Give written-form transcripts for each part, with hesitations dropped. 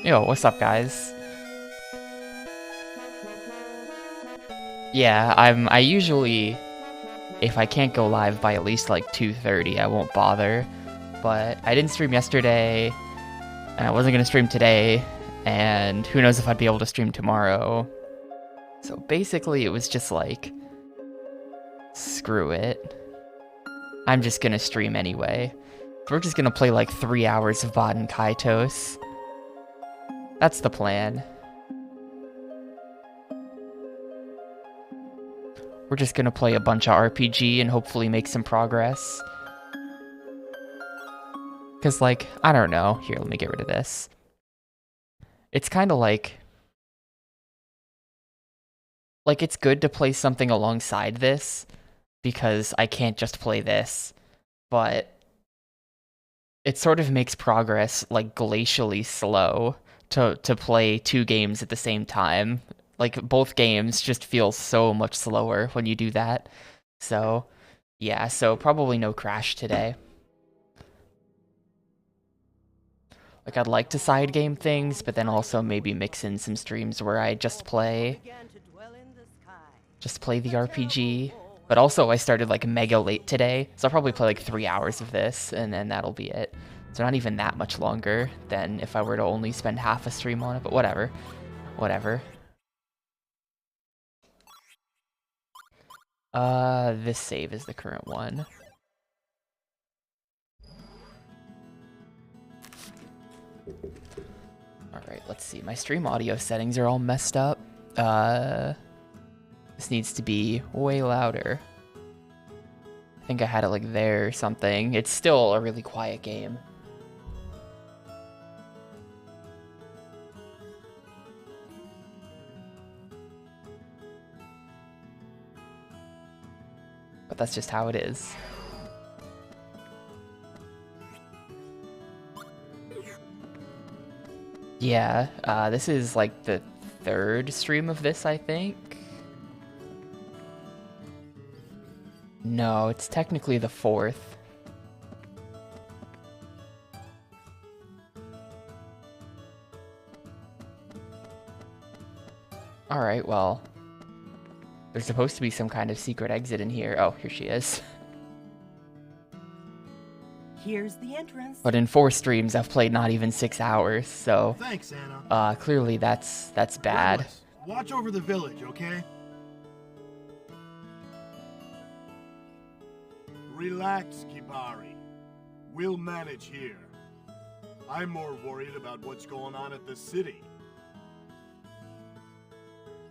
Yo, what's up, guys? Yeah, I usually, if I can't go live by at least like 2:30, I won't bother. But I didn't stream yesterday, and I wasn't gonna stream today, and who knows if I'd be able to stream tomorrow. So basically, it was just like, screw it. I'm just gonna stream anyway. We're just gonna play like 3 hours of Baten Kaitos. That's the plan. We're just gonna play a bunch of RPG and hopefully make some progress. Cause like, I don't know. Here, let me get rid of this. It's kind of like it's good to play something alongside this because I can't just play this, but it sort of makes progress like glacially slow to play 2 games at the same time. Like, both games just feel so much slower when you do that. So, yeah, so probably no crash today. Like, I'd like to side game things, but then also maybe mix in some streams where I just play the RPG. But also, I started like mega late today, so I'll probably play like 3 hours of this, and then that'll be it. So not even that much longer than if I were to only spend half a stream on it, but whatever. Whatever. This save is the current one. Alright, let's see. My stream audio settings are all messed up. This needs to be way louder. I think I had it like there or something. It's still a really quiet game. But that's just how it is. Yeah, this is like the 3rd stream of this, I think. No, it's technically the 4th. Alright, well. There's supposed to be some kind of secret exit in here. Oh, here she is. Here's the entrance. But in 4 streams, I've played not even 6 hours, so... Thanks, Anna. Clearly that's bad. Douglas, watch over the village, okay? Relax, Kibari. We'll manage here. I'm more worried about what's going on at the city.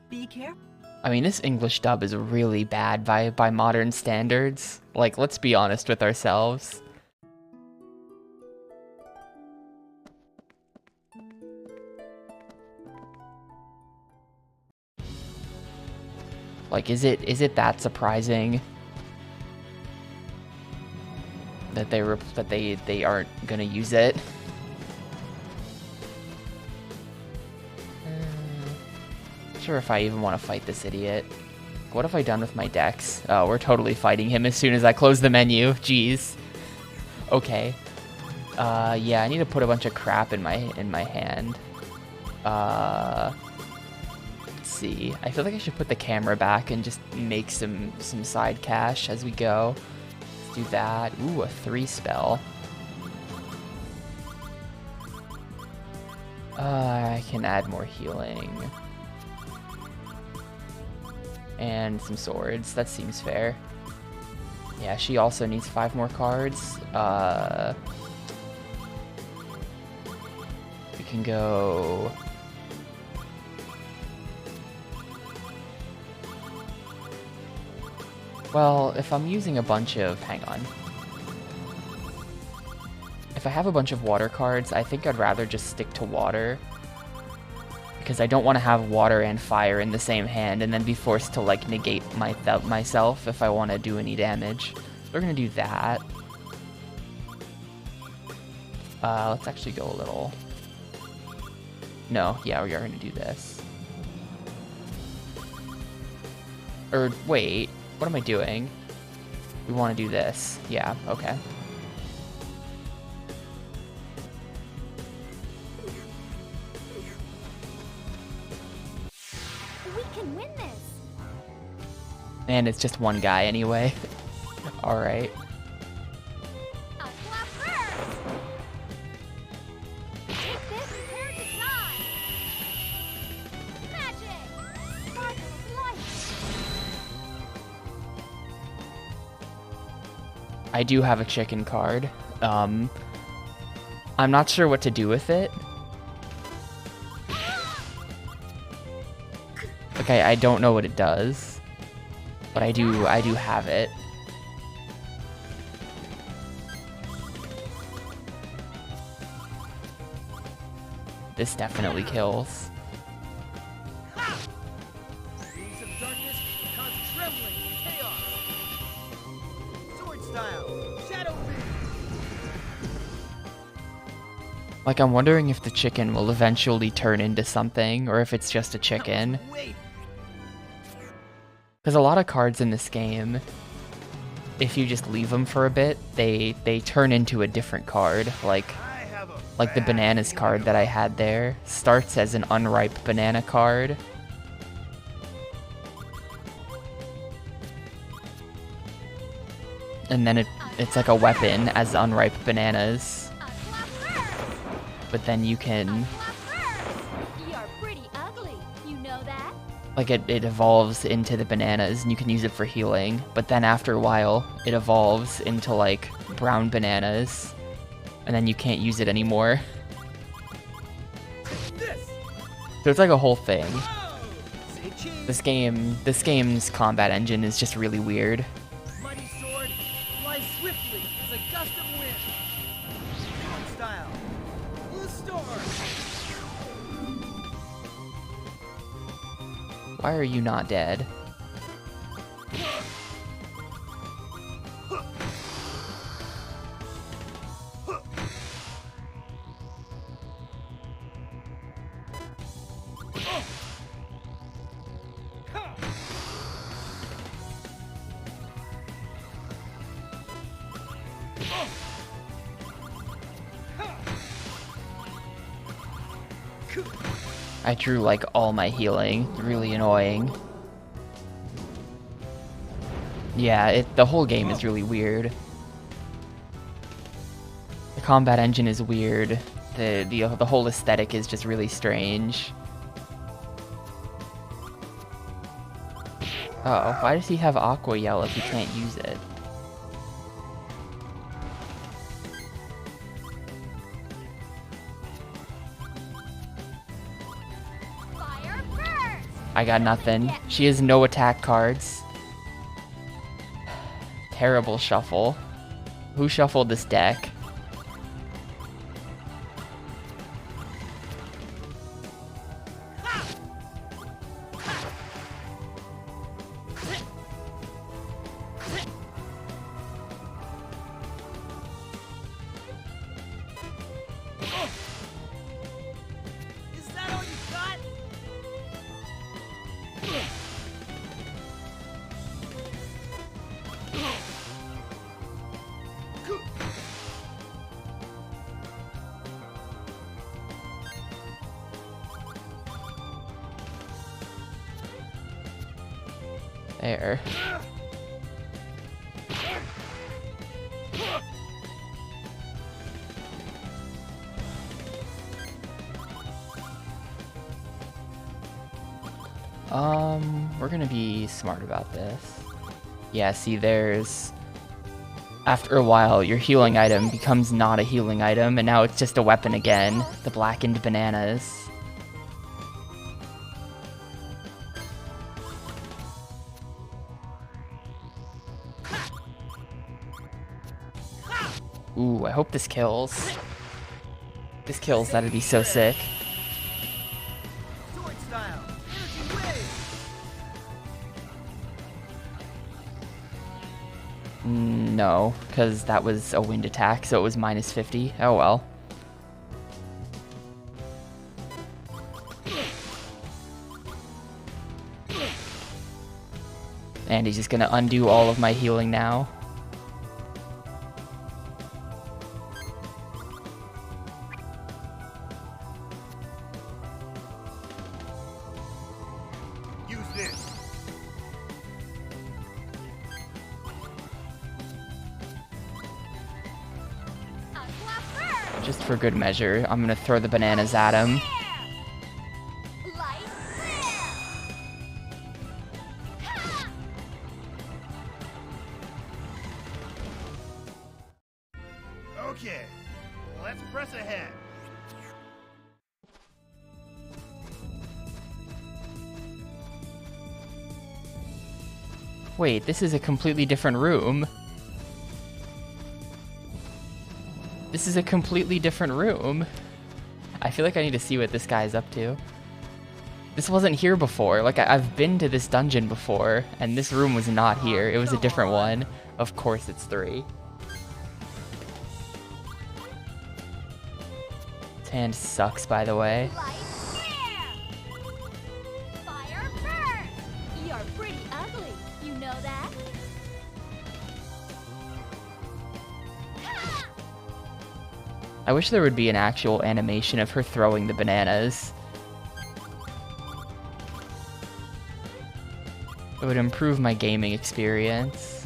Be careful. I mean, this English dub is really bad by modern standards. Like, let's be honest with ourselves. Like, is it that surprising that they aren't gonna use it? Not sure if I even want to fight this idiot. What have I done with my decks? Oh, we're totally fighting him as soon as I close the menu. Jeez. Okay. Yeah, I need to put a bunch of crap in my hand. See. I feel like I should put the camera back and just make some side cash as we go. Let's do that. Ooh, a 3 spell. I can add more healing. And some swords. That seems fair. Yeah, she also needs 5 more cards. We can go... Well, if I'm using a bunch of... Hang on. If I have a bunch of water cards, I think I'd rather just stick to water. Because I don't want to have water and fire in the same hand and then be forced to, like, negate myself if I want to do any damage. So we're going to do that. Let's actually go a little... No, yeah, we are going to do this. Or, wait... What am I doing? We want to do this. Yeah, okay. And it's just one guy anyway. Alright. I'll clap first. Take this and tear it to die. Magic. Sparkle of light. I do have a chicken card. I'm not sure what to do with it. Okay, I don't know what it does, but I do have it. This definitely kills. Wings of darkness cause trembling and chaos. Sword style, shadow beam. Like, I'm wondering if the chicken will eventually turn into something, or if it's just a chicken. Wait, Because a lot of cards in this game, if you just leave them for a bit, they turn into a different card. Like the bananas card that I had there starts as an unripe banana card. And then it's like a weapon as unripe bananas. I'll clap first. But then you can, Clap first. You're pretty ugly. You know that? like it evolves into the bananas and you can use it for healing. But then after a while, it evolves into like brown bananas. And then you can't use it anymore. this. So it's like a whole thing. Oh, say cheese. This game's combat engine is just really weird. Mighty sword flies swiftly as a gust of wind. Sword style, blue storm. Why are you not dead? I drew like all my healing. Really annoying. Yeah, the whole game is really weird. The combat engine is weird. The whole aesthetic is just really strange. Uh-oh, why does he have Aqua Yell if he can't use it? Fire first. I got nothing. She has no attack cards. Terrible shuffle. Who shuffled this deck? Is that all you got? There. We're gonna be smart about this. Yeah, see, there's... After a while, your healing item becomes not a healing item, and now it's just a weapon again. The blackened bananas. Ooh, I hope this kills. If this kills, that'd be so sick. Sword style, energy wave. No, because that was a wind attack, so it was minus 50. Oh well. And he's just gonna undo all of my healing now. Use this. Just for good measure, I'm gonna throw the bananas at him. Light Okay, let's press ahead. Wait, this is a completely different room. This is a completely different room. I feel like I need to see what this guy's up to. This wasn't here before. Like, I've been to this dungeon before, and this room was not here. It was a different one. Of course it's 3. His hand sucks, by the way. fire burn! You're pretty ugly. You know that? I wish there would be an actual animation of her throwing the bananas. It would improve my gaming experience.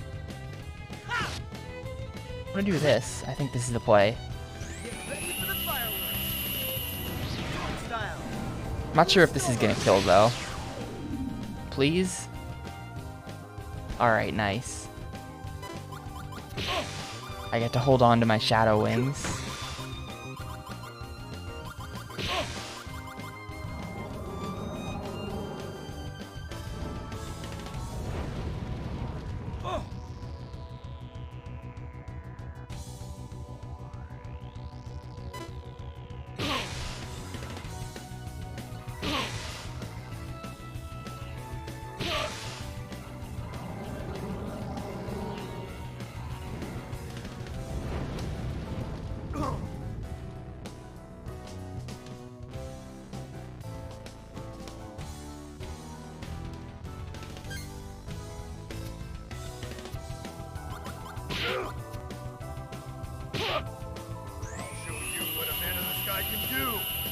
I'm gonna do this. I think this is the play. Get ready for the fireworks. Strong style. I'm not sure if this is gonna kill though. Please? Alright, nice. I get to hold on to my shadow wings.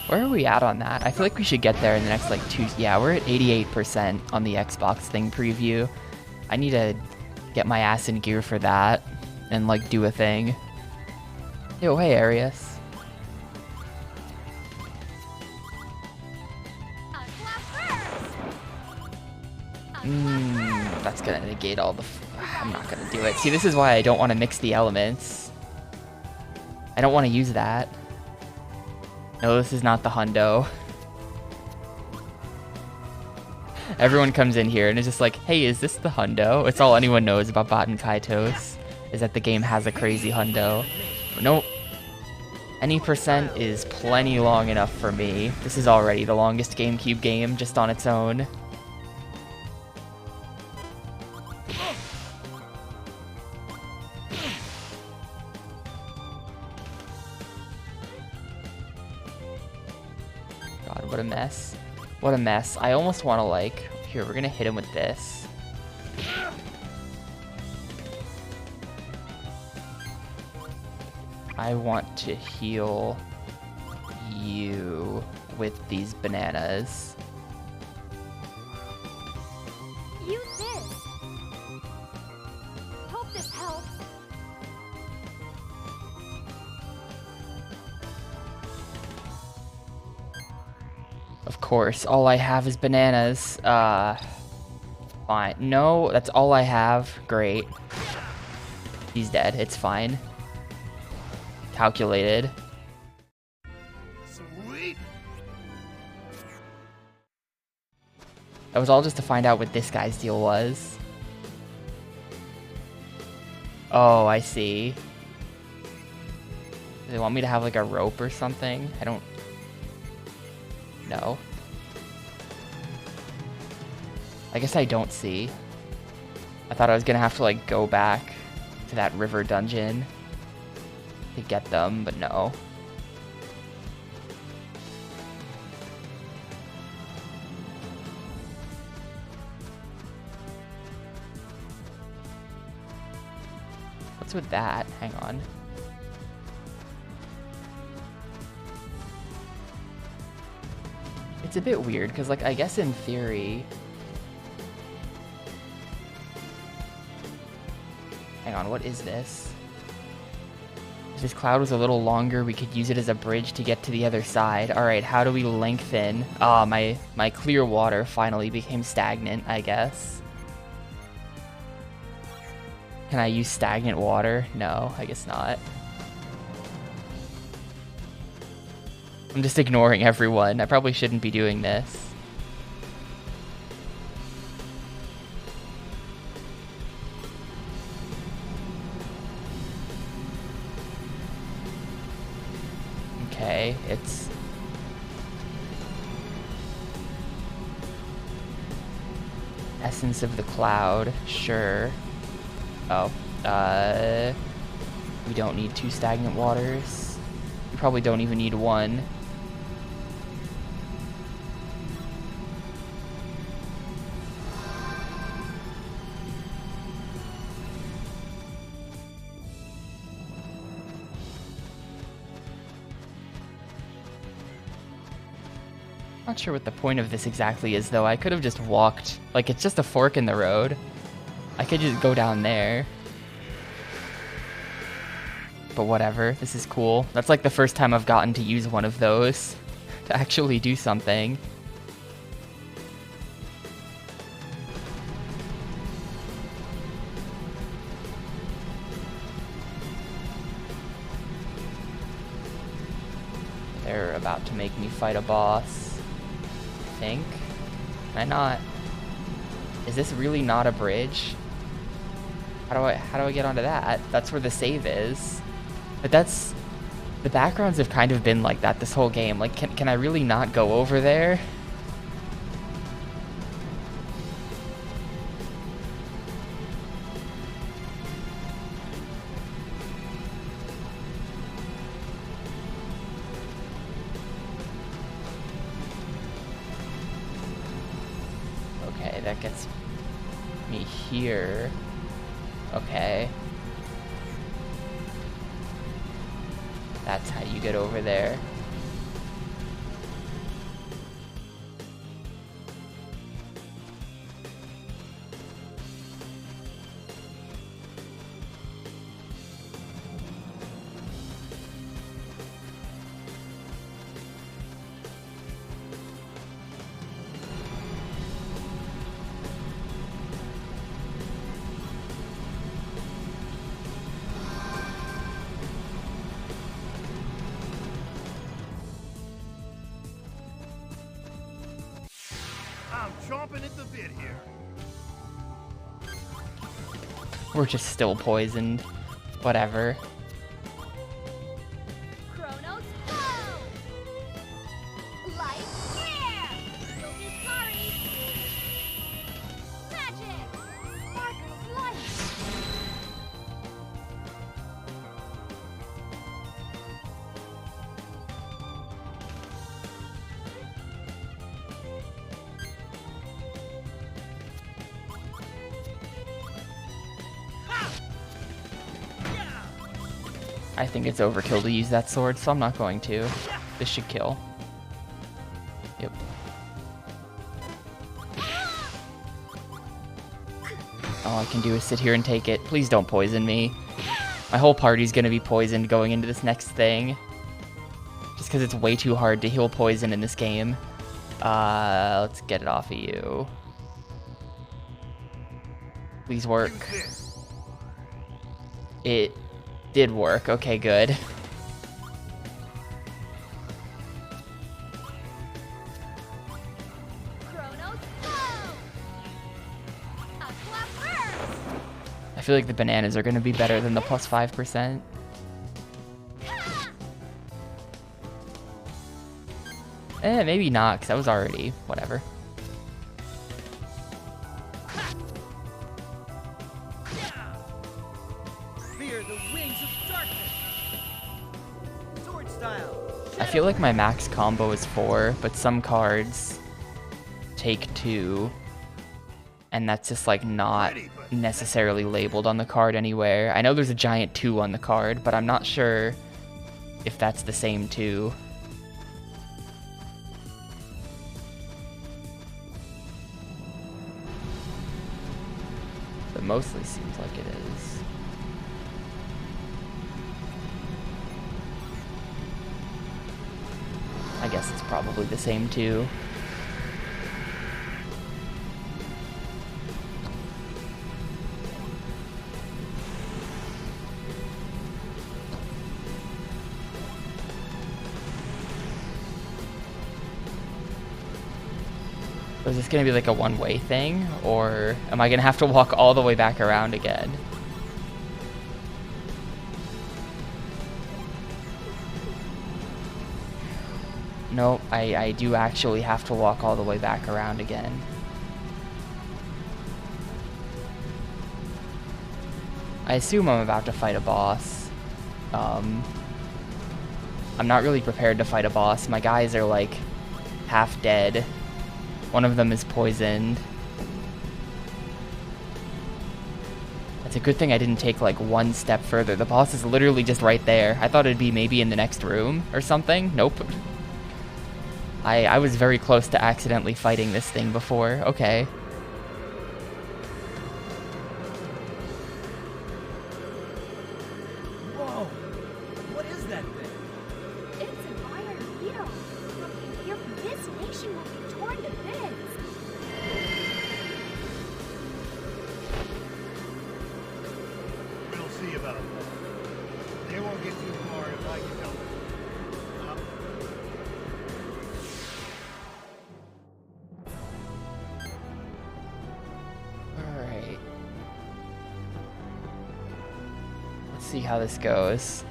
Where are we at on that? I feel like we should get there in the next, like, 2... Yeah, we're at 88% on the Xbox thing preview. I need to get my ass in gear for that and, like, do a thing. Yo, hey, Arius. That's gonna negate all the... I'm not gonna do it. See, this is why I don't want to mix the elements. I don't want to use that. No, this is not the hundo. Everyone comes in here and is just like, hey, is this the hundo? It's all anyone knows about Baten Kaitos, is that the game has a crazy hundo. But nope. Any percent is plenty long enough for me. This is already the longest Gamecube game just on its own. God, what a mess. What a mess. I almost want to, like... Here, we're gonna hit him with this. I want to heal you with these bananas. Use this. Hope this helps. Of course, all I have is bananas. Fine. No, that's all I have. Great. He's dead. It's fine. Calculated. Sweet. That was all just to find out what this guy's deal was. Oh, I see. Do they want me to have like a rope or something? I don't... No. I guess I don't see. I thought I was gonna have to like go back to that river dungeon to get them, but no. What's with that? Hang on. It's a bit weird, because, like, I guess in theory... Hang on, what is this? Is this cloud was a little longer, we could use it as a bridge to get to the other side. Alright, how do we lengthen? Ah, my clear water finally became stagnant, I guess. Can I use stagnant water? No, I guess not. I'm just ignoring everyone. I probably shouldn't be doing this. Okay, it's... Essence of the cloud, sure. Oh, we don't need 2 stagnant waters. We probably don't even need 1. Not sure what the point of this exactly is, though. I could have just walked. Like, it's just a fork in the road. I could just go down there. But whatever, this is cool. That's like the first time I've gotten to use one of those to actually do something. They're about to make me fight a boss. I think. Can I not? Is this really not a bridge? How do I get onto that? That's where the save is. But that's... The backgrounds have kind of been like that this whole game. Like, can I really not go over there? Okay, that gets me here. Okay. That's how you get over there. I'm chomping at the bit here. We're just still poisoned. Whatever. Chronos, go! Light, yeah! Don't be sorry! Magic! Sparkles light! I think it's overkill to use that sword, so I'm not going to. This should kill. Yep. All I can do is sit here and take it. Please don't poison me. My whole party's gonna be poisoned going into this next thing. Just because it's way too hard to heal poison in this game. Let's get it off of you. Please work. It did work. Okay, good. Chronos, go! Aqua burst! I feel like the bananas are going to be better than the plus 5%. Maybe not, because that was already whatever. Fear the wings of darkness. Sword style. I feel like my max combo is 4, but some cards take 2. And that's just like not necessarily labeled on the card anywhere. I know there's a giant 2 on the card, but I'm not sure if that's the same 2. But mostly seems like it is. I guess it's probably the same too. So is this gonna be like a one-way thing, or am I gonna have to walk all the way back around again? Nope, I do actually have to walk all the way back around again. I assume I'm about to fight a boss. I'm not really prepared to fight a boss. My guys are like half dead. One of them is poisoned. It's a good thing I didn't take like one step further. The boss is literally just right there. I thought it'd be maybe in the next room or something. Nope. I was very close to accidentally fighting this thing before. Okay. Whoa! What is that thing? It's an iron needle. Your this nation will be torn to bits. We'll see about that. They won't get too far if I can help it. Alright. Let's see how this goes.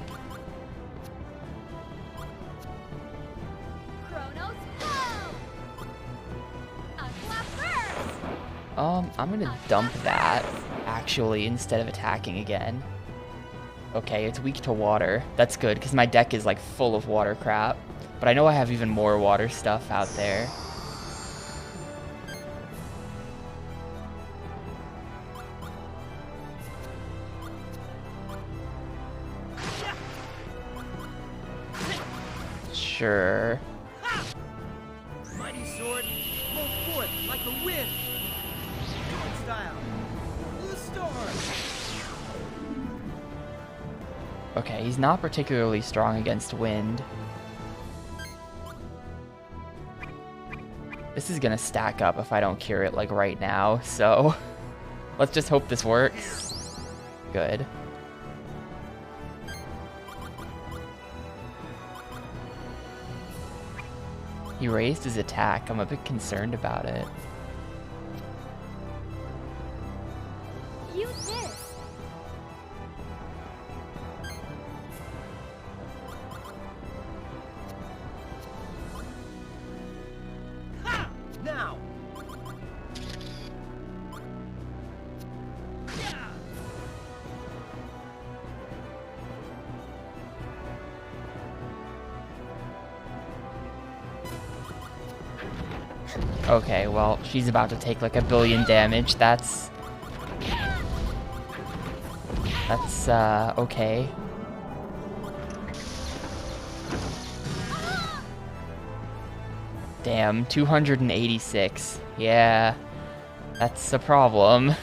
Chronos, go! Unclap first! I'm gonna dump that, actually, instead of attacking again. Okay, it's weak to water. That's good, because my deck is, like, full of water crap. But I know I have even more water stuff out there. Sure. Mighty sword, blow forth like the wind. Sword style. Blue storm. Okay, he's not particularly strong against wind. This is gonna stack up if I don't cure it, like, right now, so... let's just hope this works. Good. He raised his attack. I'm a bit concerned about it. Use this. Ha! Now. Okay, well, she's about to take like 1 billion damage. That's okay. Damn, 286. Yeah, that's a problem.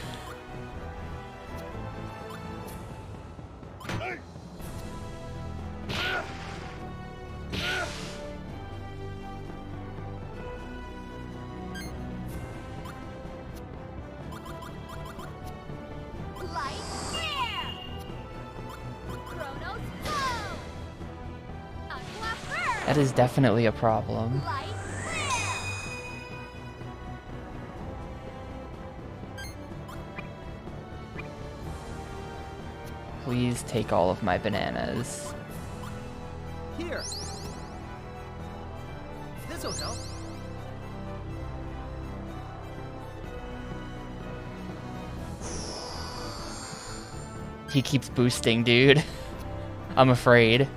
Light flare! Chronos, go! Unclap first! That is definitely a problem. Light flare! Please take all of my bananas. Here. This'll help. He keeps boosting, dude. I'm afraid.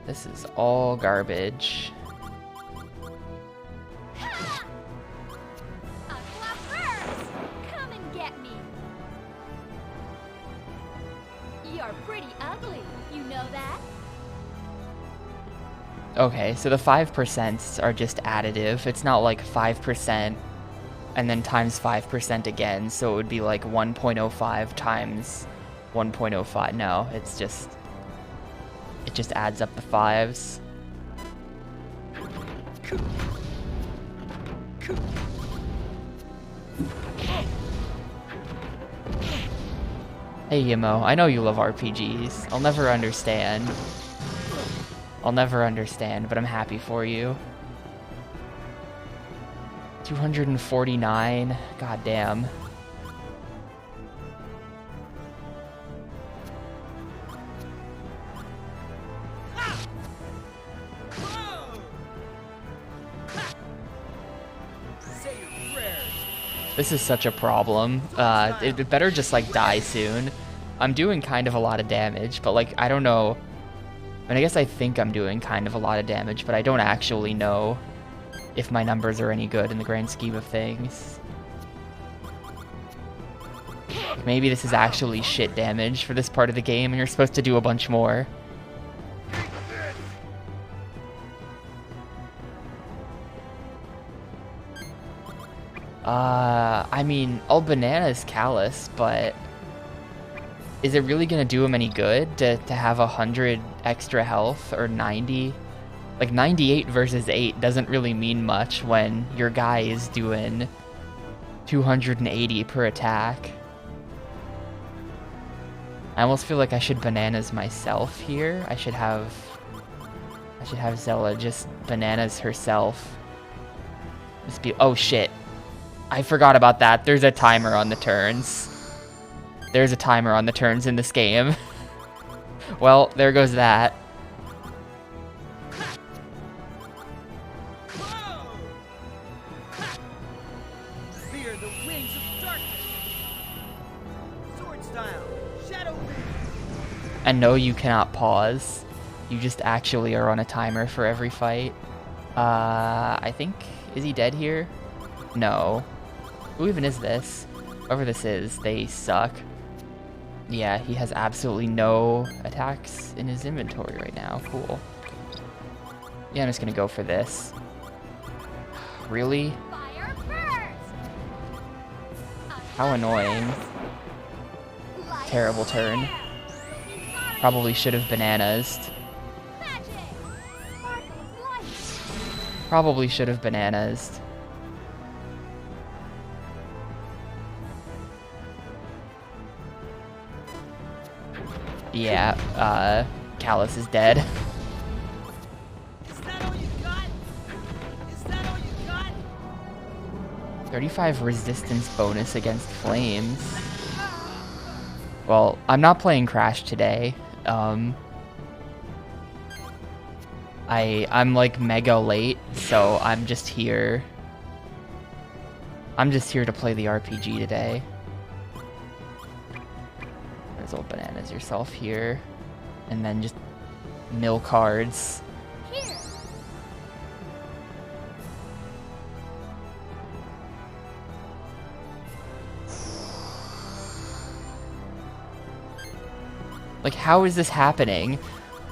This is all garbage. Unclap first! Come and get me! You're pretty ugly, you know that? Okay, so the 5% are just additive. It's not like 5% and then times 5% again, so it would be like 1.05 times 1.05. No, it just adds up the 5s. Hey Yimo, I know you love RPGs. I'll never understand. I'll never understand, but I'm happy for you. 249, god damn. This is such a problem. It better just like die soon. I'm doing kind of a lot of damage, but like, I don't know. I mean, I guess I think I'm doing kind of a lot of damage, but I don't actually know if my numbers are any good in the grand scheme of things. Maybe this is actually shit damage for this part of the game, and you're supposed to do a bunch more. I mean, all bananas Callus, but is it really gonna do him any good to have 100 extra health or 90? Like 98 versus 8 doesn't really mean much when your guy is doing 280 per attack. I almost feel like I should bananas myself here. I should have Zella just bananas herself. Just be, oh shit. I forgot about that. There's a timer on the turns. There's a timer on the turns in this game. Well, there goes that. Fear the wings of darkness. Sword style. Shadow wing. And no, you cannot pause. You just actually are on a timer for every fight. I think, is he dead here? No. Who even is this? Whoever this is, they suck. Yeah, he has absolutely no attacks in his inventory right now. Cool. Yeah, I'm just gonna go for this. Really? Fire first. How annoying. Terrible turn. Probably should have bananas. Magic. Sparkling light. Probably should have bananas. Yeah, Callus is dead. Is that all you got? Is that all you got? 35 resistance bonus against flames. Well, I'm not playing Crash today. I'm like mega late, so I'm just here. I'm just here to play the RPG today. There's old bananas yourself here. And then just mill cards. Here. Like, how is this happening?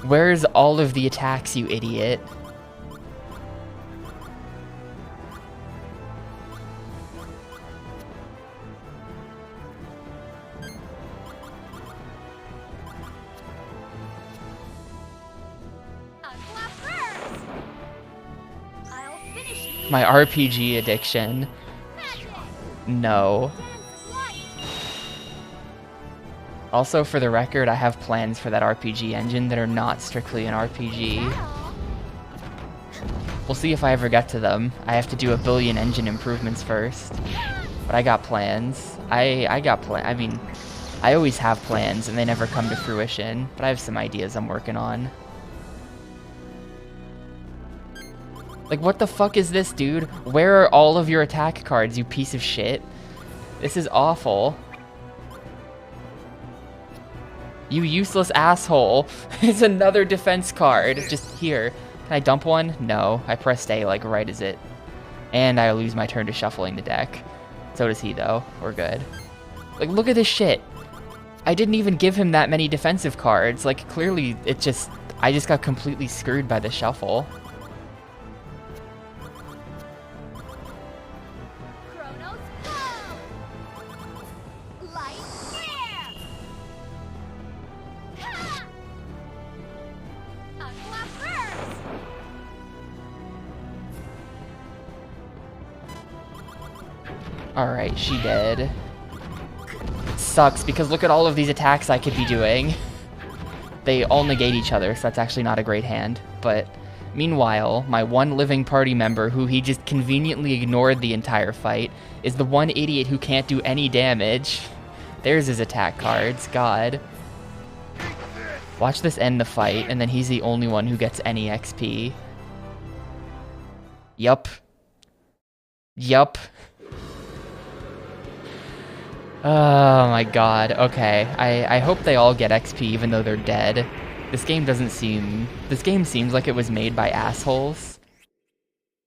Where's all of the attacks, you idiot? Unclap first. I'll finish you. My RPG addiction. Magic. No. Dance light. Also, for the record, I have plans for that RPG engine that are not strictly an RPG. Now. We'll see if I ever get to them. I have to do a billion engine improvements first. But I got plans. I mean, I always have plans and they never come to fruition. But I have some ideas I'm working on. Like, what the fuck is this, dude? Where are all of your attack cards, you piece of shit? This is awful. You useless asshole. It's another defense card. Just here. Can I dump one? No. I pressed A like right as it. And I lose my turn to shuffling the deck. So does he though. We're good. Like, look at this shit. I didn't even give him that many defensive cards. Like, clearly I just got completely screwed by the shuffle. Chronos Alright, she did. Sucks, because look at all of these attacks I could be doing. They all negate each other, so that's actually not a great hand. But meanwhile, my one living party member, who he just conveniently ignored the entire fight, is the one idiot who can't do any damage. There's his attack cards, god. Watch this end the fight, and then he's the only one who gets any XP. Yup. Yup. Oh my god, okay. I hope they all get XP even though they're dead. This game seems like it was made by assholes.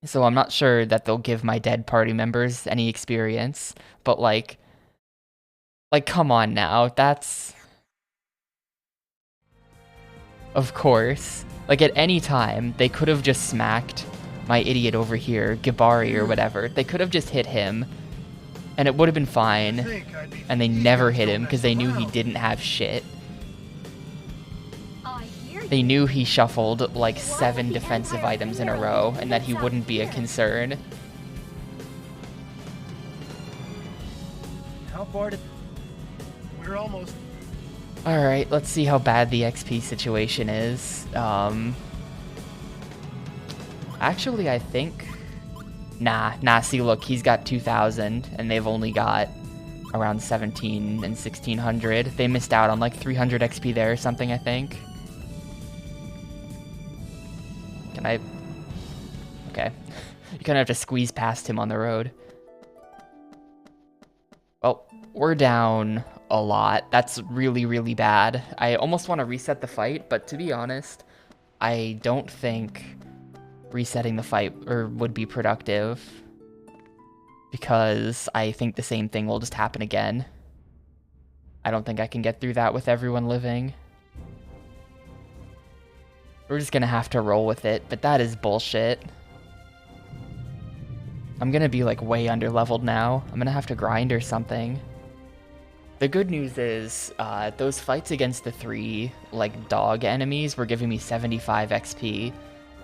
So I'm not sure that they'll give my dead party members any experience, but like come on now, that's... Of course. Like at any time, they could have just smacked my idiot over here, Gibari or whatever. They could have just hit him, and it would have been fine. And they never hit him because they knew he didn't have shit. They knew he shuffled like 7 defensive items in a row and that he wouldn't be a concern. How far did... We're almost... Alright, let's see how bad the XP situation is. Actually, I think... Nah, see, look, he's got 2,000, and they've only got around 1,700 and 1,600. They missed out on like 300 XP there or something, I think. Can I... Okay. You kind of have to squeeze past him on the road. Well, we're down a lot. That's really, really bad. I almost want to reset the fight, but to be honest, I don't think resetting the fight would be productive, because I think the same thing will just happen again. I don't think I can get through that with everyone living. We're just gonna have to roll with it, but that is bullshit. I'm gonna be like way under leveled now. I'm gonna have to grind or something. The good news is, those fights against the 3 like dog enemies were giving me 75 XP.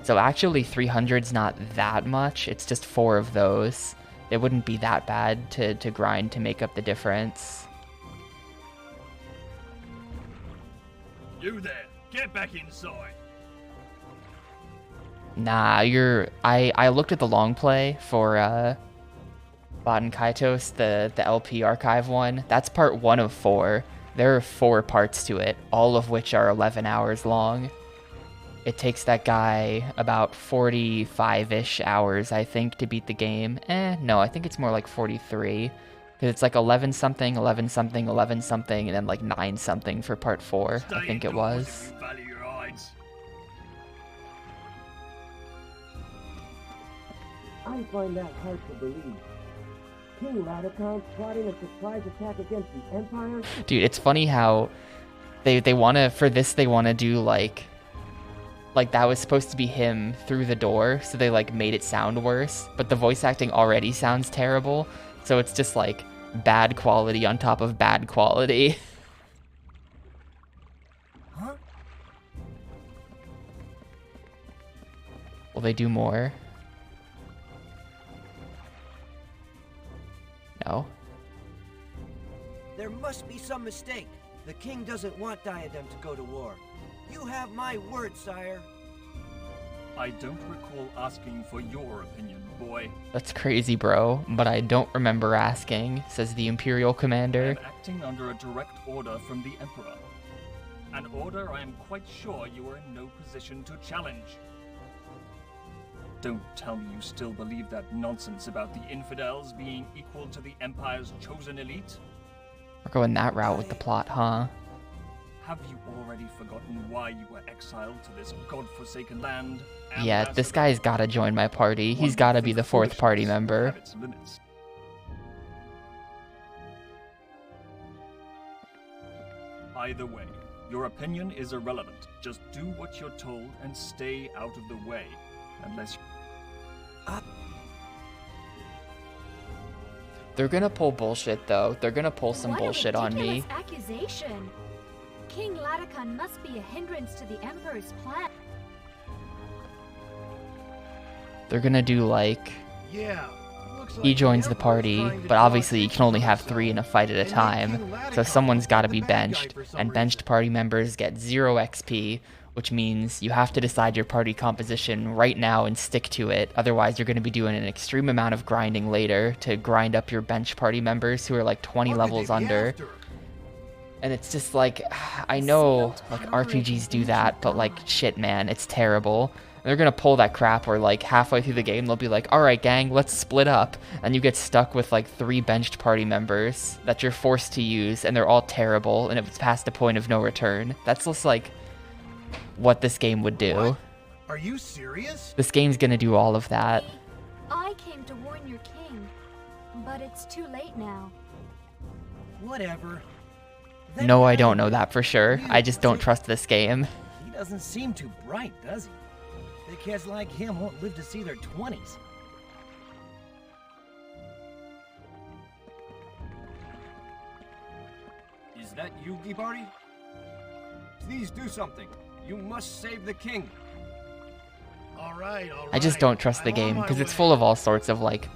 So actually 300's not that much, it's just 4 of those. It wouldn't be that bad to grind to make up the difference. You there, get back inside. Nah, I looked at the long play for Baten Kaitos, the LP archive one. That's part 1 of 4. There are 4 parts to it, all of which are 11 hours long. It takes that guy about 45-ish hours, I think, to beat the game. No, I think it's more like 43. Because it's like 11 something, 11 something, 11 something, and then like 9 something for part 4, I think it was. I find that hard to believe. King Radicon plotting a surprise attack against the Empire? Dude, it's funny how they wanna, for this, they wanna do like that was supposed to be him through the door, so they like made it sound worse, but the voice acting already sounds terrible, so it's just like bad quality on top of bad quality. Huh? Will they do more? No. There must be some mistake. The king doesn't want Diadem to go to war. You have my word, sire. I don't recall asking for your opinion, boy. That's crazy, bro, but I don't remember asking, says the Imperial Commander. I'm acting under a direct order from the Emperor. An order I am quite sure you are in no position to challenge. Don't tell me you still believe that nonsense about the infidels being equal to the Empire's chosen elite? We're going that route with the plot, huh? Have you already forgotten why you were exiled to this godforsaken land? Yeah, this guy's gotta join my party. He's gotta be the 4th party member. Either way, your opinion is irrelevant. Just do what you're told and stay out of the way. Unless you... They're gonna pull bullshit, though. They're gonna pull some bullshit on me. What a ridiculous accusation! King Ladakon must be a hindrance to the Emperor's plan. They're gonna do like... Yeah, he joins the party, but obviously you can only have 3 in a fight at a time, so someone's gotta be benched, and benched party members get 0 XP, which means you have to decide your party composition right now and stick to it, otherwise you're gonna be doing an extreme amount of grinding later to grind up your bench party members who are like 20 levels under. And it's just like, I know like RPGs do that, but like shit man, it's terrible. They're gonna pull that crap where like halfway through the game they'll be like, alright gang, let's split up, and you get stuck with like 3 benched party members that you're forced to use, and they're all terrible, and it's past a point of no return. That's just like what this game would do. What? Are you serious? This game's gonna do all of that. I came to warn your king, but it's too late now. Whatever. No, I don't know that for sure. I just don't trust this game. He doesn't seem too bright, does he? The kids like him won't live to see their 20s. Is that you, Gibari? Please do something. You must save the king. All right. I just don't trust the game because it's full of all sorts of like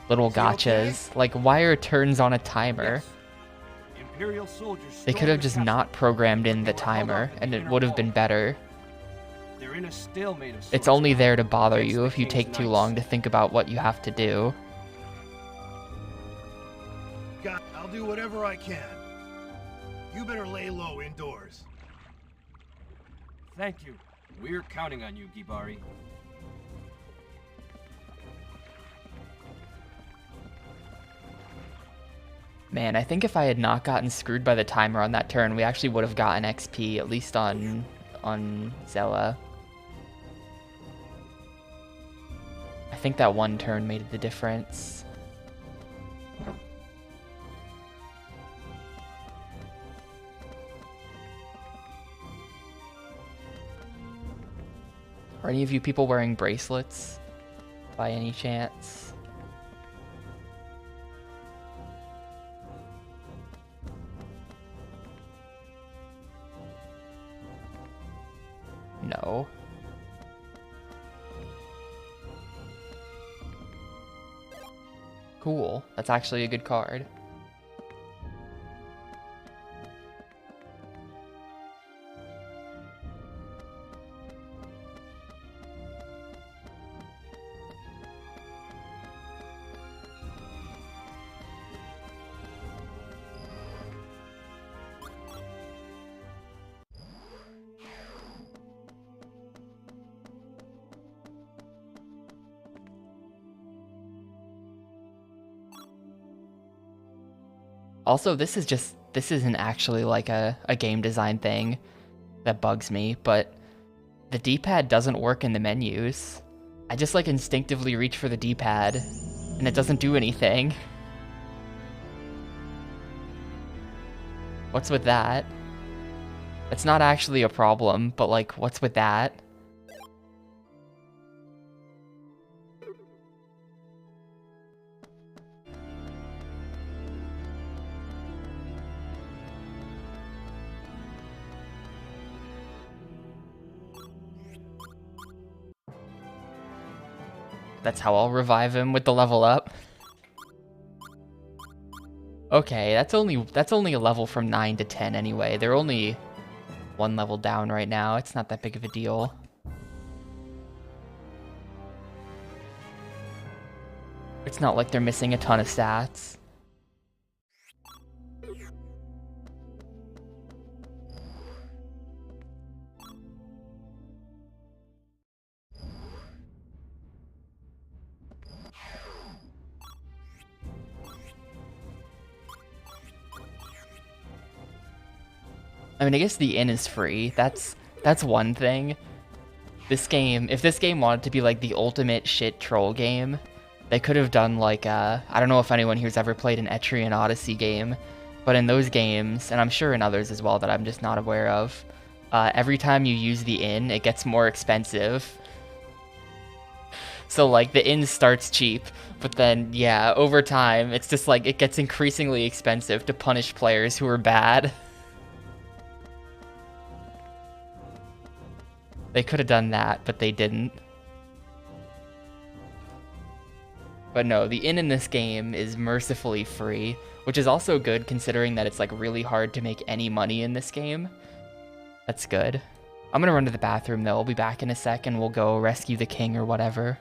little gotchas. Like, why are turns on a timer? Yes. Imperial soldiers. They could have just not programmed in the timer and it would have been better. They're in a stalemate of It's sorts only now there to bother against you the if you king's take too knights. long to think about what you have to do. God, I'll do whatever I can. You better lay low indoors. Thank you. We're counting on you, Gibari. Man, I think if I had not gotten screwed by the timer on that turn, we actually would have gotten XP, at least on Zella. I think that one turn made the difference. Are any of you people wearing bracelets by any chance? No. Cool. That's actually a good card. Also, this isn't actually like a game design thing that bugs me, but the D-pad doesn't work in the menus. I just like instinctively reach for the D-pad and it doesn't do anything. What's with that? It's not actually a problem, but like, what's with that? That's how I'll revive him with the level up. Okay, that's only a level from 9 to 10 anyway. They're only 1 level down right now. It's not that big of a deal. It's not like they're missing a ton of stats. I mean, I guess the inn is free. That's one thing. This game, if this game wanted to be like the ultimate shit troll game, they could have done like I don't know if anyone here's ever played an Etrian Odyssey game, but in those games, and I'm sure in others as well that I'm just not aware of, every time you use the inn, it gets more expensive. So like the inn starts cheap, but then yeah, over time, it's just like it gets increasingly expensive to punish players who are bad. They could have done that, but they didn't. But no, the inn in this game is mercifully free, which is also good considering that it's like really hard to make any money in this game. That's good. I'm gonna run to the bathroom though. I'll be back in a sec and we'll go rescue the king or whatever.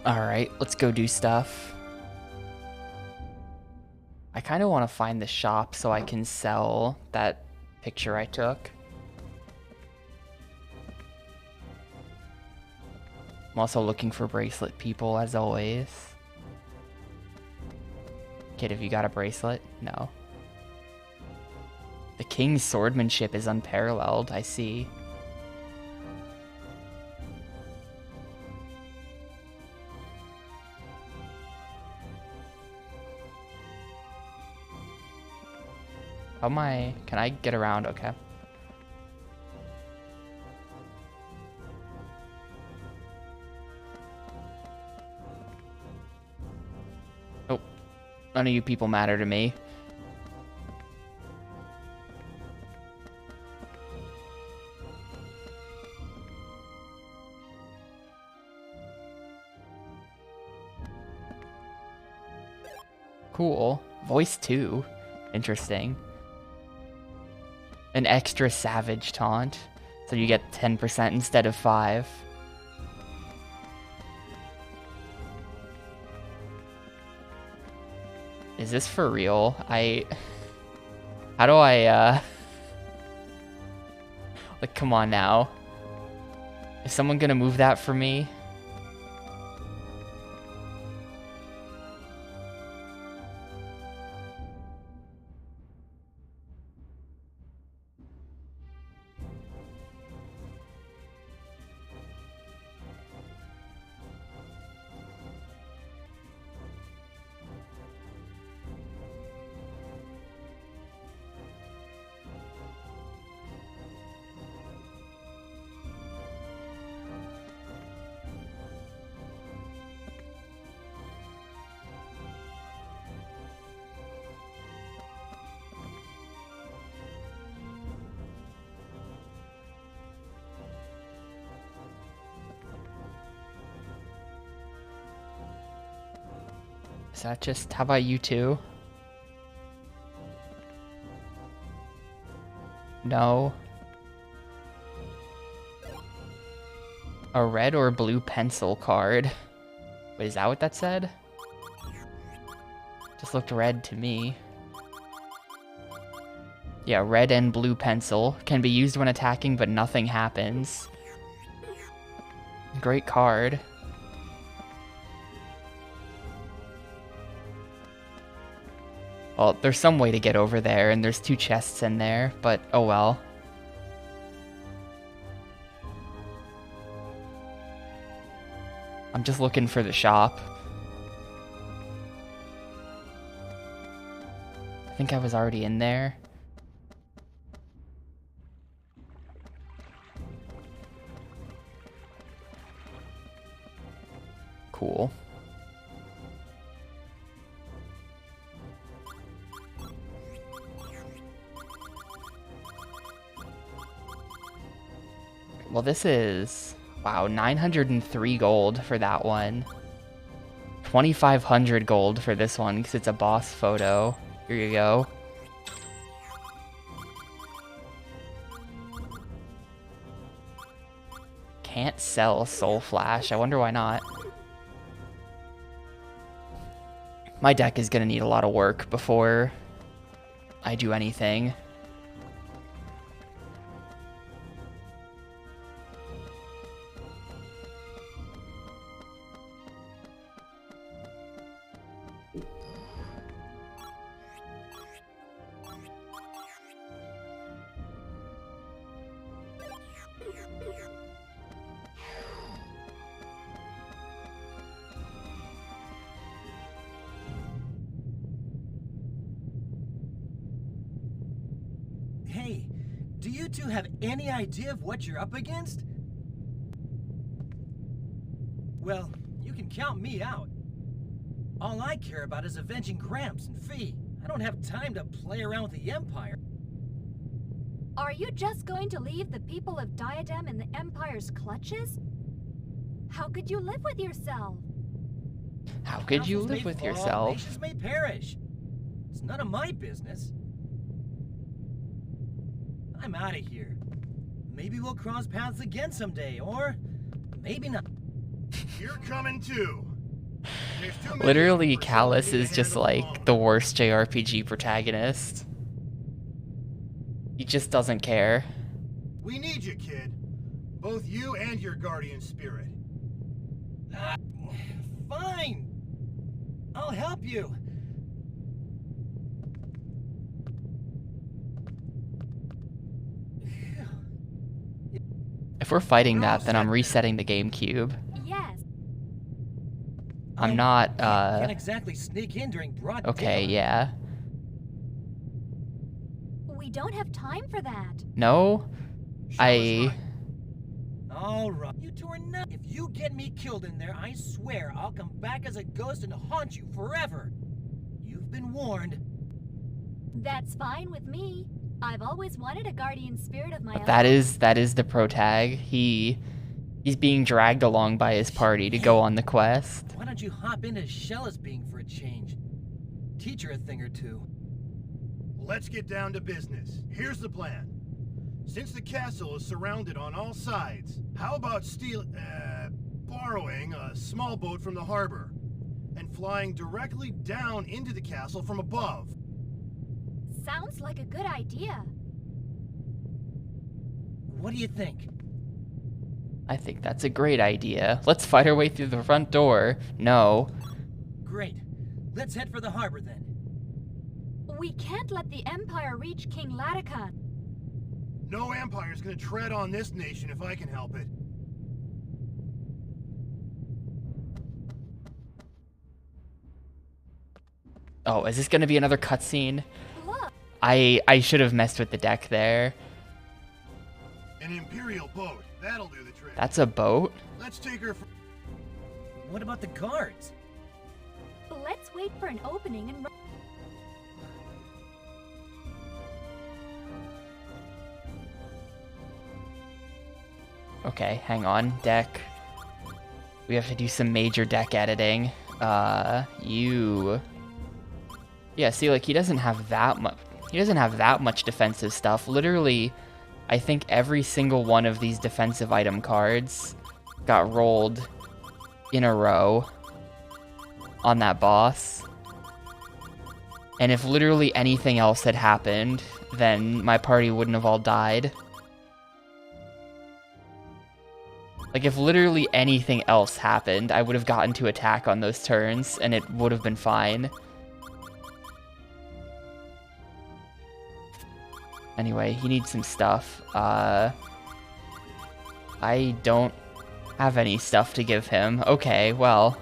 Alright, let's go do stuff. I kind of want to find the shop so I can sell that picture I took. I'm also looking for bracelet people, as always. Kid, have you got a bracelet? No. The king's swordsmanship is unparalleled, I see. How am I? Can I get around? Okay. Oh, none of you people matter to me. Cool. Voice 2. Interesting. An extra savage taunt, so you get 10% instead of 5. Is this for real? How do I, like, come on now. Is someone gonna move that for me? Is that just, how about you two? No. A red or blue pencil card. Wait, is that what that said? Just looked red to me. Yeah, red and blue pencil. Can be used when attacking, but nothing happens. Great card. Well, there's some way to get over there, and there's 2 chests in there, but oh well. I'm just looking for the shop. I think I was already in there. Cool. Well, this is, wow, 903 gold for that one. 2,500 gold for this one because it's a boss photo. Here you go. Can't sell Soul Flash. I wonder why not. My deck is gonna need a lot of work before I do anything. Hey, do you two have any idea of what you're up against? Well, you can count me out. All I care about is avenging Gramps and Fee. I don't have time to play around with the Empire. Are you just going to leave the people of Diadem in the Empire's clutches? How could you live with yourself? How could you Councils live may with fall, yourself? Nations may perish. It's none of my business. I'm out of here. Maybe we'll cross paths again someday, or maybe not. You're coming too. There's too many Literally, for Callus somebody is to just handle like alone. the worst JRPG protagonist. He just doesn't care. We need you, kid. Both you and your guardian spirit. Fine. I'll help you. If we're fighting that, then I'm resetting the GameCube. Yes. I'm not, Can't exactly sneak in during broad okay, daylight. yeah. We don't have time for that. No? Show us right. All right. You two are not. If you get me killed in there, I swear I'll come back as a ghost and haunt you forever. You've been warned. That's fine with me. I've always wanted a guardian spirit of my own. That is the protag. He's being dragged along by his party to go on the quest. Why don't you hop into Shella's being for a change? Teach her a thing or two. Let's get down to business. Here's the plan. Since the castle is surrounded on all sides, how about borrowing a small boat from the harbor and flying directly down into the castle from above? Sounds like a good idea. What do you think? I think that's a great idea. Let's fight our way through the front door. No. Great. Let's head for the harbor then. We can't let the Empire reach King Latican. No empire's gonna tread on this nation if I can help it. Oh, is this gonna be another cutscene? Look, I should have messed with the deck there. An imperial boat. That'll do the trick. That's a boat? Let's take her for... What about the guards? let's wait for an opening and... Okay, hang on. Deck. We have to do some major deck editing. Yeah, see, like, he doesn't have that much... He doesn't have that much defensive stuff. Literally, I think every single one of these defensive item cards got rolled in a row on that boss. And if literally anything else had happened, then my party wouldn't have all died. Like, if literally anything else happened, I would have gotten to attack on those turns, and it would have been fine. Anyway, he needs some stuff. I don't have any stuff to give him. Okay, well.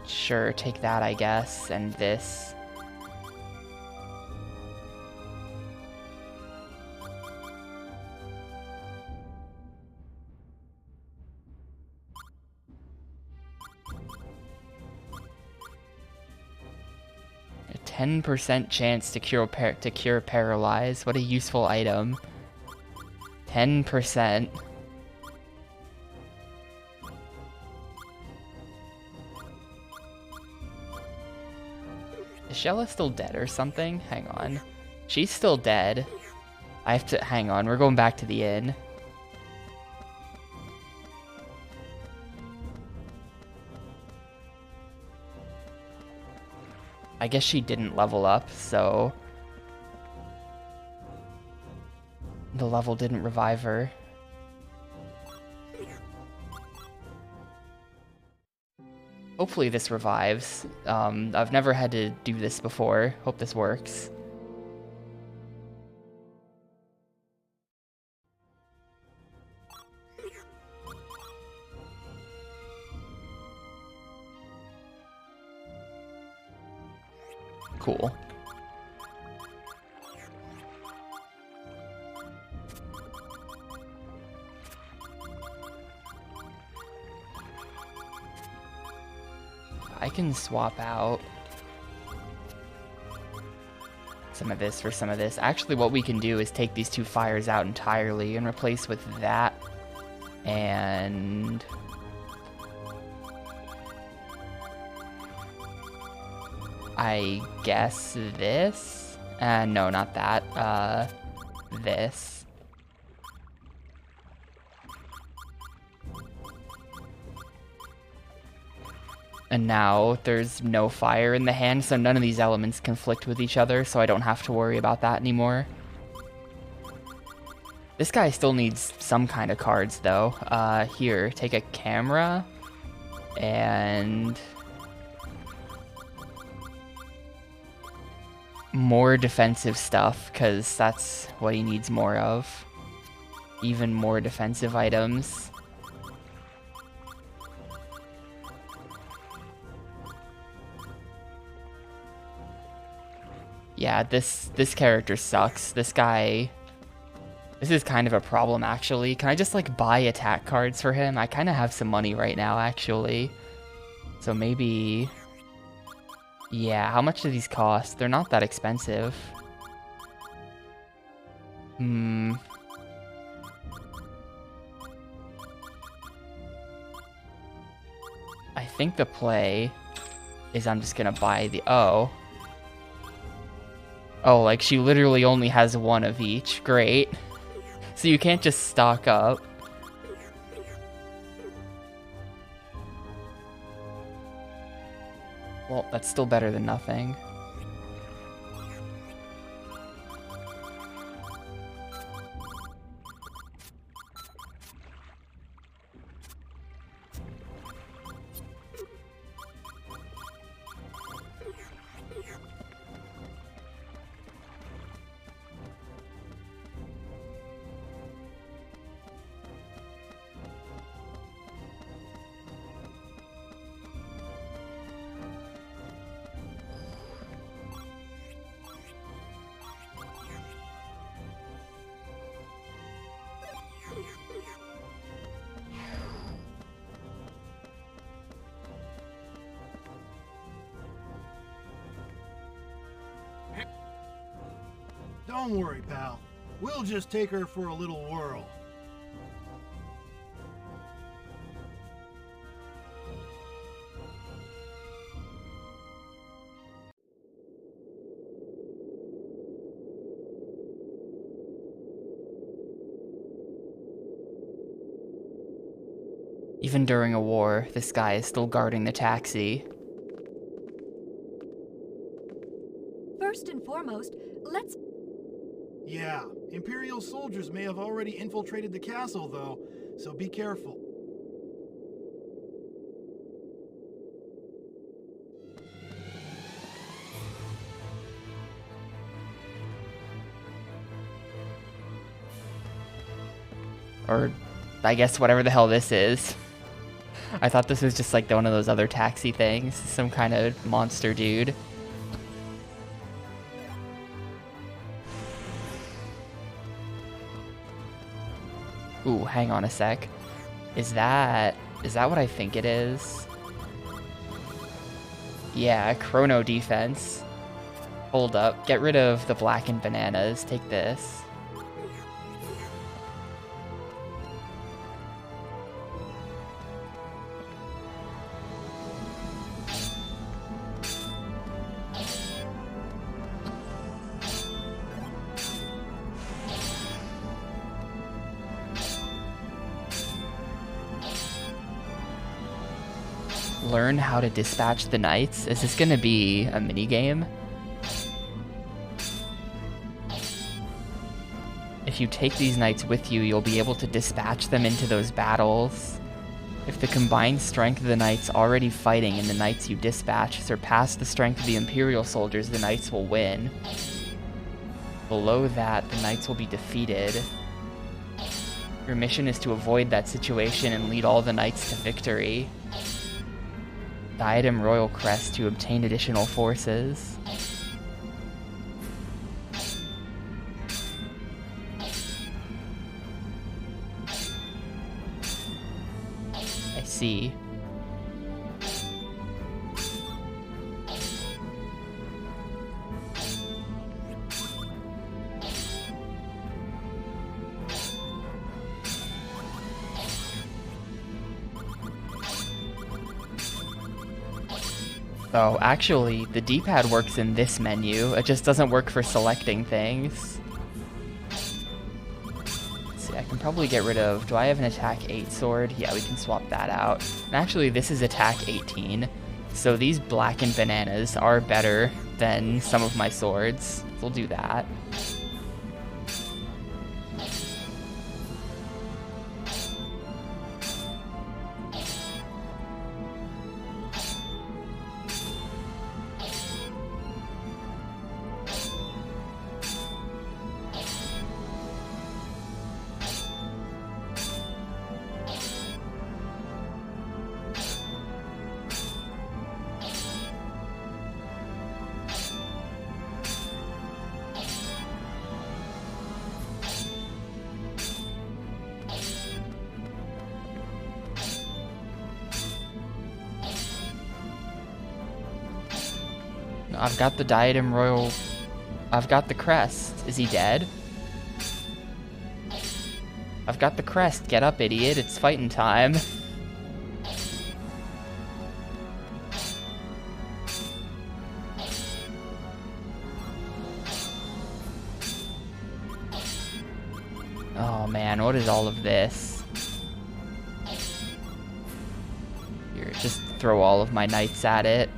Sure, take that, I guess, and this. A 10% chance to cure paralyze. What a useful item. 10%. Is Shella still dead or something? Hang on. She's still dead. I have to... Hang on, we're going back to the inn. I guess she didn't level up, so... the level didn't revive her. Hopefully this revives. I've never had to do this before. Hope this works. Cool. I can swap out some of this for some of this. Actually, what we can do is take these two fires out entirely and replace with that. And... I guess this? No, not that. This. And now there's no fire in the hand, so none of these elements conflict with each other, so I don't have to worry about that anymore. This guy still needs some kind of cards, though. Here, take a camera, and... more defensive stuff, because that's what he needs more of. Even more defensive items. Yeah, this character sucks. This guy... This is kind of a problem, actually. Can I just, like, buy attack cards for him? I kind of have some money right now, actually. So maybe... Yeah, how much do these cost? They're not that expensive. I think the play is I'm just gonna buy the... Oh, like she literally only has one of each. Great. So you can't just stock up. Well, that's still better than nothing. Don't worry, pal. We'll just take her for a little whirl. Even during a war, this guy is still guarding the taxi. First and foremost, let's... Yeah, Imperial soldiers may have already infiltrated the castle, though, so be careful. Or I guess whatever the hell this is. I thought this was just like one of those other taxi things. Some kind of monster dude. Ooh, hang on a sec. Is that what I think it is? Yeah, chrono defense. Hold up, get rid of the blackened bananas, take this. Learn how to dispatch the knights? Is this gonna be a minigame? If you take these knights with you, you'll be able to dispatch them into those battles. If the combined strength of the knights already fighting and the knights you dispatch surpass the strength of the Imperial soldiers, the knights will win. Below that, the knights will be defeated. Your mission is to avoid that situation and lead all the knights to victory. Diadem Royal Crest to obtain additional forces. I see. Oh, actually, the D-pad works in this menu. It just doesn't work for selecting things. Let's see, I can probably get rid of... Do I have an attack 8 sword? Yeah, we can swap that out. And actually, this is attack 18. So these blackened bananas are better than some of my swords. We'll do that. I've got the Diadem Royal... I've got the crest. Is he dead? I've got the crest. Get up, idiot. It's fighting time. Oh man, what is all of this? Here, just throw all of my knights at it.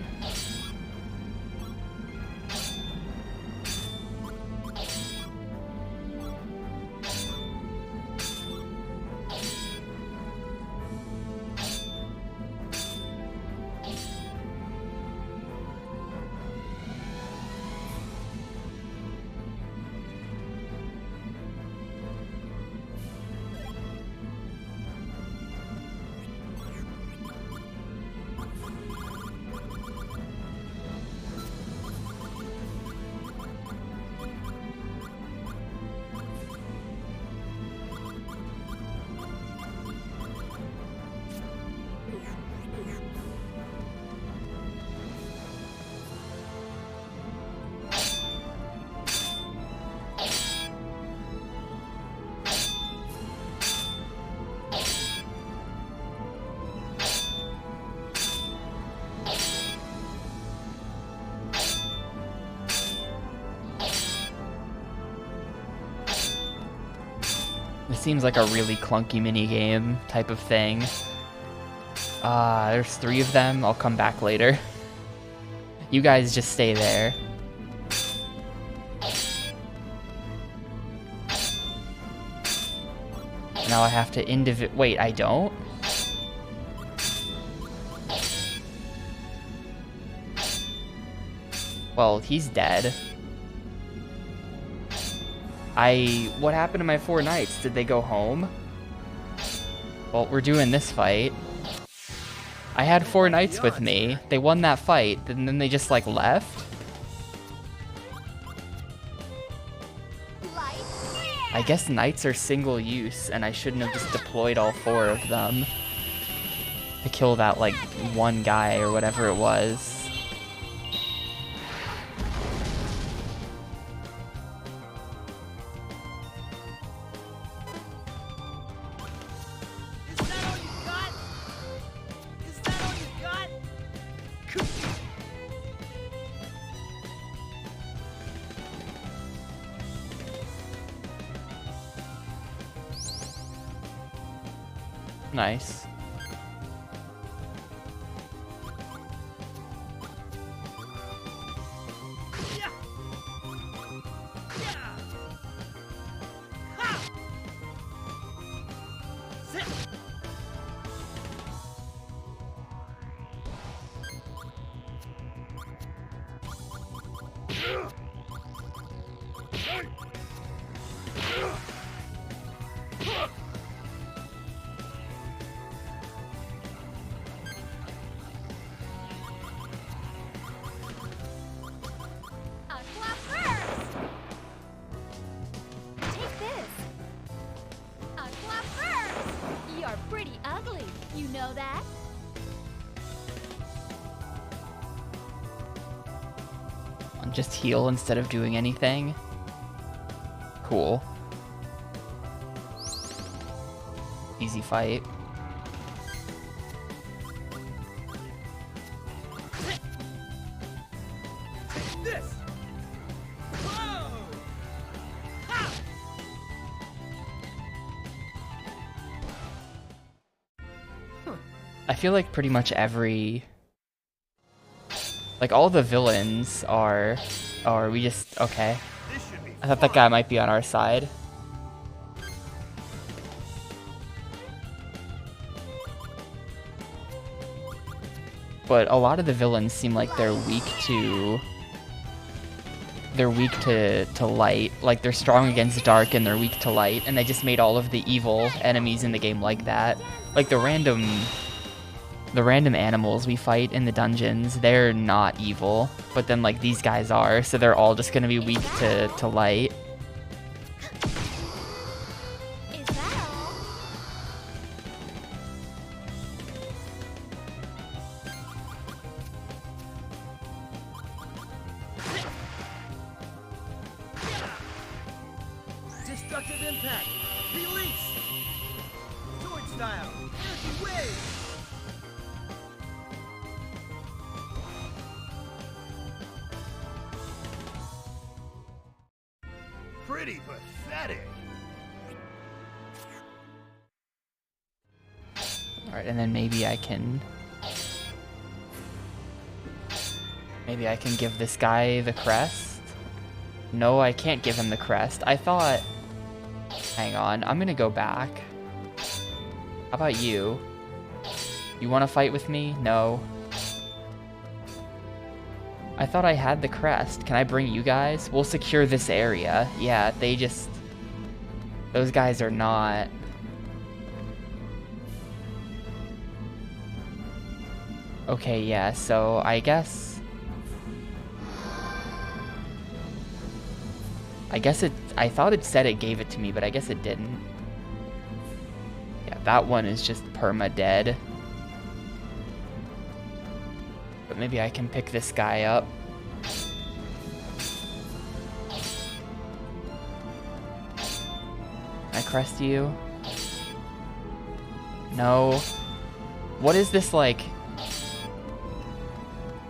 This seems like a really clunky minigame type of thing. There's 3 of them. I'll come back later. You guys just stay there. Now I have to wait, I don't? Well, he's dead. What happened to my 4 knights? Did they go home? Well, we're doing this fight. I had 4 knights with me. They won that fight, and then they just, like, left. I guess knights are single use, and I shouldn't have just deployed all 4 of them to kill that, like, one guy or whatever it was. Nice. Just heal instead of doing anything. Cool. Easy fight. This. I feel like pretty much every... Like, all the villains are we just... Okay. I thought that guy might be on our side. But a lot of the villains seem like they're weak to... They're weak to light. Like, they're strong against dark and they're weak to light. And they just made all of the evil enemies in the game like that. Like, the random animals we fight in the dungeons, they're not evil, but then like these guys are, so they're all just gonna be weak to light. Is that all? Destructive impact. Release. Sword style. Energy wave. Pretty pathetic. Alright, and then maybe I can give this guy the crest? No, I can't give him the crest. I thought... Hang on, I'm gonna go back. How about you? You wanna fight with me? No. I thought I had the crest. Can I bring you guys? We'll secure this area. Yeah, they just... Those guys are not... Okay, yeah, so I guess... I thought it said it gave it to me, but I guess it didn't. Yeah, that one is just perma-dead. But maybe I can pick this guy up. Can I crest you? No. What is this, like...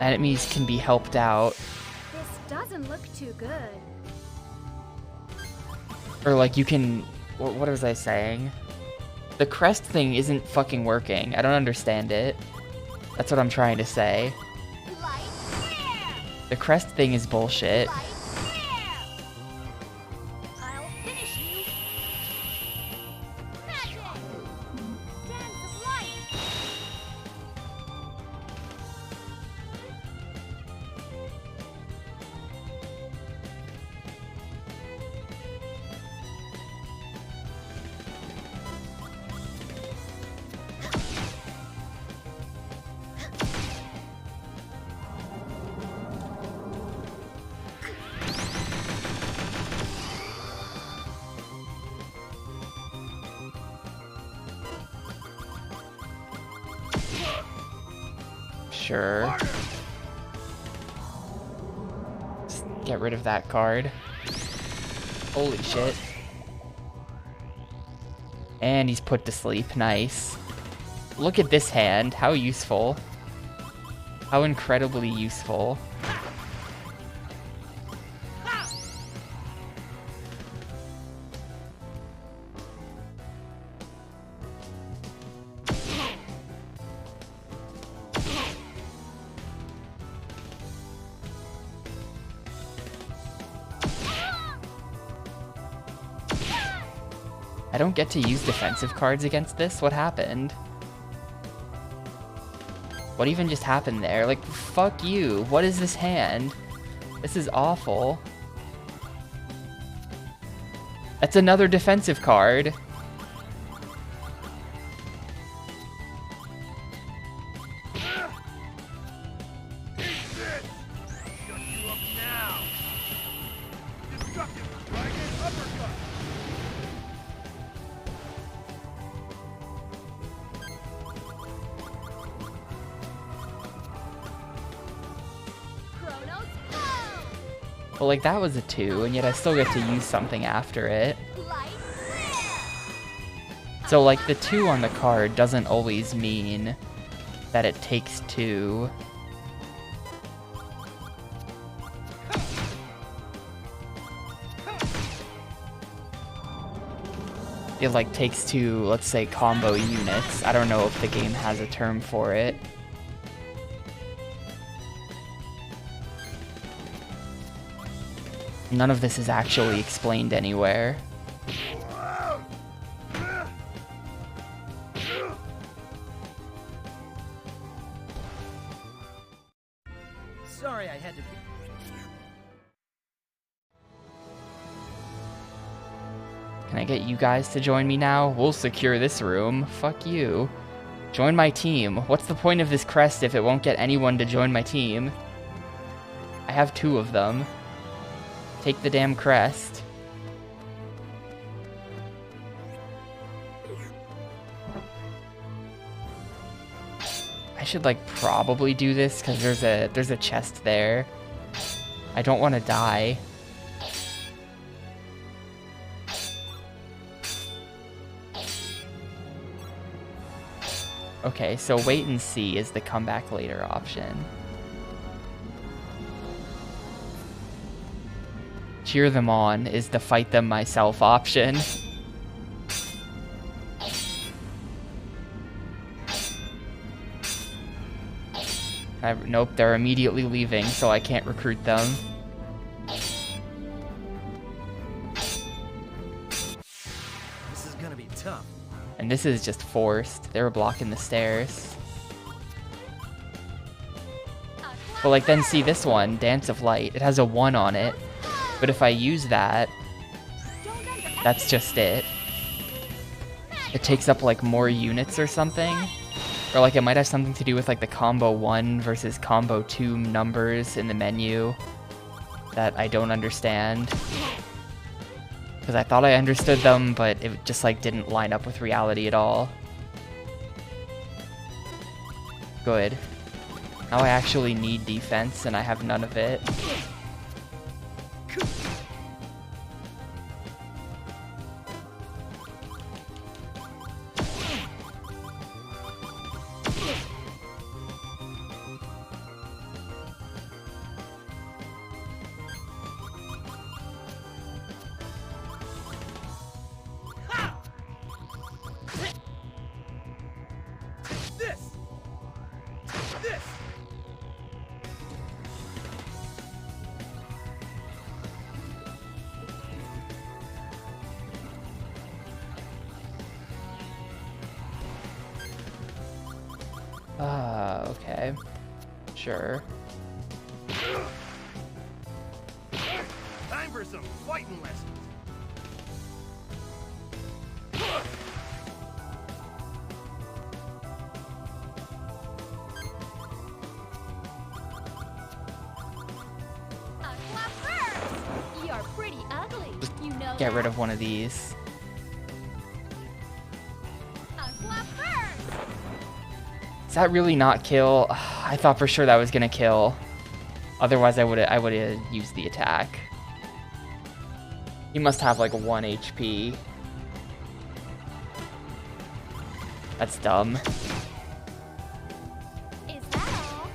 Enemies can be helped out. This doesn't look too good. Or like you can... What was I saying? The crest thing isn't fucking working. I don't understand it. That's what I'm trying to say. The crest thing is bullshit. I'll finish you. Magic! Dance of light! Sure. Just get rid of that card. Holy shit. And he's put to sleep. Nice. Look at this hand. How useful. How incredibly useful. I don't get to use defensive cards against this? What happened? What even just happened there? Like, fuck you. What is this hand? This is awful. That's another defensive card. Well, like, that was a 2, and yet I still get to use something after it. So, like, the 2 on the card doesn't always mean that it takes 2. It, like, takes 2, let's say, combo units. I don't know if the game has a term for it. None of this is actually explained anywhere. Sorry, I had to. Can I get you guys to join me now? We'll secure this room. Fuck you. Join my team. What's the point of this crest if it won't get anyone to join my team? I have 2 of them. Take the damn crest. I should, like, probably do this because there's a chest there. I don't want to die. Okay, so wait and see is the comeback later option. Cheer them on is the fight them myself option. Nope, they're immediately leaving, so I can't recruit them. This is gonna be tough. And this is just forced. They were blocking the stairs. But, like, then see this one, Dance of Light. It has a 1 on it. But if I use that, that's just it. It takes up, like, more units or something. Or, like, it might have something to do with, like, the combo 1 versus combo 2 numbers in the menu that I don't understand. Because I thought I understood them, but it just, like, didn't line up with reality at all. Good. Now I actually need defense, and I have none of it. Okay. Sure. Time for some fighting lessons. You're pretty ugly. You know Get rid that? of one of these. Does that really not kill? I I thought for sure that was gonna kill. Otherwise, I would've used the attack. He must have like 1 HP. That's dumb. Is that all?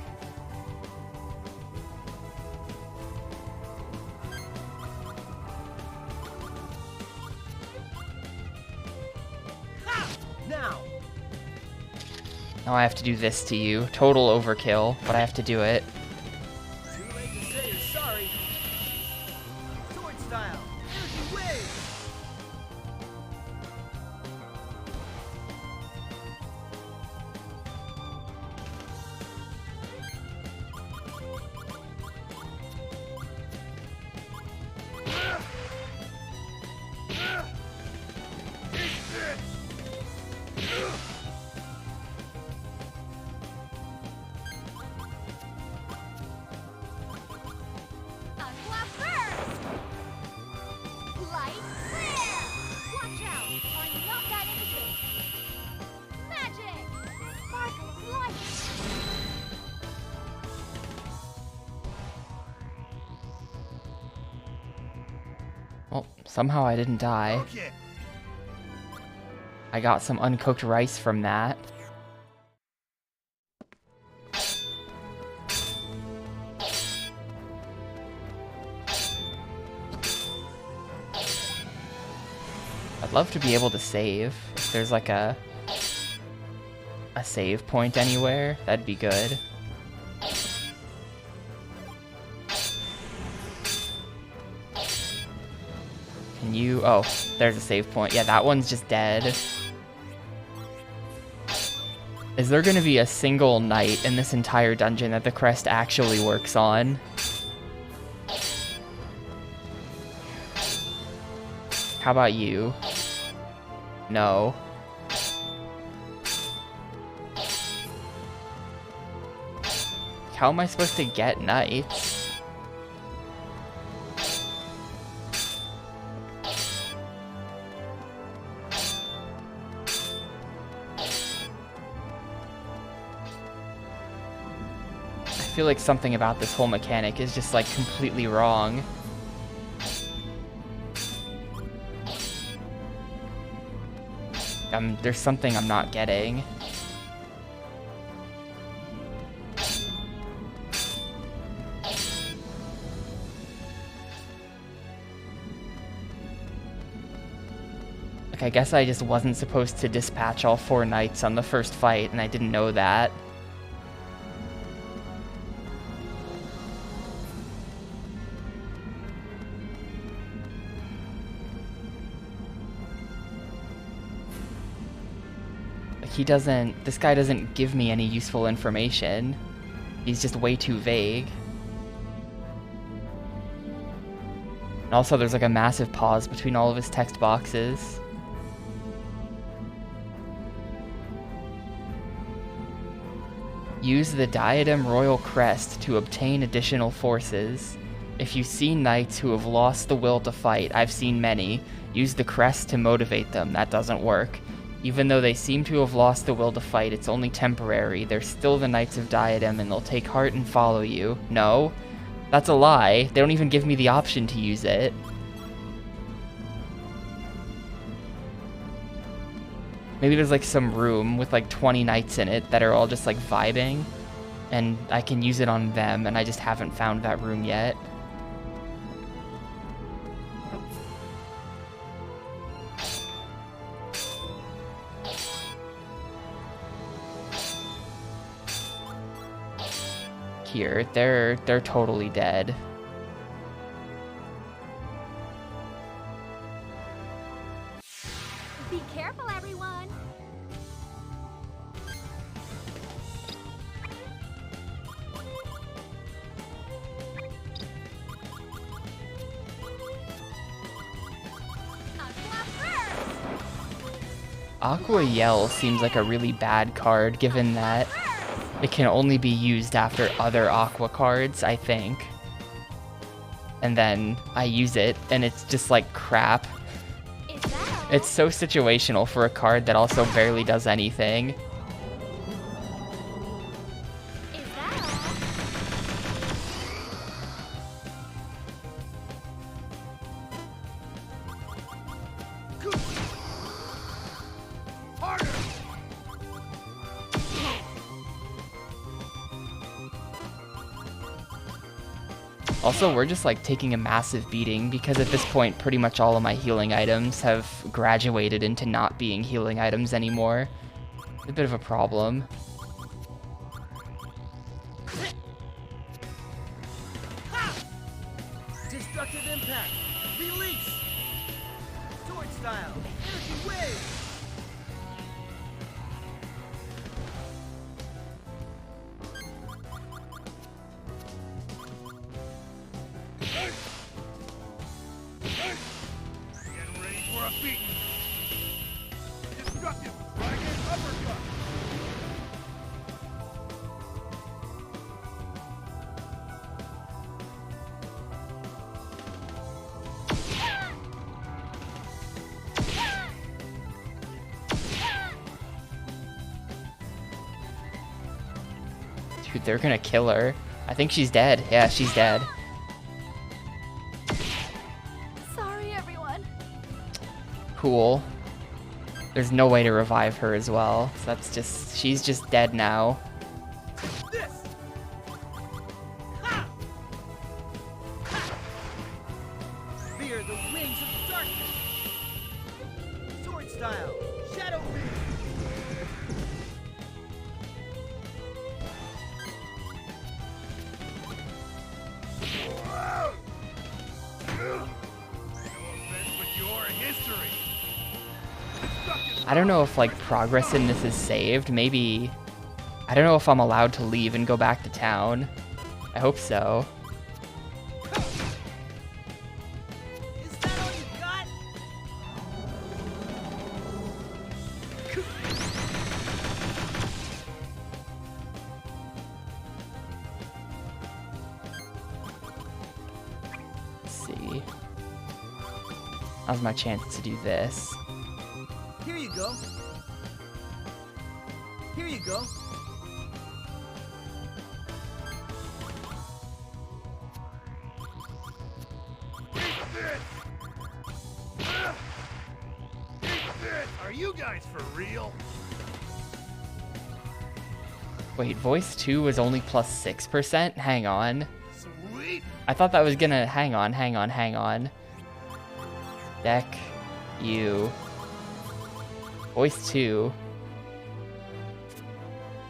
Now! Now I have to do this to you. Total overkill, but I have to do it. Too late to say you're sorry. Sword style. Energy wave. Aqua burst! Light flare! Watch out! I'm not that innocent! Magic! Sparkle of light! Well, somehow I didn't die. Okay. I got some uncooked rice from that. I'd love to be able to save. If there's like a save point anywhere, that'd be good. Can you... Oh, there's a save point. Yeah, that one's just dead. Is there gonna be a single knight in this entire dungeon that the crest actually works on? How about you? No. How am I supposed to get knights? I feel like something about this whole mechanic is just like completely wrong. There's something I'm not getting. Like, I guess I just wasn't supposed to dispatch all 4 knights on the first fight, and I didn't know that. This guy doesn't give me any useful information. He's just way too vague. And also there's like a massive pause between all of his text boxes. Use the Diadem Royal Crest to obtain additional forces. If you see knights who have lost the will to fight, I've seen many, use the crest to motivate them. That doesn't work. Even though they seem to have lost the will to fight, it's only temporary. They're still the Knights of Diadem and they'll take heart and follow you. No, that's a lie. They don't even give me the option to use it. Maybe there's like some room with like 20 knights in it that are all just like vibing, and I can use it on them, and I just haven't found that room yet. Here, they're totally dead. Be careful, everyone! Aqua Yell seems like a really bad card, given that it can only be used after other Aqua cards, I think. And then I use it, and it's just like crap. It's so situational for a card that also barely does anything. Is that Also, we're just like taking a massive beating because at this point pretty much all of my healing items have graduated into not being healing items anymore. It's a bit of a problem. Destructive impact. Release. Sword style. Energy wave. Get ready for a beating. Destructive dragon uppercut. Dude, they're gonna kill her. I think she's dead. Yeah, she's dead. Sorry, everyone. Cool. There's no way to revive her as well. So that's just, she's just dead now. This. Ha! Ha! Fear the wings of darkness. Sword style. Shadow beam. I don't know if like progress in this is saved. Maybe, I don't know if I'm allowed to leave and go back to town. I hope so. Is that all you got? Let's see. Now's my chance to do this. Here you go. Here you go. Are you guys for real? Wait, voice 2 was only plus 6%? Hang on. Sweet. I thought that was gonna, hang on. Deck, you. Voice 2.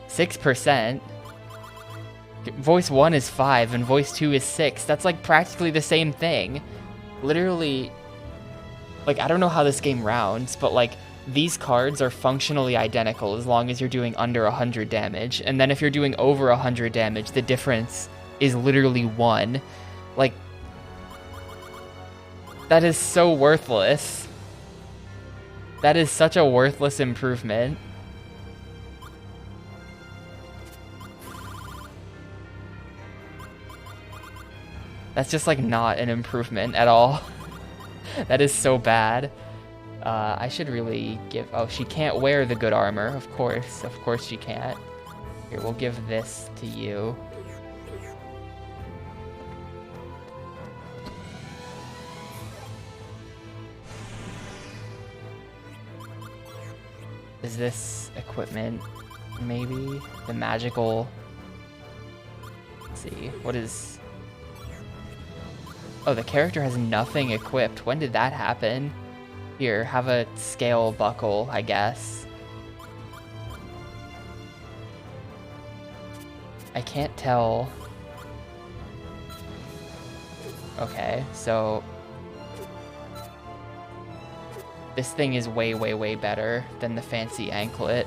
6%. Voice 1 is 5 and voice 2 is 6. That's like practically the same thing. Literally, like I don't know how this game rounds, but like these cards are functionally identical as long as you're doing under 100 damage. And then if you're doing over 100 damage, the difference is literally 1. Like, that is so worthless. That is such a worthless improvement. That's just like not an improvement at all. That is so bad. I should really give... Oh, she can't wear the good armor. Of course she can't. Here, we'll give this to you. Is this equipment? Maybe? The magical... Let's see. What is... Oh, the character has nothing equipped. When did that happen? Here, have a scale buckle, I guess. I can't tell. Okay, so... This thing is way, way, way better than the fancy anklet,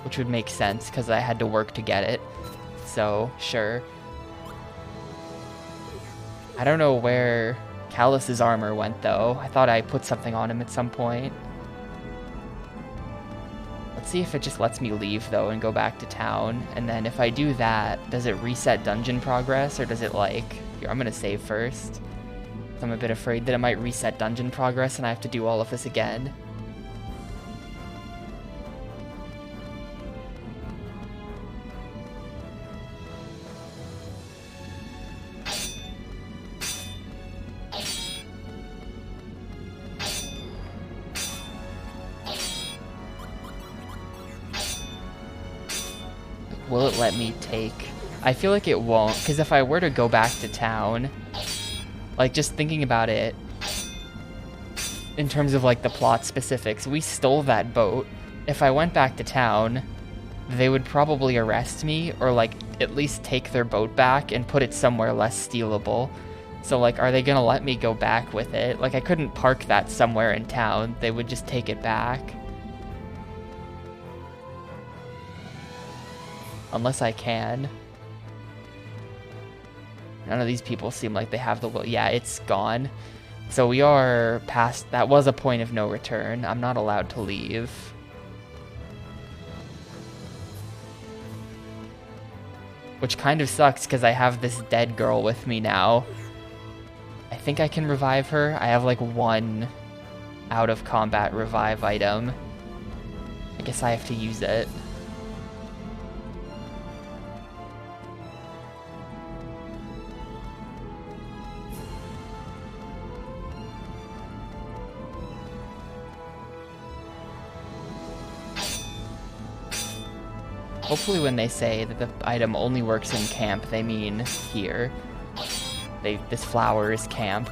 which would make sense because I had to work to get it. So, sure. I don't know where Callus's armor went, though. I thought I put something on him at some point. Let's see if it just lets me leave, though, and go back to town. And then if I do that, does it reset dungeon progress, or does it, like... Here, I'm gonna save first. I'm a bit afraid that it might reset dungeon progress and I have to do all of this again. Will it let me take I feel like it won't, because if I were to go back to town, like just thinking about it in terms of like the plot specifics, we stole that boat. If I went back to town, they would probably arrest me or like at least take their boat back and put it somewhere less stealable. So like, are they gonna let me go back with it? Like I couldn't park that somewhere in town. They would just take it back. Unless I can. None of these people seem like they have the will. Yeah, it's gone. So we are past, that was a point of no return. I'm not allowed to leave. Which kind of sucks because I have this dead girl with me now. I think I can revive her. I have like one out of combat revive item. I guess I have to use it. Hopefully when they say that the item only works in camp, they mean here. This flower is camp.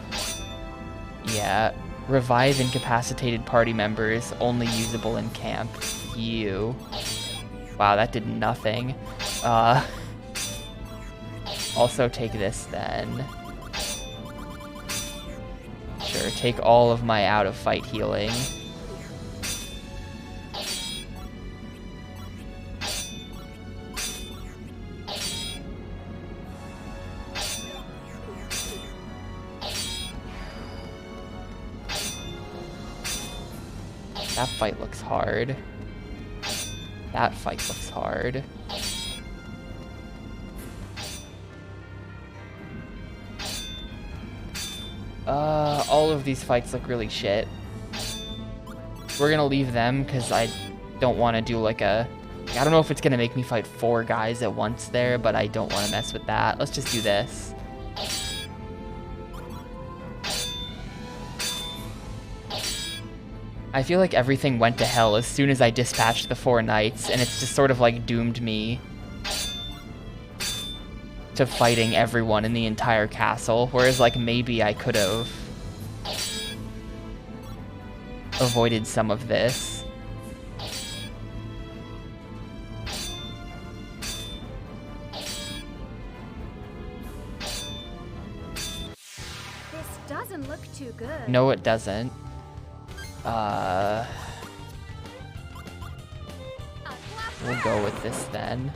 Yeah. Revive incapacitated party members, only usable in camp. You. Wow, that did nothing. Also take this then. Sure, take all of my out of fight healing. That fight looks hard. That fight looks hard. All of these fights look really shit. We're gonna leave them because I don't want to do like a... I don't know if it's gonna make me fight 4 guys at once there, but I don't want to mess with that. Let's just do this. I feel like everything went to hell as soon as I dispatched the 4 knights, and it's just sort of like doomed me to fighting everyone in the entire castle, whereas like maybe I could have avoided some of this. This doesn't look too good. No, it doesn't. We'll go with this then.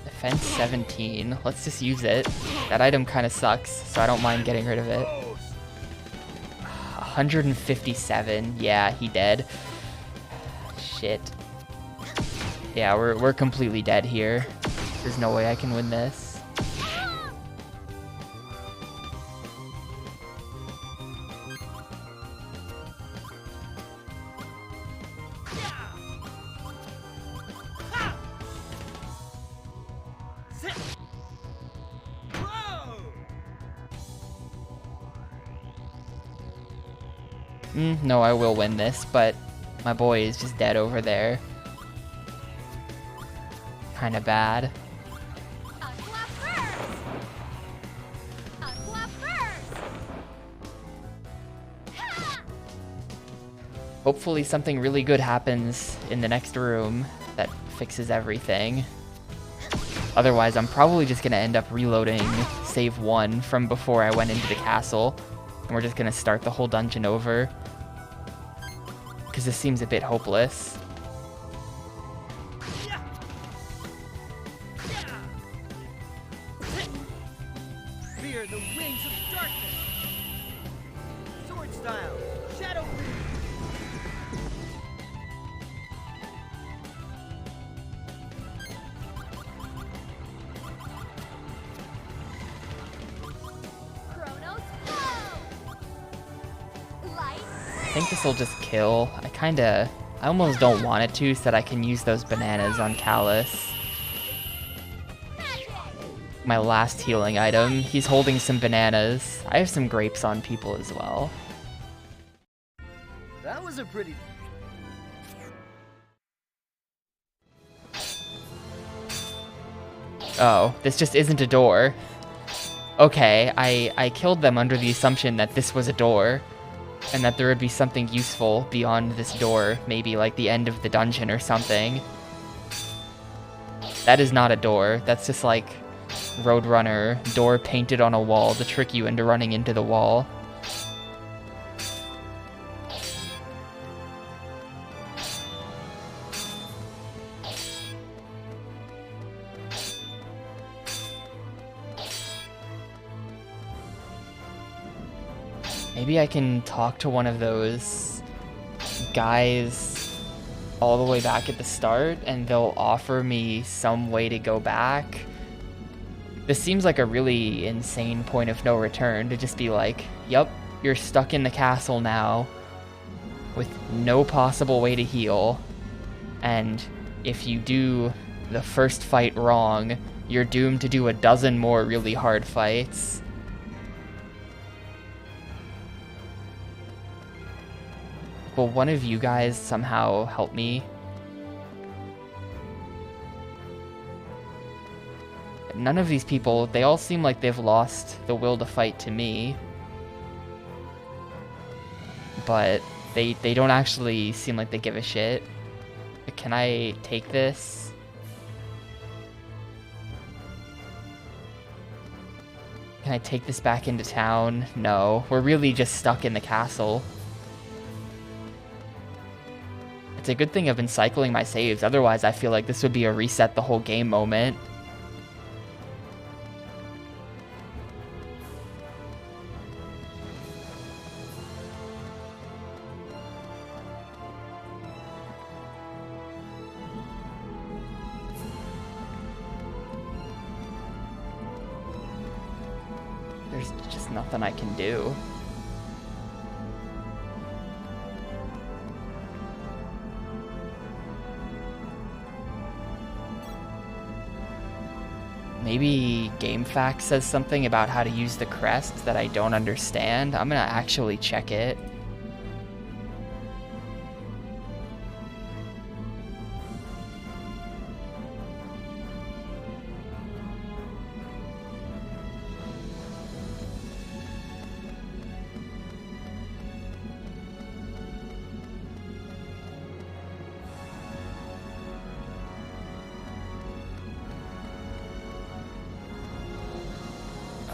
Defense 17. Let's just use it. That item kind of sucks, so I don't mind getting rid of it. 157. Yeah, he dead. Shit. Yeah, we're completely dead here. There's no way I can win this. No, I will win this, but my boy is just dead over there. Kinda bad. Hopefully something really good happens in the next room that fixes everything. Otherwise, I'm probably just gonna end up reloading save 1 from before I went into the castle. And we're just gonna start the whole dungeon over. Because this seems a bit hopeless. Fear the wings of darkness. Sword style. Shadow. I think this will just kill. I kinda I almost don't want it to so that I can use those bananas on Callus. My last healing item. He's holding some bananas. I have some grapes on people as well. That was a pretty... Oh, this just isn't a door. Okay, I killed them under the assumption that this was a door, and that there would be something useful beyond this door, maybe like the end of the dungeon or something. That is not a door, that's just like Roadrunner, door painted on a wall to trick you into running into the wall. Maybe I can talk to one of those guys all the way back at the start and they'll offer me some way to go back. This seems like a really insane point of no return to just be like, yup, you're stuck in the castle now with no possible way to heal. And if you do the first fight wrong, you're doomed to do a dozen more really hard fights. Will one of you guys somehow help me? None of these people, they all seem like they've lost the will to fight to me. But they don't actually seem like they give a shit. Can I take this? Can I take this back into town? No, we're really just stuck in the castle. It's a good thing I've been cycling my saves, otherwise I feel like this would be a reset the whole game moment. There's just nothing I can do. Maybe GameFAQ says something about how to use the crest that I don't understand. I'm gonna actually check it.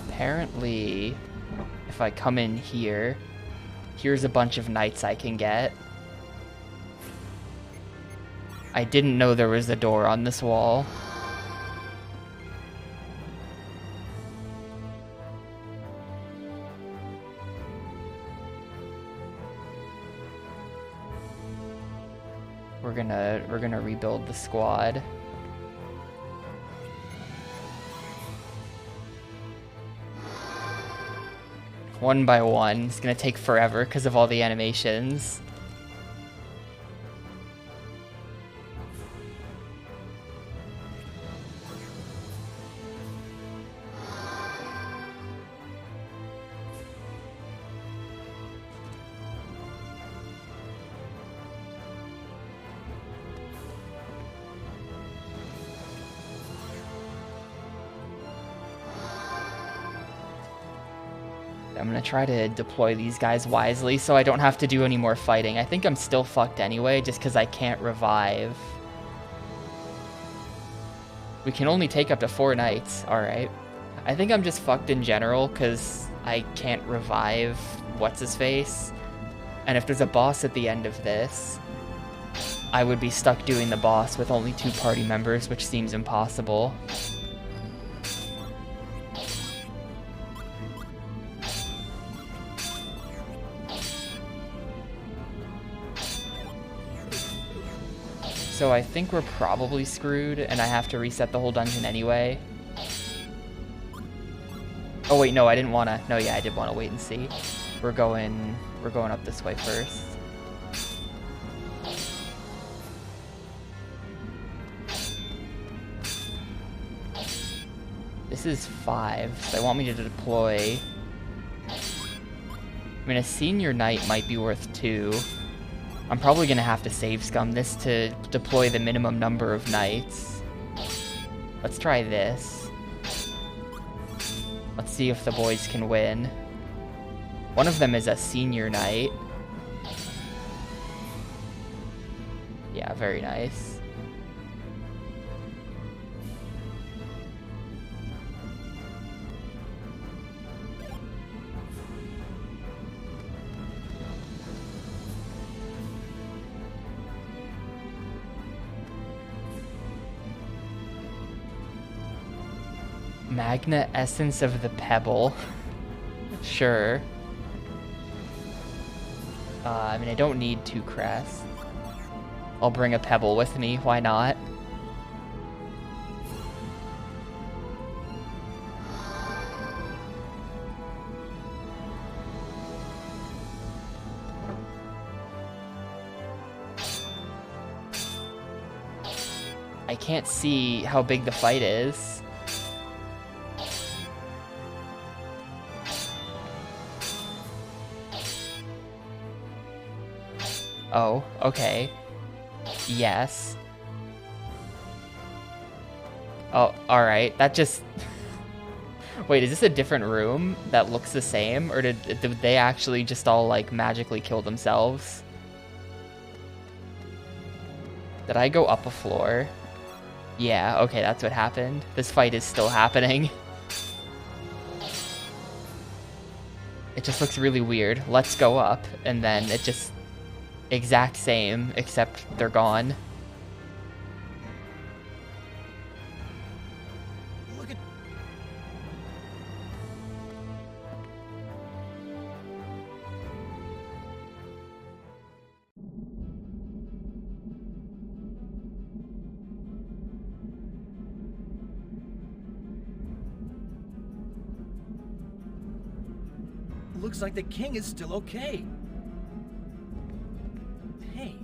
Apparently, if I come in here, here's a bunch of knights I can get. I didn't know there was a door on this wall. We're gonna rebuild the squad. One by one. It's gonna take forever because of all the animations. I'm gonna try to deploy these guys wisely so I don't have to do any more fighting. I think I'm still fucked anyway, just because I can't revive. We can only take up to 4 knights, alright. I think I'm just fucked in general, because I can't revive what's-his-face. And if there's a boss at the end of this, I would be stuck doing the boss with only 2 party members, which seems impossible. So I think we're probably screwed, and I have to reset the whole dungeon anyway. Oh wait, no, I didn't wanna. No, yeah, I did wanna wait and see. We're going up this way first. This is 5, so they want me to deploy. I mean, a senior knight might be worth 2. I'm probably gonna have to save scum this to deploy the minimum number of knights. Let's try this. Let's see if the boys can win. One of them is a senior knight. Yeah, very nice. Magna Essence of the Pebble. Sure. I mean, I don't need 2 crests. I'll bring a pebble with me, why not? I can't see how big the fight is. Oh, okay. Yes. Oh, alright. That just... Wait, is this a different room that looks the same? Or did they actually just all, like, magically kill themselves? Did I go up a floor? Yeah, okay, that's what happened. This fight is still happening. It just looks really weird. Let's go up. And then it just... Exact same, except they're gone. Look at... Looks like the king is still okay. Hey,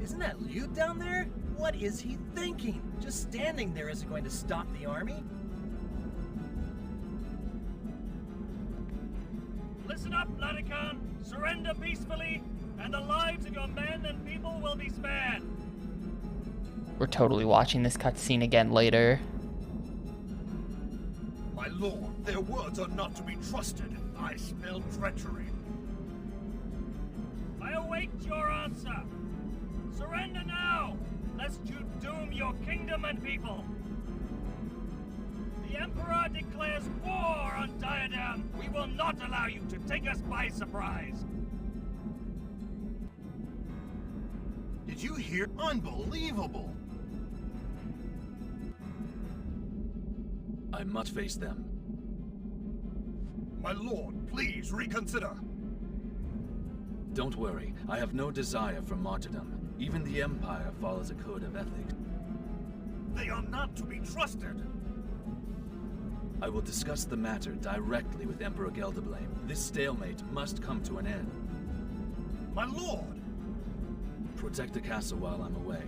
isn't that Liu down there? What is he thinking? Just standing there isn't going to stop the army. Listen up, Latican. Surrender peacefully, and the lives of your men and people will be spared. We're totally watching this cutscene again later. My lord, their words are not to be trusted. I smell treachery. I await your answer. Surrender now, lest you doom your kingdom and people. The Emperor declares war on Diadem. We will not allow you to take us by surprise. Did you hear? Unbelievable! I must face them. My lord, please reconsider. Don't worry, I have no desire for martyrdom. Even the Empire follows a code of ethics. They are not to be trusted. I will discuss the matter directly with Emperor Gelderblame. This stalemate must come to an end. My lord! Protect the castle while I'm away.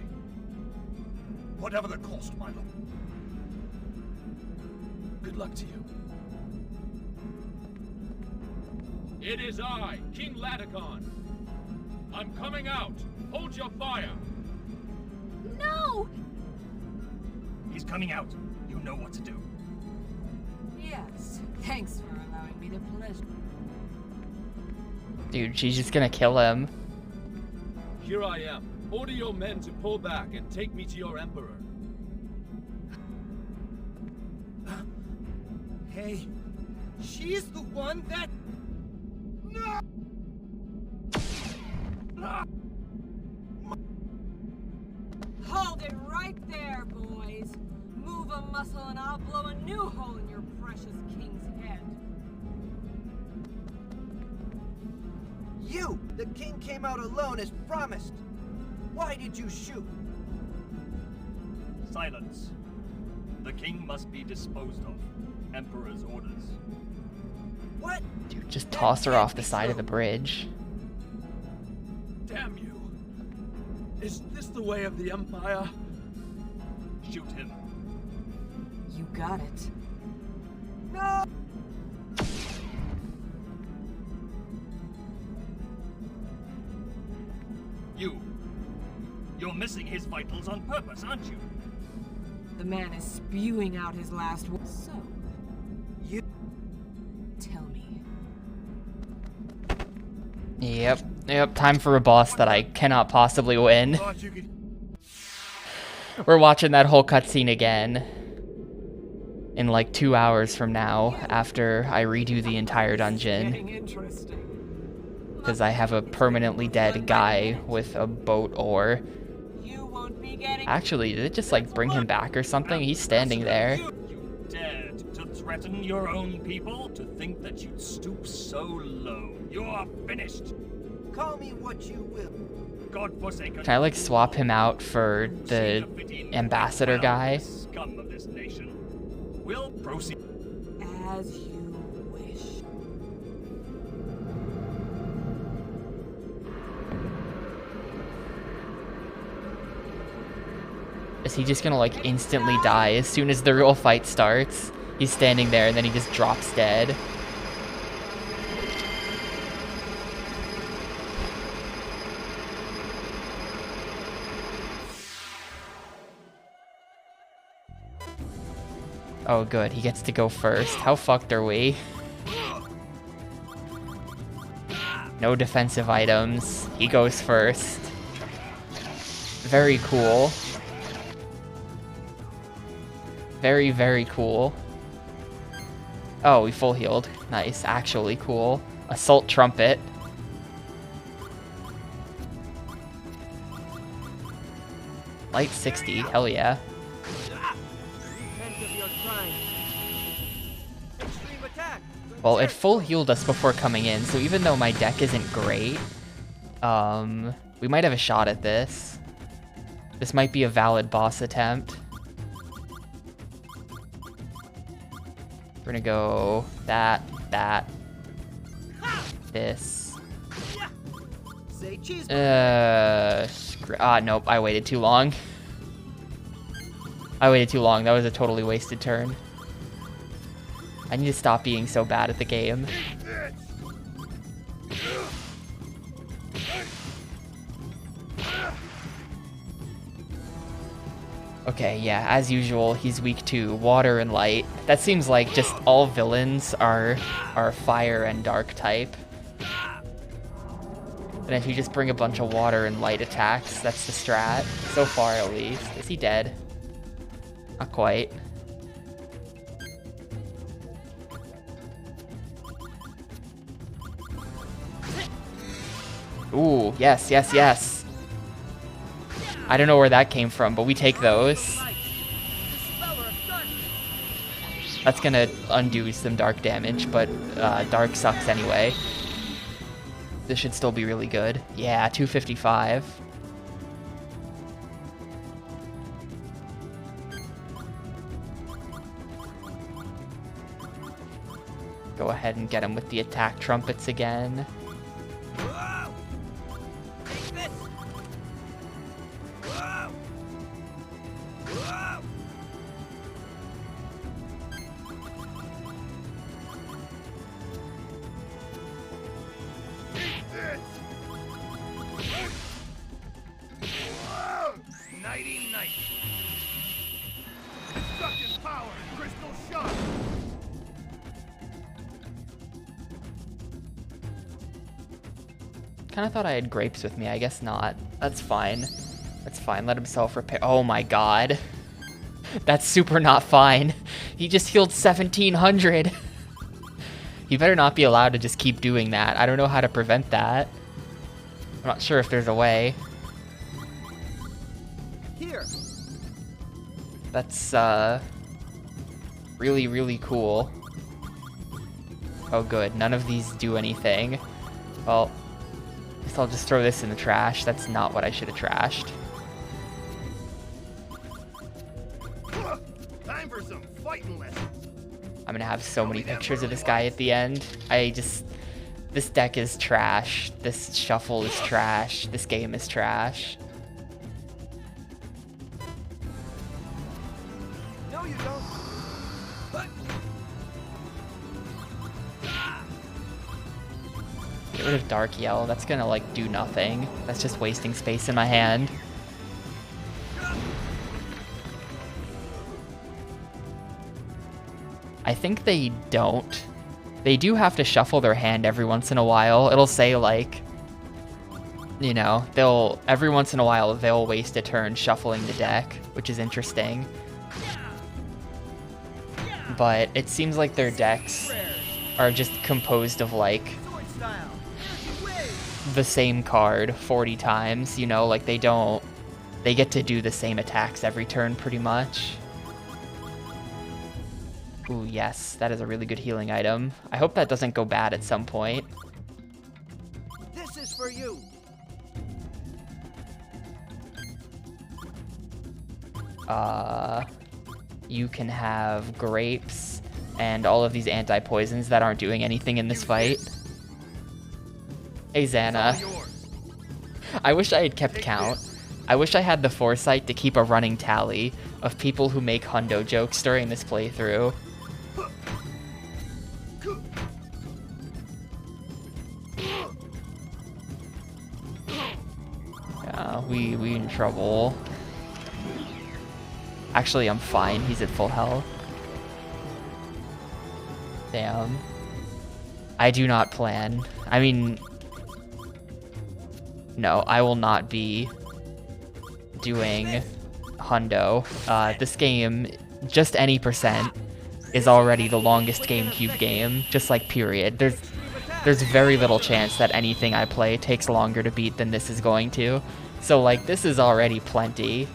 Whatever the cost, my lord. Good luck to you. It is I, King Latican. I'm coming out. Hold your fire. No! He's coming out. You know what to do. Yes, thanks for allowing me the pleasure. Dude, she's just gonna kill him. Here I am. Order your men to pull back and take me to your emperor. Hey, she's the one that... No! Hold it right there, boys. Move a muscle and I'll blow a new hole in your precious king's head. You! The king came out alone as promised. Why did you shoot? Silence. The king must be disposed of. Emperor's orders. What? Dude, just toss her off the side of the bridge. Damn you! Is this the way of the Empire? Shoot him. You got it. No! You're missing his vitals on purpose, aren't you? The man is spewing out his last words. So, you tell me. Yep, time for a boss that I cannot possibly win. We're watching that whole cutscene again in like 2 hours from now after I redo the entire dungeon. Because I have a permanently dead guy with a boat oar. Actually, did it just like bring him back or something? He's standing there. You dared to threaten your own people? To think that you'd stoop so low. You're finished. Call me what you will. Godforsaken. Can I like swap him out for the ambassador guy? Scum of this nation. We'll proceed. As you wish. Is he just gonna like instantly die as soon as the real fight starts? He's standing there and then he just drops dead. Oh good, he gets to go first. How fucked are we? No defensive items. He goes first. Very cool. Very, very cool. Oh, we full healed. Nice, actually cool. Assault trumpet. Light 60, hell yeah. Well, it full healed us before coming in, so even though my deck isn't great, we might have a shot at this. This might be a valid boss attempt. We're gonna go that, this. Nope, I waited too long. That was a totally wasted turn. I need to stop being so bad at the game. Okay, yeah, as usual, he's weak to water and light. That seems like just all villains are fire and dark type. And if you just bring a bunch of water and light attacks, that's the strat. So far, at least. Is he dead? Not quite. Ooh, yes, yes, yes. I don't know where that came from, but we take those. That's gonna undo some dark damage, but dark sucks anyway. This should still be really good. Yeah, 255. Go ahead and get him with the attack trumpets again. Kinda thought I had grapes with me, I guess not. That's fine. That's fine, let him self-repair. Oh my god. That's super not fine. He just healed 1700. He better not be allowed to just keep doing that. I don't know how to prevent that. I'm not sure if there's a way. Here. That's, really, really cool. Oh good, none of these do anything. Well, I guess I'll just throw this in the trash. That's not what I should have trashed. Time for some fighting lessons. I'm gonna have so many pictures of this guy at the end. This deck is trash. This shuffle is trash. This game is trash. No, you don't. Get rid of Dark Yell. That's gonna, like, do nothing. That's just wasting space in my hand. I think they don't. They do have to shuffle their hand every once in a while. It'll say, like, you know, every once in a while, they'll waste a turn shuffling the deck, which is interesting. But it seems like their decks are just composed of, like, the same card 40 times, you know, like they get to do the same attacks every turn pretty much. Ooh, yes, that is a really good healing item. I hope that doesn't go bad at some point. This is for you. You can have grapes and all of these anti-poisons that aren't doing anything in this fight. Hey, Xana. I wish I had kept count. I wish I had the foresight to keep a running tally of people who make hundo jokes during this playthrough. Yeah, we in trouble. Actually, I'm fine. He's at full health. Damn. I do not plan. I mean, no, I will not be doing hundo. This game, just any percent, is already the longest GameCube game, just like period. There's very little chance that anything I play takes longer to beat than this is going to. So, like, this is already plenty.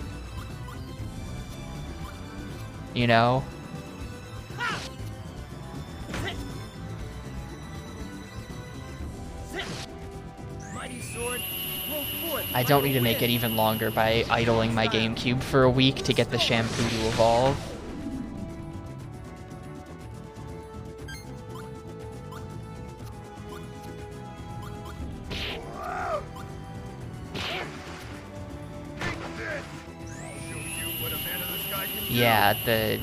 You know? I don't need to make it even longer by idling my GameCube for a week to get the shampoo to evolve. Yeah, the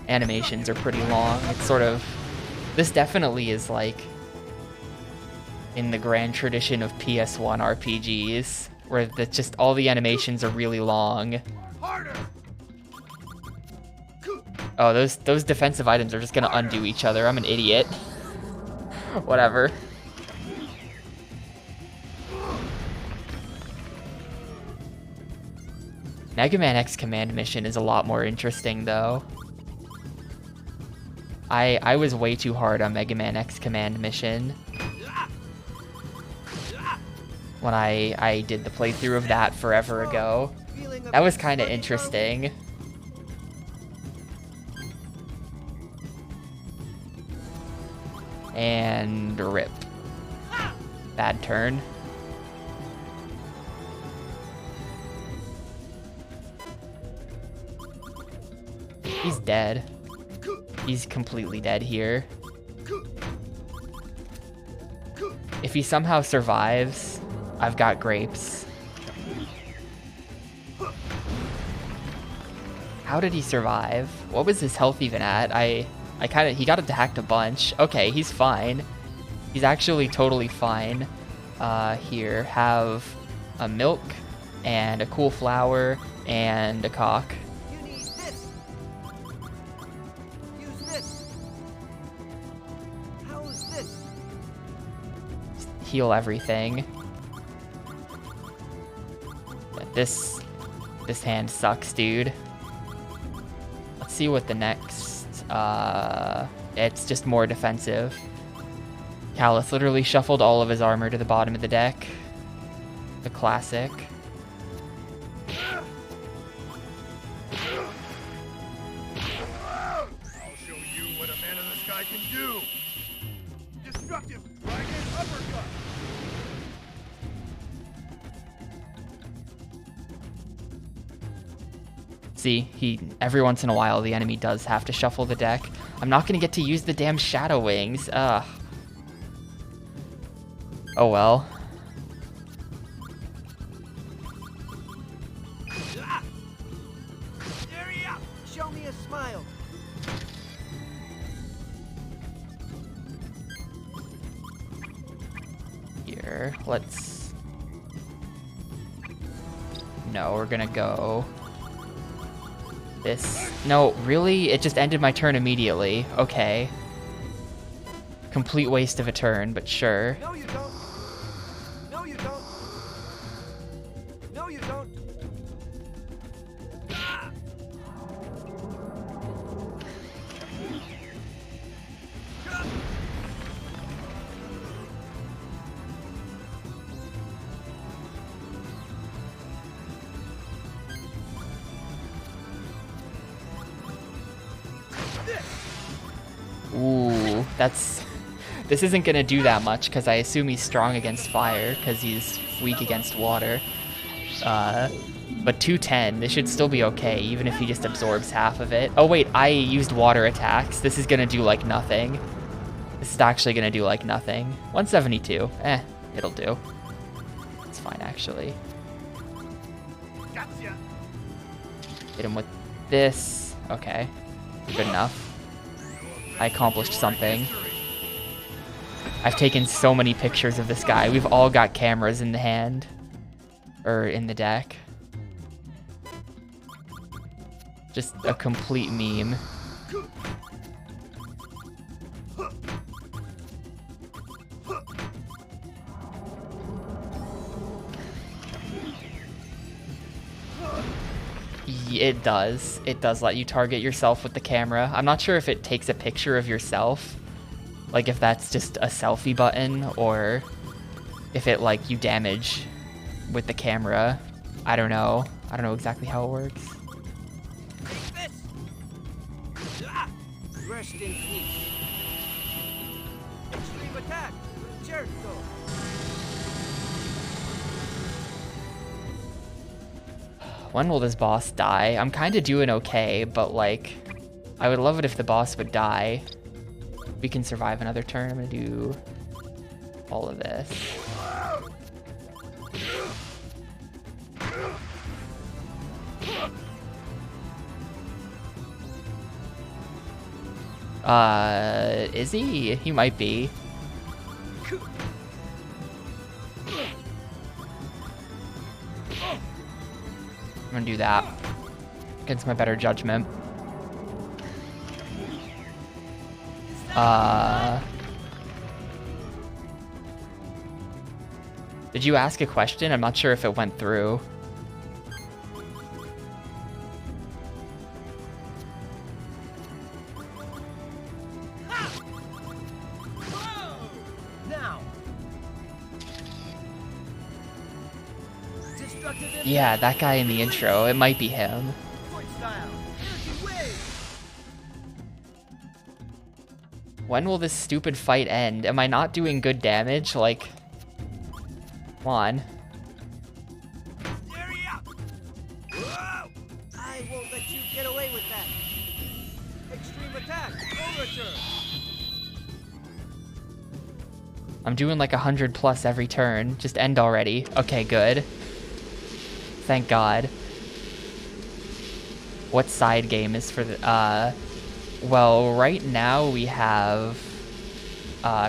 animations are pretty long. It's sort of... This definitely is like in the grand tradition of PS1 RPGs, where just all the animations are really long. Oh, those defensive items are just gonna undo each other. I'm an idiot. Whatever. Mega Man X Command Mission is a lot more interesting, though. I was way too hard on Mega Man X Command Mission when I did the playthrough of that forever ago. That was kind of interesting. And rip. Bad turn. He's dead. He's completely dead here. If he somehow survives, I've got grapes. How did he survive? What was his health even at? He got attacked a bunch. Okay, he's fine. He's actually totally fine. Here, have a milk and a cool flower and a cock. Heal everything. But this hand sucks, dude. Let's see what the next... it's just more defensive. Callus literally shuffled all of his armor to the bottom of the deck. The classic. I'll show you what a man in the sky can do. Destructive dragon uppercut. See, every once in a while the enemy does have to shuffle the deck. I'm not gonna get to use the damn Shadow Wings. Ugh. Oh well. Show me a smile. Sure, let's... No, we're gonna go... This... No, really? It just ended my turn immediately. Okay. Complete waste of a turn, but sure. No, you don't. No, you don't. No, you don't. Ah! Ooh, that's... This isn't gonna do that much, because I assume he's strong against fire, because he's weak against water. But 210, this should still be okay, even if he just absorbs half of it. Oh wait, I used water attacks. This is gonna do like nothing. This is actually gonna do like nothing. 172, it'll do. It's fine, actually. Gotcha. Hit him with this. Okay, good enough. I accomplished something. I've taken so many pictures of this guy. We've all got cameras in the hand. Or in the deck. Just a complete meme. It does. It does let you target yourself with the camera. I'm not sure if it takes a picture of yourself. Like if that's just a selfie button, or if it like you damage with the camera. I don't know. I don't know exactly how it works. Take this. Ah! Rest in peace. Extreme attack. Jericho. When will this boss die? I'm kind of doing okay, but like, I would love it if the boss would die. We can survive another turn. I'm gonna do all of this. Is he? He might be. I'm gonna do that against my better judgment. Did you ask a question? I'm not sure if it went through. Now. Yeah, that guy in the intro. It might be him. When will this stupid fight end? Am I not doing good damage? Like, come on. I won't let you get away with that. Extreme attack. Overture. I'm doing like 100 plus every turn. Just end already. Okay, good. Thank God. What side game is for the, well, right now we have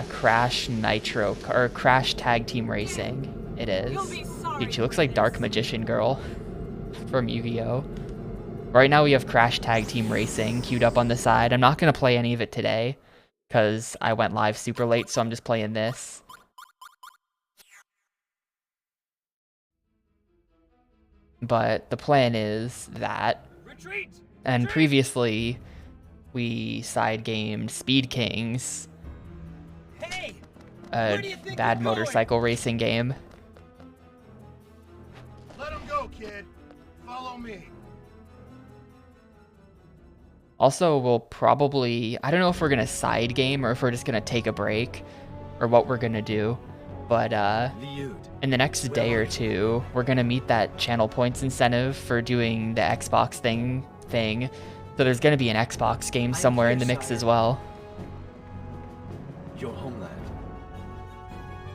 Crash Nitro, or Crash Tag Team Racing. It is. Dude, she looks like Dark Magician Girl from Yu-Gi-Oh! Right now we have Crash Tag Team Racing queued up on the side. I'm not going to play any of it today, because I went live super late, so I'm just playing this. But the plan is that, and previously we side gamed Speed Kings, a bad motorcycle racing game. Let him go, kid. Follow me. Also, we'll probably, I don't know if we're gonna side game or if we're just gonna take a break or what we're gonna do, but in the next day or two, we're gonna meet that channel points incentive for doing the Xbox thing. So there's gonna be an Xbox game somewhere in the mix as well. Your homeland.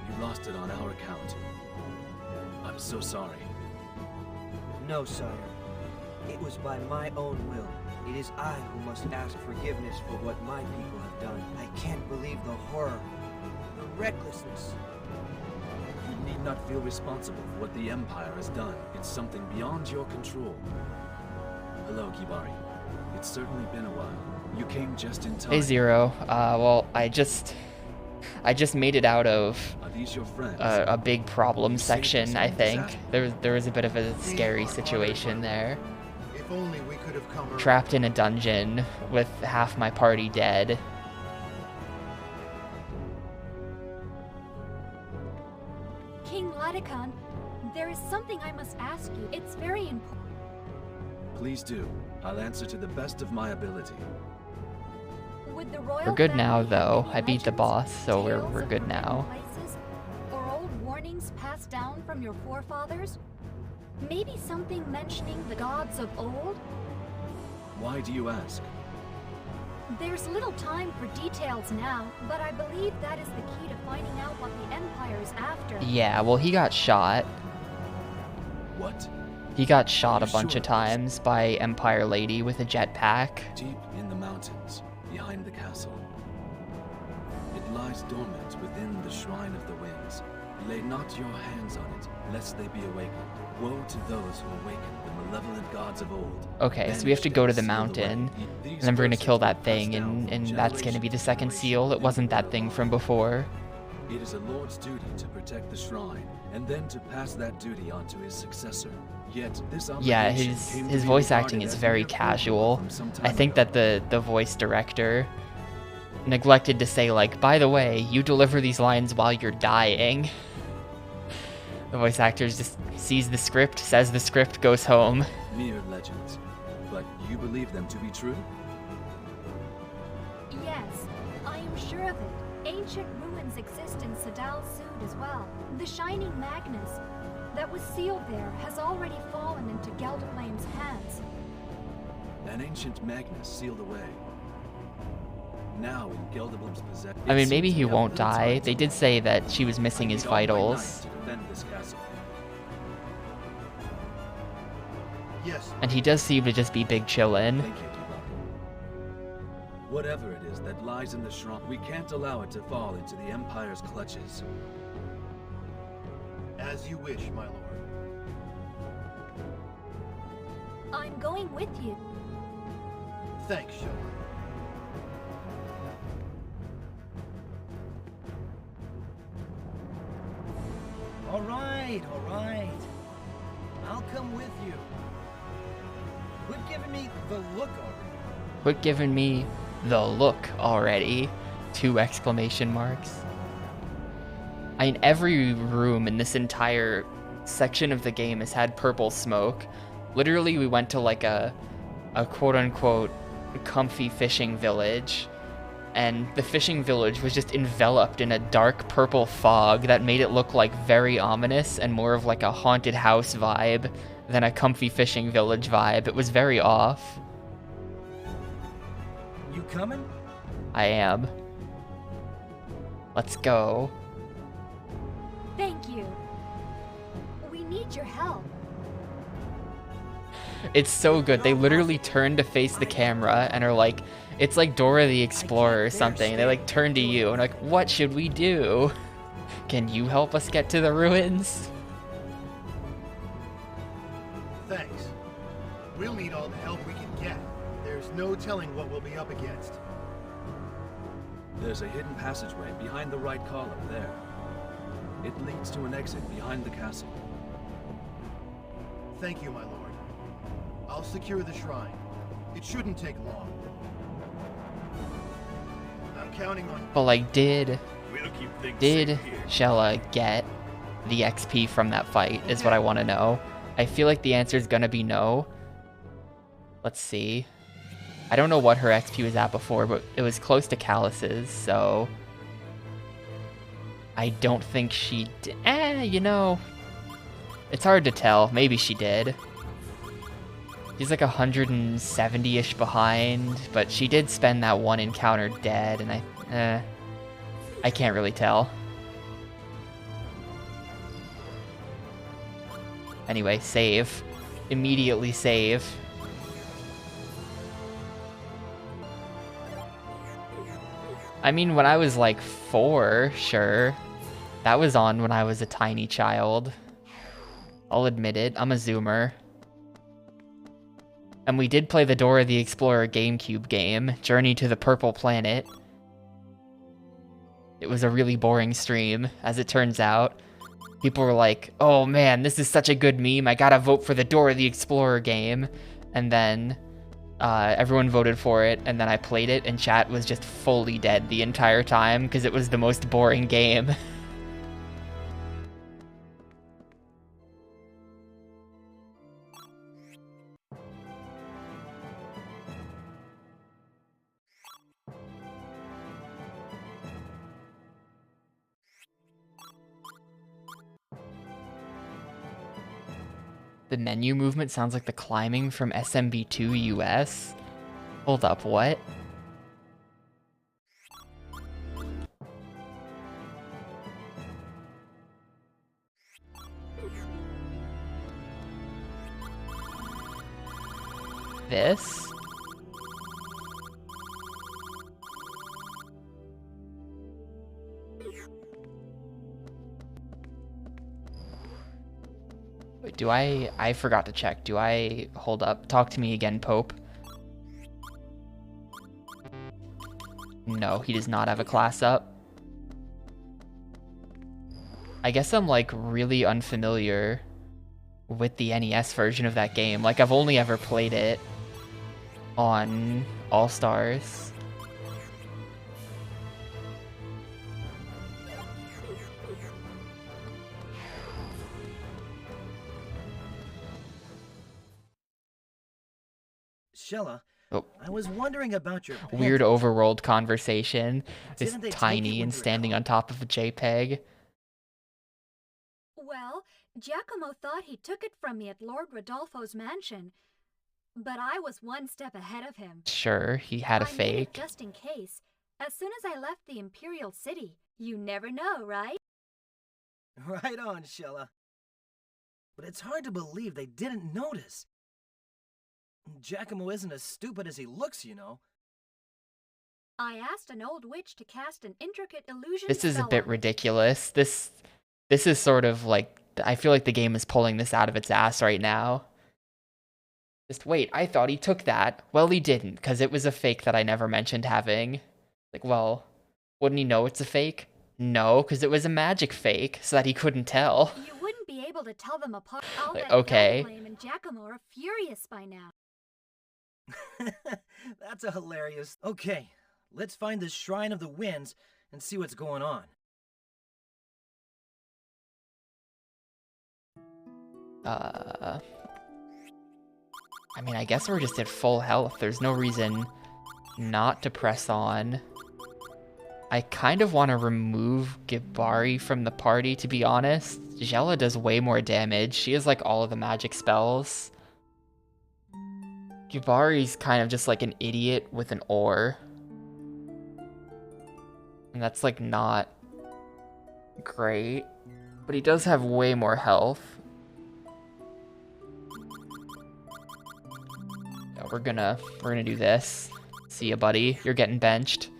You lost it on our account. I'm so sorry. No, sire. It was by my own will. It is I who must ask forgiveness for what my people have done. I can't believe the horror, the recklessness. You You need not feel responsible for what the Empire has done. It's something beyond your control. Hello, Kibari. It's certainly been a while. You came just in time. Hey, Zero. Well, I just made it out of Are these your friends? a big problem section, I think. Disaster. There was a bit of a scary situation there. If only we could have come Trapped in a dungeon with half my party dead. King Laticon, there is something I must ask you. It's very important. Please do. I'll answer to the best of my ability. Would the royal We're good now, family have though. any I beat the legends, boss, so we're tales of good forbidden now. places, or old warnings passed down from your forefathers? Maybe something mentioning the gods of old? Why do you ask? There's little time for details now, but I believe that is the key to finding out what the Empire is after. Yeah, well, he got shot. What? He got shot Are a you bunch sure of of this? times by Empire Lady with a jetpack. Deep in the mountains, behind the castle. It lies dormant within the Shrine of the Winds. Lay not your hands on it, lest they be awakened. Woe to those who awaken the malevolent gods of old. Okay, so we have to go to the mountain, and then we're gonna kill that thing, and and that's gonna be the second seal. It wasn't that thing from before. It is a lord's duty to protect the shrine, and then to pass that duty on to his successor. Yet this Yeah, obligation his came to his be voice regarded acting is as very mere folklore casual. from some I time think ago. that the voice director neglected to say, like, by the way, you deliver these lines while you're dying. The voice actor just sees the script, says the script, goes home. Mere legends, but you believe them to be true? Yes, I am sure of it. Ancient ruins exist in Sadal Sud as well. The Shining Magnus that was sealed there has already fallen into Geldoflame's hands. An ancient Magnus sealed away. Now in Geldoflame's possession. I mean, maybe he won't die. They did say that she was missing his vitals, Yes. and he does seem to just be big chillin'. Thank you, Kibari. Whatever it is that lies in the shrine, we can't allow it to fall into the Empire's clutches. As you wish, my lord. I'm going with you. Thanks, Shelley. All right, all right. I'll come with you. Quit giving me the look already. Quit giving me the look already. 2 exclamation marks. I mean, every room in this entire section of the game has had purple smoke. Literally, we went to like a quote-unquote comfy fishing village, and the fishing village was just enveloped in a dark purple fog that made it look like very ominous and more of like a haunted house vibe than a comfy fishing village vibe. It was very off. You coming? I am. Let's go. Thank you. We need your help. It's so good. They literally turn to face the camera and are like, it's like Dora the Explorer or something. They like turn to you and like, what should we do? Can you help us get to the ruins? Thanks. We'll need all the help we can get. There's no telling what we'll be up against. There's a hidden passageway behind the right column there. It leads to an exit behind the castle. Thank you, my lord. I'll secure the shrine. It shouldn't take long. I'm counting on... But like, did We'll keep things did safe here. Shella get the XP from that fight is what I want to know. I feel like the answer is gonna be no. Let's see. I don't know what her XP was at before, but it was close to Callus's, so I don't think she did. You know, it's hard to tell. Maybe she did. She's like 170-ish behind, but she did spend that one encounter dead, and I can't really tell. Anyway, save. Immediately save. I mean, when I was like 4, sure. That was on when I was a tiny child. I'll admit it, I'm a zoomer. And we did play the Dora the Explorer GameCube game, Journey to the Purple Planet. It was a really boring stream, as it turns out. People were like, oh man, this is such a good meme, I gotta vote for the Dora the Explorer game. And then everyone voted for it, and then I played it, and chat was just fully dead the entire time, because it was the most boring game. The menu movement sounds like the climbing from SMB2 US. Hold up, what? This? Wait, do I forgot to check. Do I, hold up, talk to me again, Pope. No, he does not have a class up. I guess I'm like really unfamiliar with the NES version of that game. Like I've only ever played it on All-Stars. Shella, Oh. I was wondering about your Weird pancake. overworld conversation. This Didn't they take tiny you when and you were standing on top of a JPEG. Well, Giacomo thought he took it from me at Lord Rodolfo's mansion, but I was one step ahead of him. Sure, he had a I made it fake. just in case, as soon as I left the Imperial City. You never know, right? Right on, Shella. But it's hard to believe they didn't notice. Giacomo isn't as stupid as he looks, you know. I asked an old witch to cast an intricate illusion This is a spell bit on it. ridiculous. This is sort of like, I feel like the game is pulling this out of its ass right now. Just wait, I thought he took that. Well, he didn't, because it was a fake that I never mentioned having. Like, well, wouldn't he know it's a fake? No, because it was a magic fake, so that he couldn't tell. You wouldn't be able to tell them apart. I'll Like, bet okay. Flame and Giacomo are furious by now. That's a hilarious. Okay, let's find the Shrine of the Winds and see what's going on. I mean, I guess we're just at full health. There's no reason not to press on. I kind of want to remove Gibari from the party, to be honest. Jella does way more damage. She has, like, all of the magic spells. Gibari's kind of just, like, an idiot with an ore. And that's, like, not great. But he does have way more health. Yeah, we're gonna do this. See ya, buddy. You're getting benched.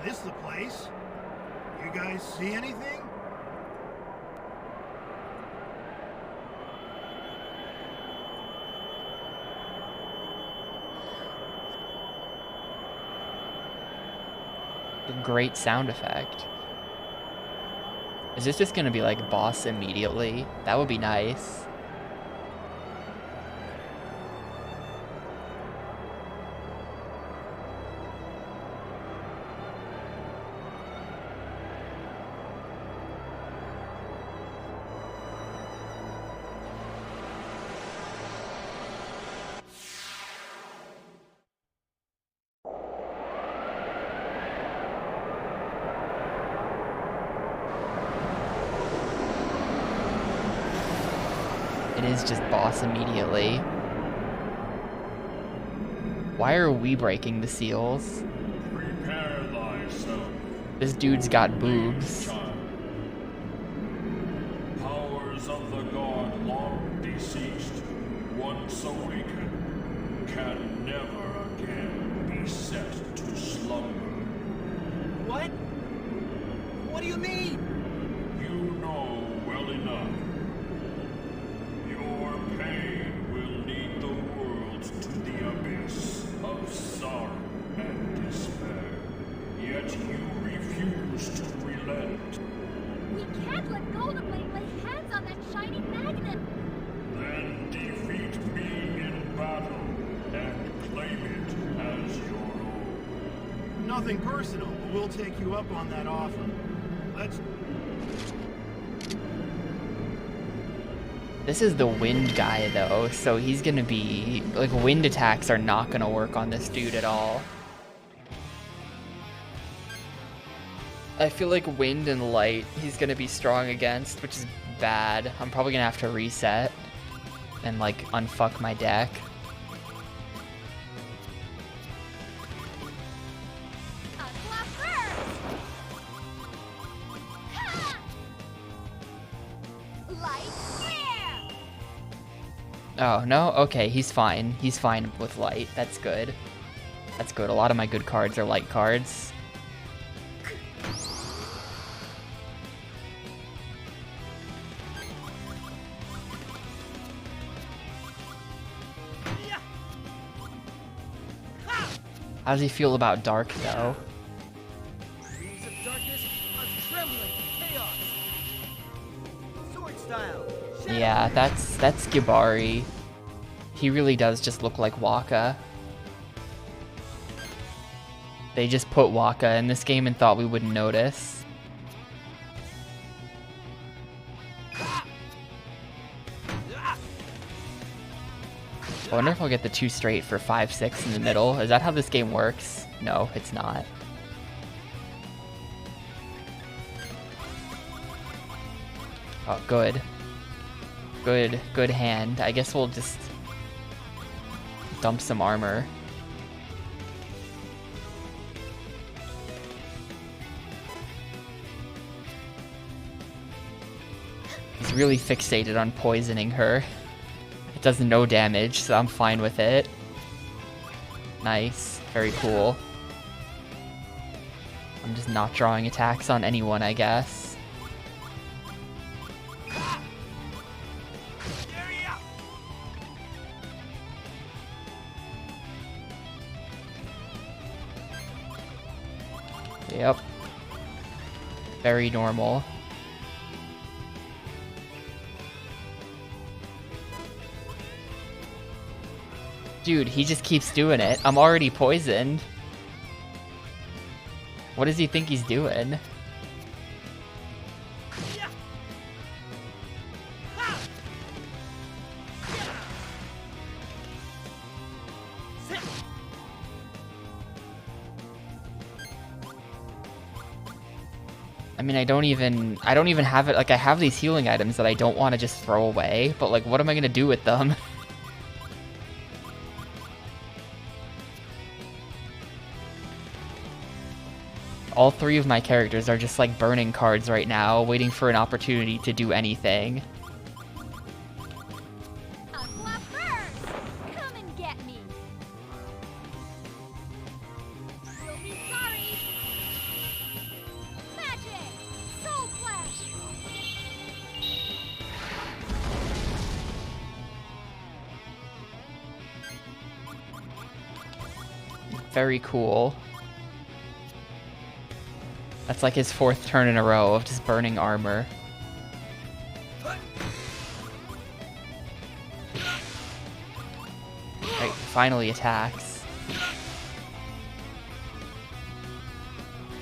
This the place? You guys see anything? A great sound effect. Is this just gonna be like boss immediately? That would be nice. It is just boss immediately. Why are we breaking the seals? Prepare thyself. This dude's got boobs. Child. Powers of the god What? What do you mean? You know well enough. Your pain will lead the world to the abyss of sorrow and despair. Yet you refuse to relent. We can't let Golden Blade lay hands on that shining magnet. Then defeat me in battle and claim it as your own. Nothing personal, but we'll take you up on that offer. Let's... This is the wind guy though, so he's gonna be like, wind attacks are not gonna work on this dude at all. I feel like wind and light he's gonna be strong against, which is bad. I'm probably gonna have to reset and like unfuck my deck. Oh, no? Okay, he's fine. He's fine with light. That's good. That's good. A lot of my good cards are light cards. How does he feel about dark, though? Dreams of darkness are trembling chaos. Sword style. Yeah, that's Gibari. He really does just look like Waka. They just put Waka in this game and thought we wouldn't notice. I wonder if I'll get the 2 straight for 5-6 in the middle. Is that how this game works? No, it's not. Oh, good. Good hand. I guess we'll just dump some armor. He's really fixated on poisoning her. It does no damage, so I'm fine with it. Nice. Very cool. I'm just not drawing attacks on anyone, I guess. Yep. Very normal. Dude, he just keeps doing it. I'm already poisoned. What does he think he's doing? I mean, I don't even have it. Like, I have these healing items that I don't want to just throw away, but like, what am I gonna do with them? All 3 of my characters are just like burning cards right now, waiting for an opportunity to do anything. Come and get me. You'll be sorry. Magic! Soul Flash! Very cool. That's like his 4th turn in a row of just burning armor. Right, finally attacks.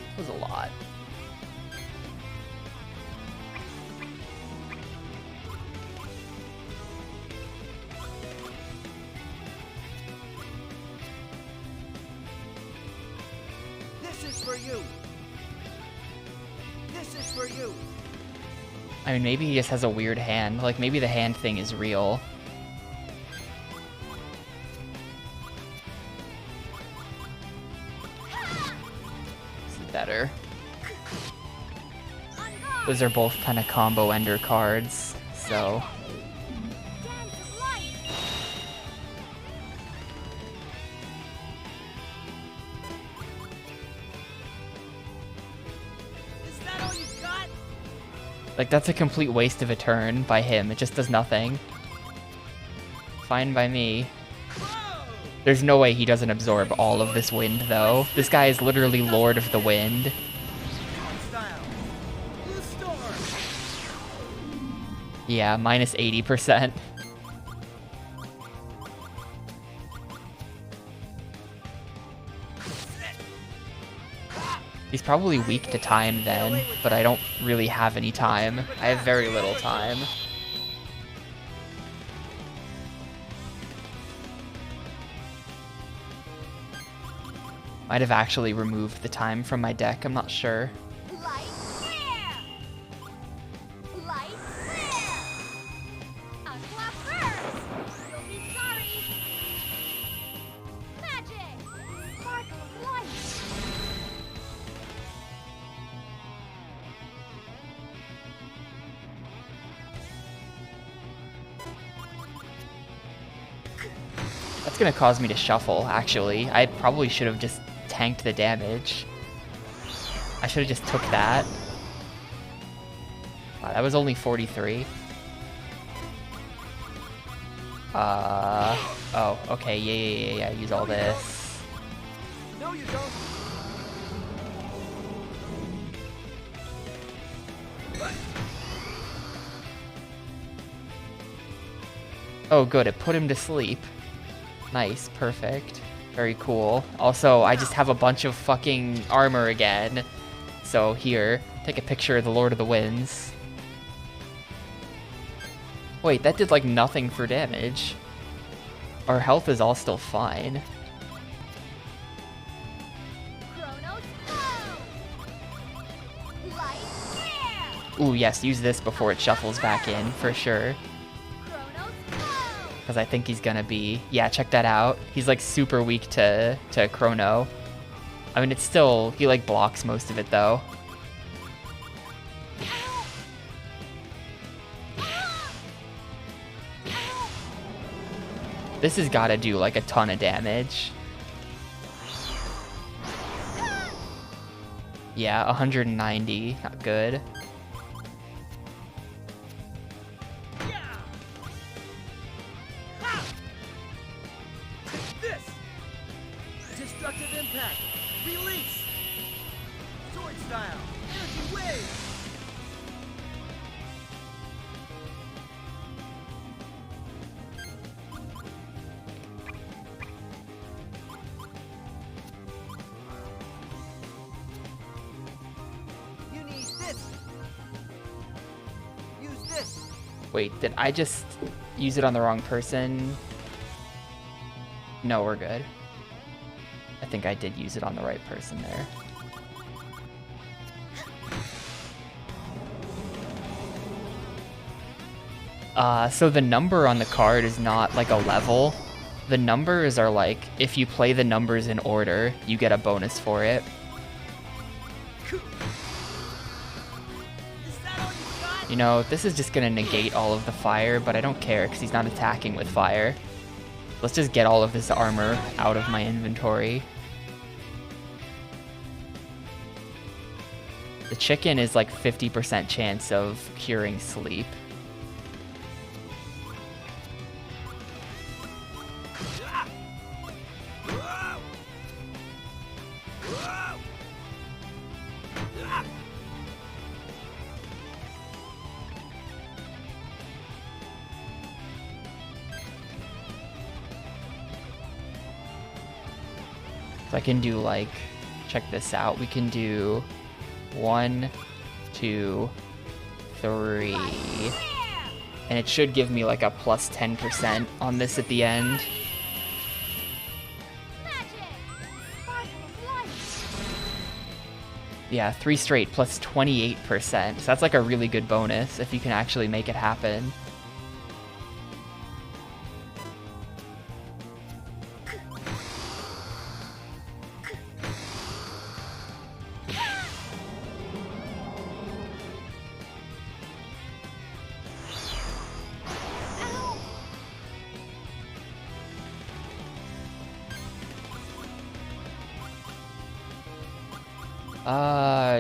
That was a lot. This is for you. This is for you. I mean, maybe he just has a weird hand. Like, maybe the hand thing is real. This is better. Those are both kind of combo ender cards, so... Like, that's a complete waste of a turn by him. It just does nothing. Fine by me. There's no way he doesn't absorb all of this wind, though. This guy is literally Lord of the Wind. Yeah, minus 80%. He's probably weak to time then, but I don't really have any time. I have very little time. Might have actually removed the time from my deck, I'm not sure. That's gonna cause me to shuffle, actually. I probably should have just tanked the damage. I should have just took that. Wow, that was only 43. Oh, okay, yeah, use all this. No, you don't. Oh, good, it put him to sleep. Nice, perfect. Very cool. Also, I just have a bunch of fucking armor again. So here, take a picture of the Lord of the Winds. Wait, that did like nothing for damage. Our health is all still fine. Ooh, yes, use this before it shuffles back in, for sure. Because I think he's gonna be... Yeah, check that out. He's like super weak to Chrono. I mean, it's still... He like blocks most of it though. This has gotta do like a ton of damage. Yeah, 190. Not good. Destructive impact. Release. Sword style. Energy wave. You need this. Use this. Wait, did I just use it on the wrong person? No, we're good. I think I did use it on the right person there. So the number on the card is not like a level. The numbers are like, if you play the numbers in order, you get a bonus for it. You know, this is just gonna negate all of the fire, but I don't care because he's not attacking with fire. Let's just get all of this armor out of my inventory. The chicken is like 50% chance of curing sleep. So I can do like, check this out. We can do 1, 2, 3. And it should give me like a plus 10% on this at the end. Yeah, 3 straight plus 28%. So that's like a really good bonus if you can actually make it happen.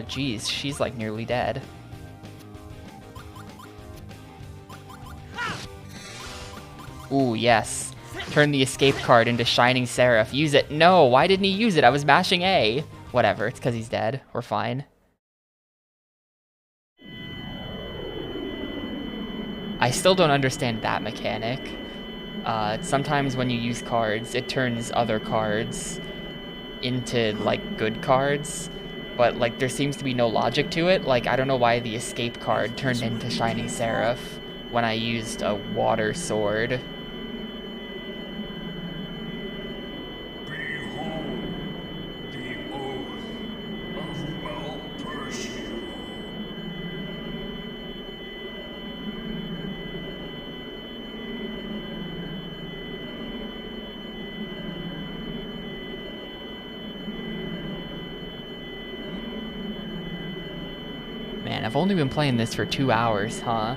Geez, she's like nearly dead. Ooh, yes. Turn the escape card into Shining Seraph. Use it. No, why didn't he use it? I was mashing A. Whatever, it's because he's dead. We're fine. I still don't understand that mechanic. Sometimes when you use cards, it turns other cards into, like, good cards. But, like, there seems to be no logic to it. Like, I don't know why the escape card turned into Shining Seraph when I used a water sword. Man, I've only been playing this for 2 hours, huh?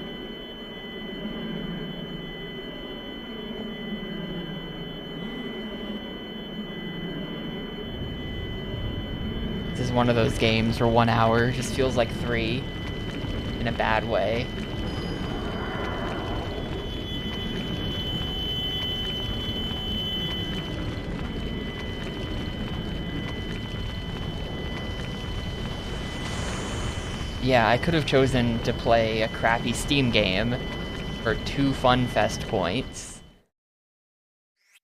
This is one of those games where 1 hour just feels like 3 in a bad way. Yeah, I could have chosen to play a crappy Steam game for 2 Fun Fest points.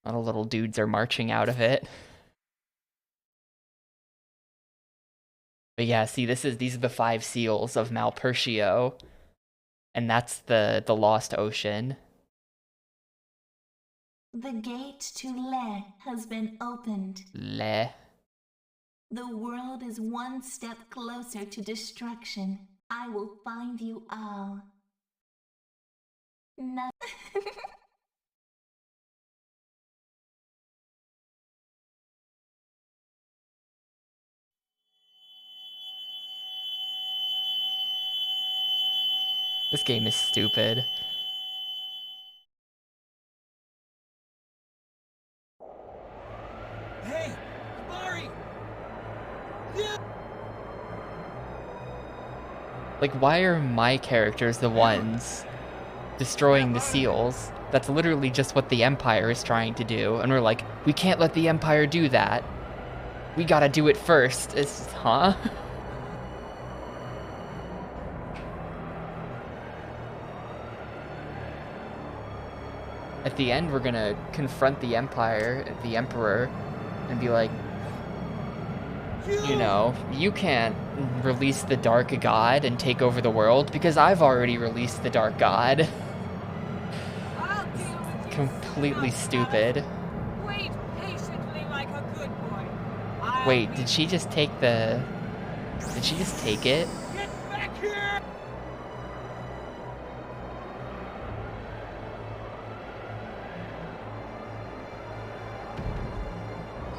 All the little dudes are marching out of it. But yeah, see, these are the 5 seals of Malpertio, and that's the Lost Ocean. The gate to Le has been opened. Le. The world is one step closer to destruction. I will find you all. No. This game is stupid. Hey, Mari! Yeah. Like, why are my characters the ones destroying the seals? That's literally just what the Empire is trying to do. And we're like, we can't let the Empire do that. We gotta do it first. It's, huh? At the end, we're gonna confront the Empire, the Emperor, and be like, you know, you can't release the Dark God and take over the world because I've already released the Dark God. Completely stupid. Wait patiently like a good boy. Wait, did she just take the... Did she just take it? Get back here!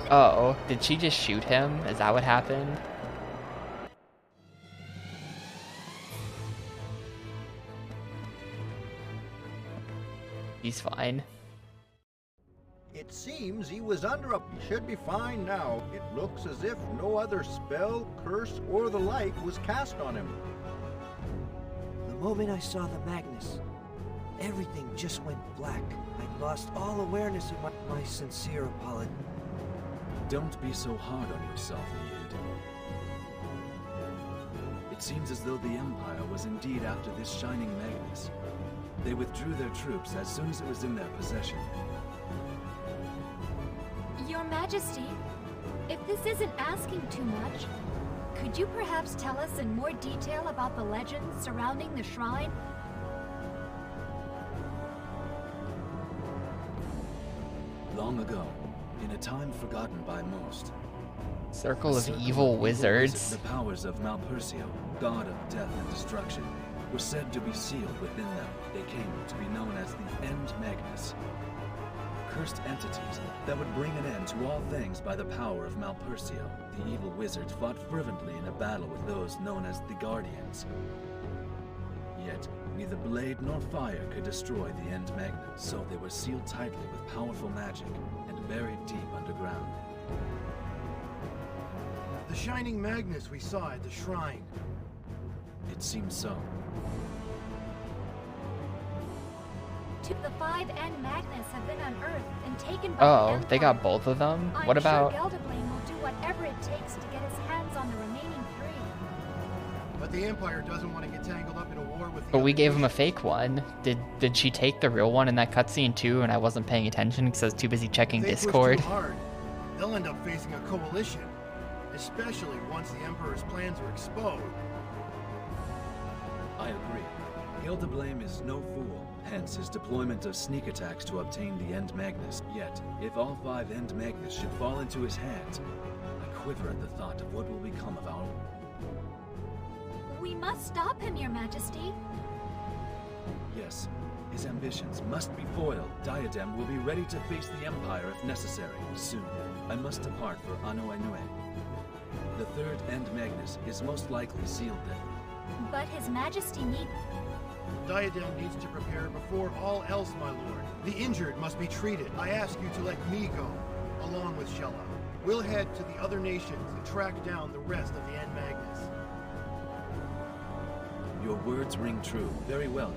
Uh-oh, did she just shoot him? Is that what happened? He's fine. It seems he was under a... He should be fine now. It looks as if no other spell, curse, or the like was cast on him. The moment I saw the Magnus, everything just went black. I lost all awareness of my sincere apology. Don't be so hard on yourself, Yid. It seems as though the Empire was indeed after this shining Magnus. They withdrew their troops as soon as it was in their possession. Your Majesty, if this isn't asking too much, could you perhaps tell us in more detail about the legends surrounding the shrine? Long ago, in a time forgotten by most, Circle of evil wizards. The powers of Malpertio, god of death and destruction, were said to be sealed within them. They came to be known as the End Magnus. Cursed entities that would bring an end to all things by the power of Malpertio. The evil wizards fought fervently in a battle with those known as the Guardians. Yet, neither blade nor fire could destroy the End Magnus, so they were sealed tightly with powerful magic and buried deep underground. The shining Magnus we saw at the shrine. It seems so. The 5 End Magnus have been unearthed and taken by the Oh, Empire. they got both of them? I'm What about... sure Gelderblame will do whatever it takes to get his hands on the remaining 3. But the Empire doesn't want to get tangled up in a war with the But we other gave him a nations. fake one. Did she take the real one in that cutscene too and I wasn't paying attention because I was too busy checking If they push Discord? too hard, they'll end up facing a coalition, especially once the Emperor's plans are exposed. I agree. Gelderblame is no fool, hence his deployment of sneak attacks to obtain the End Magnus. Yet, if all 5 End Magnus should fall into his hands, I quiver at the thought of what will become of our... We must stop him, Your Majesty. Yes, his ambitions must be foiled. Diadem will be ready to face the Empire if necessary. Soon, I must depart for Ano Ainue. The 3rd End Magnus is most likely sealed there. But His Majesty need... Diadem needs to prepare before all else, my lord. The injured must be treated. I ask you to let me go, along with Shella. We'll head to the other nations and track down the rest of the End Magnus. Your words ring true. Very well.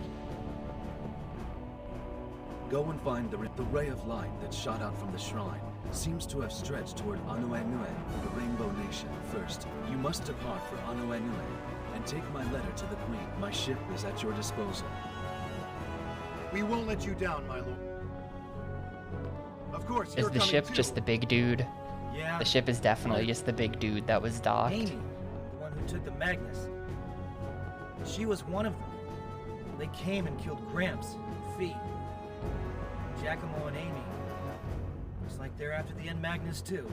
Go and find the ray of light that shot out from the shrine. Seems to have stretched toward Ano Ainue, the Rainbow Nation. First, you must depart for Ano Ainue and take my letter to the Queen. My ship is at your disposal. We won't let you down, my lord. Of course, Is you're the coming ship too. just the big dude? Yeah. The ship is definitely just the big dude that was docked. Amy, the one who took the Magnus. She was one of them. They came and killed Gramps, Fee, Giacomo and Amy. Looks like they're after the End Magnus too.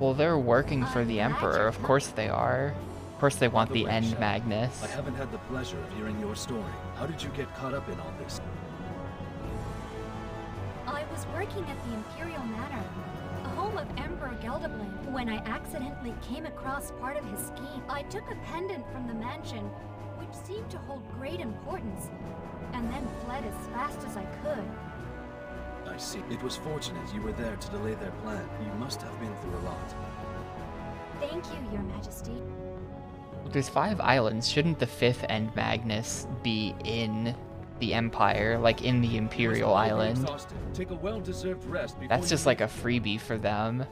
Well, they're working for the Emperor. Of course they are. Of course they want By the the way, End Shella, Magnus. I haven't had the pleasure of hearing your story. How did you get caught up in all this? I was working at the Imperial Manor, a home of Emperor Gelderblame. When I accidentally came across part of his scheme, I took a pendant from the mansion, which seemed to hold great importance, and then fled as fast as I could. I see. It was fortunate you were there to delay their plan. You must have been through a lot. Thank you, Your Majesty. There's 5 islands. Shouldn't the 5th End Magnus be in the Empire, like in the Imperial Island? Exhausted. Take a well-deserved rest before That's you just like a freebie for them.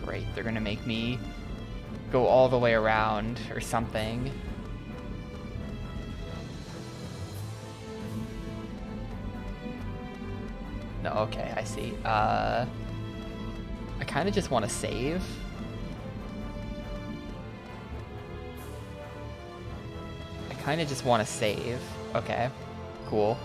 Great, they're gonna make me go all the way around or something. No, okay, I see. I kind of just want to save. I kind of just want to save. Okay, cool.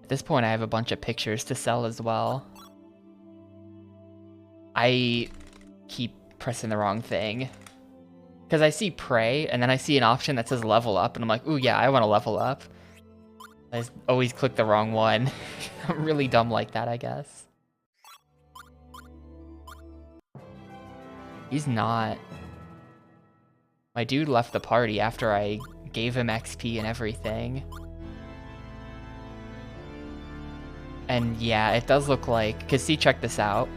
At this point, I have a bunch of pictures to sell as well. I keep pressing the wrong thing. Because I see pray, and then I see an option that says level up, and I'm like, ooh, yeah, I want to level up. I just always click the wrong one. I'm really dumb like that, I guess. He's not. My dude left the party after I gave him XP and everything. And yeah, it does look like, because see, check this out.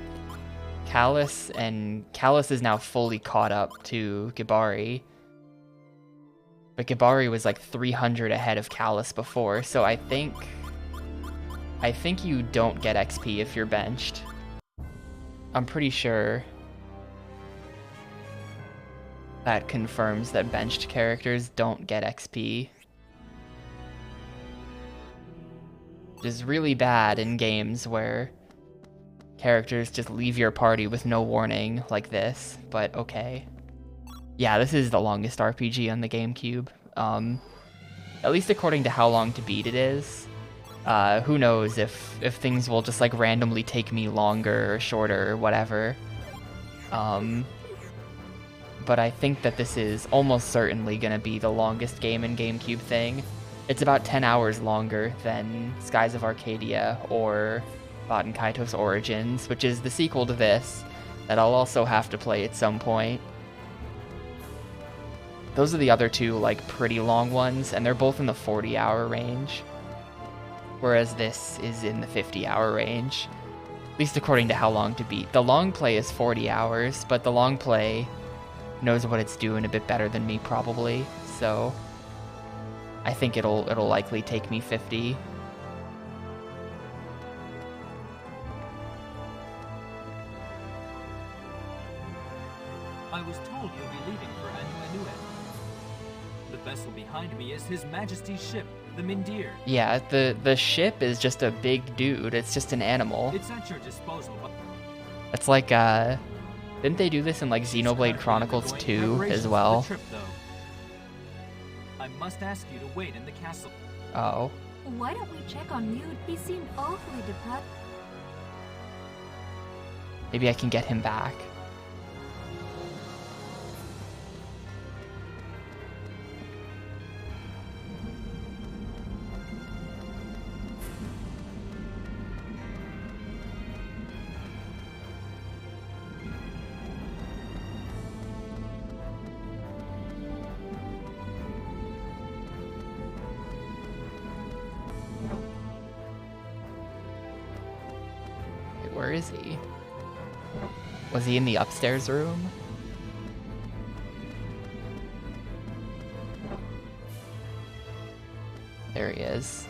Callus is now fully caught up to Gibari. But Gibari was like 300 ahead of Callus before, so I think you don't get XP if you're benched. I'm pretty sure that confirms that benched characters don't get XP. Which is really bad in games where characters just leave your party with no warning like this, but okay. Yeah, this is the longest RPG on the GameCube. at least according to how long to beat it is. Who knows if things will just like randomly take me longer or shorter or whatever. But I think that this is almost certainly going to be the longest game in Gamecube thing. It's about 10 hours longer than Skies of Arcadia or Baten Kaitos Origins, which is the sequel to this that I'll also have to play at some point. Those are the other two like pretty long ones, and they're both in the 40-hour range, whereas this is in the 50-hour range, at least according to how long to beat. The long play is 40 hours, but the long play knows what it's doing a bit better than me probably, so I think it'll likely take me 50. I was told you'll be leaving for Anu. The vessel behind me is His Majesty's ship, the Mindir. Yeah, the ship is just a big dude. It's just an animal. It's at your disposal, but it's like, didn't they do this in like Xenoblade Chronicles 2 as well? Trip, I must ask you to wait in the castle. Oh. Why don't we check on Nude? He seemed awfully depressed. Maybe I can get him back. Where is he? Was he in the upstairs room? There he is.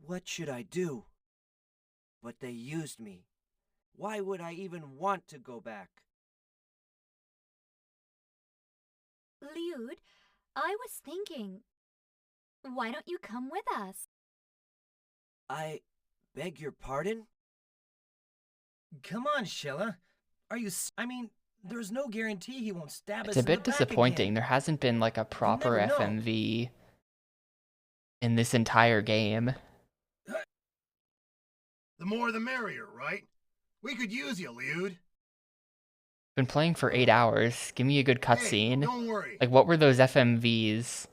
What should I do? But they used me. Why would I even want to go back? Liud, I was thinking, why don't you come with us? I beg your pardon? Come on, Shella. Are you... I mean, there's no guarantee he won't stab us It's a in the bit back disappointing. again. There hasn't been like a proper never know. FMV in this entire game. The more the merrier, right? We could use you, Liud. Been playing for 8 hours. Give me a good cutscene. Hey, don't worry. Like, what were those FMVs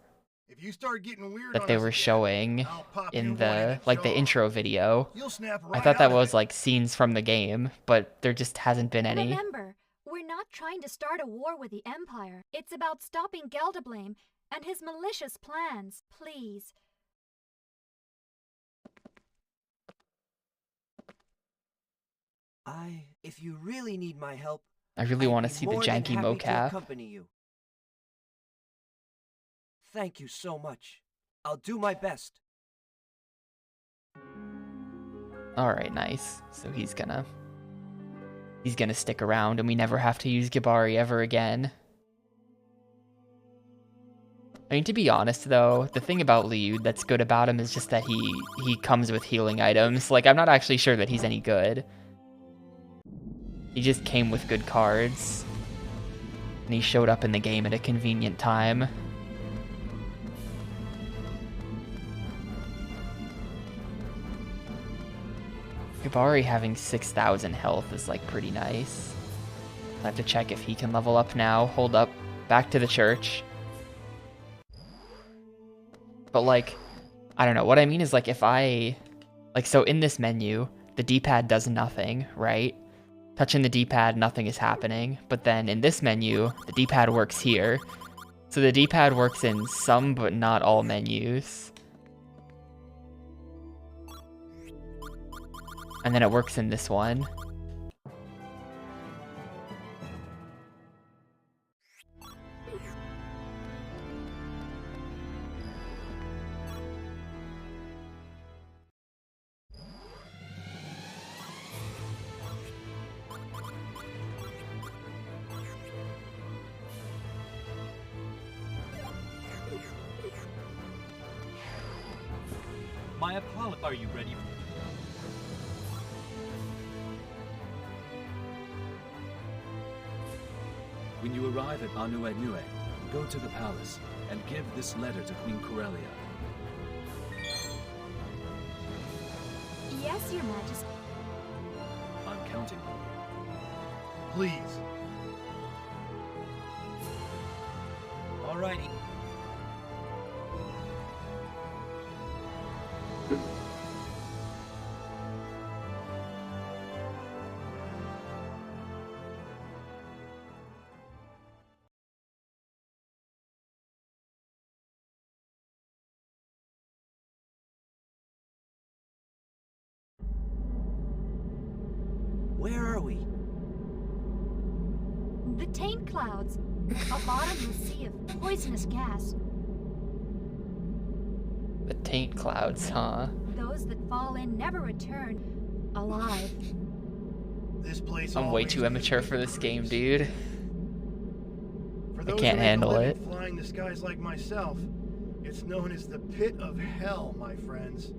If you start getting weird that on they us were again, showing I'll pop in you one the the the jaw. intro video? You'll snap I right thought that out of was it. like scenes from the game, but there just hasn't been any. Remember, we're not trying to start a war with the Empire. It's about stopping Geldablame and his malicious plans. Please. If you really need my help, I really I'd want to be see the more than janky happy to mocap. accompany you. Thank you so much. I'll do my best. Alright, nice. So he's gonna stick around and we never have to use Gibari ever again. I mean, to be honest though, the thing about Liud that's good about him is just that he comes with healing items. Like, I'm not actually sure that he's any good. He just came with good cards. And he showed up in the game at a convenient time. Gibari having 6,000 health is like pretty nice. I have to check if he can level up now. Hold up. Back to the church. But like, I don't know. What I mean is like if I... Like, so in this menu, the D-pad does nothing, right? Touching the D-pad, nothing is happening. But then in this menu, the D-pad works here. So the D-pad works in some but not all menus. And then it works in this one. My apologies. Are you ready? When you arrive at Anu, Go to the palace and give this letter to Queen Corellia. Yes, Your Majesty. I'm counting on you. Please. Alrighty. Where are we? The taint clouds. A bottomless sea of poisonous gas. The taint clouds, huh? Those that fall in never return alive. This place I'm way always too gives immature me for the this game, creeps. dude. For I those can't who make a handle living it. flying the skies like myself, it's known as the pit of hell, my friends.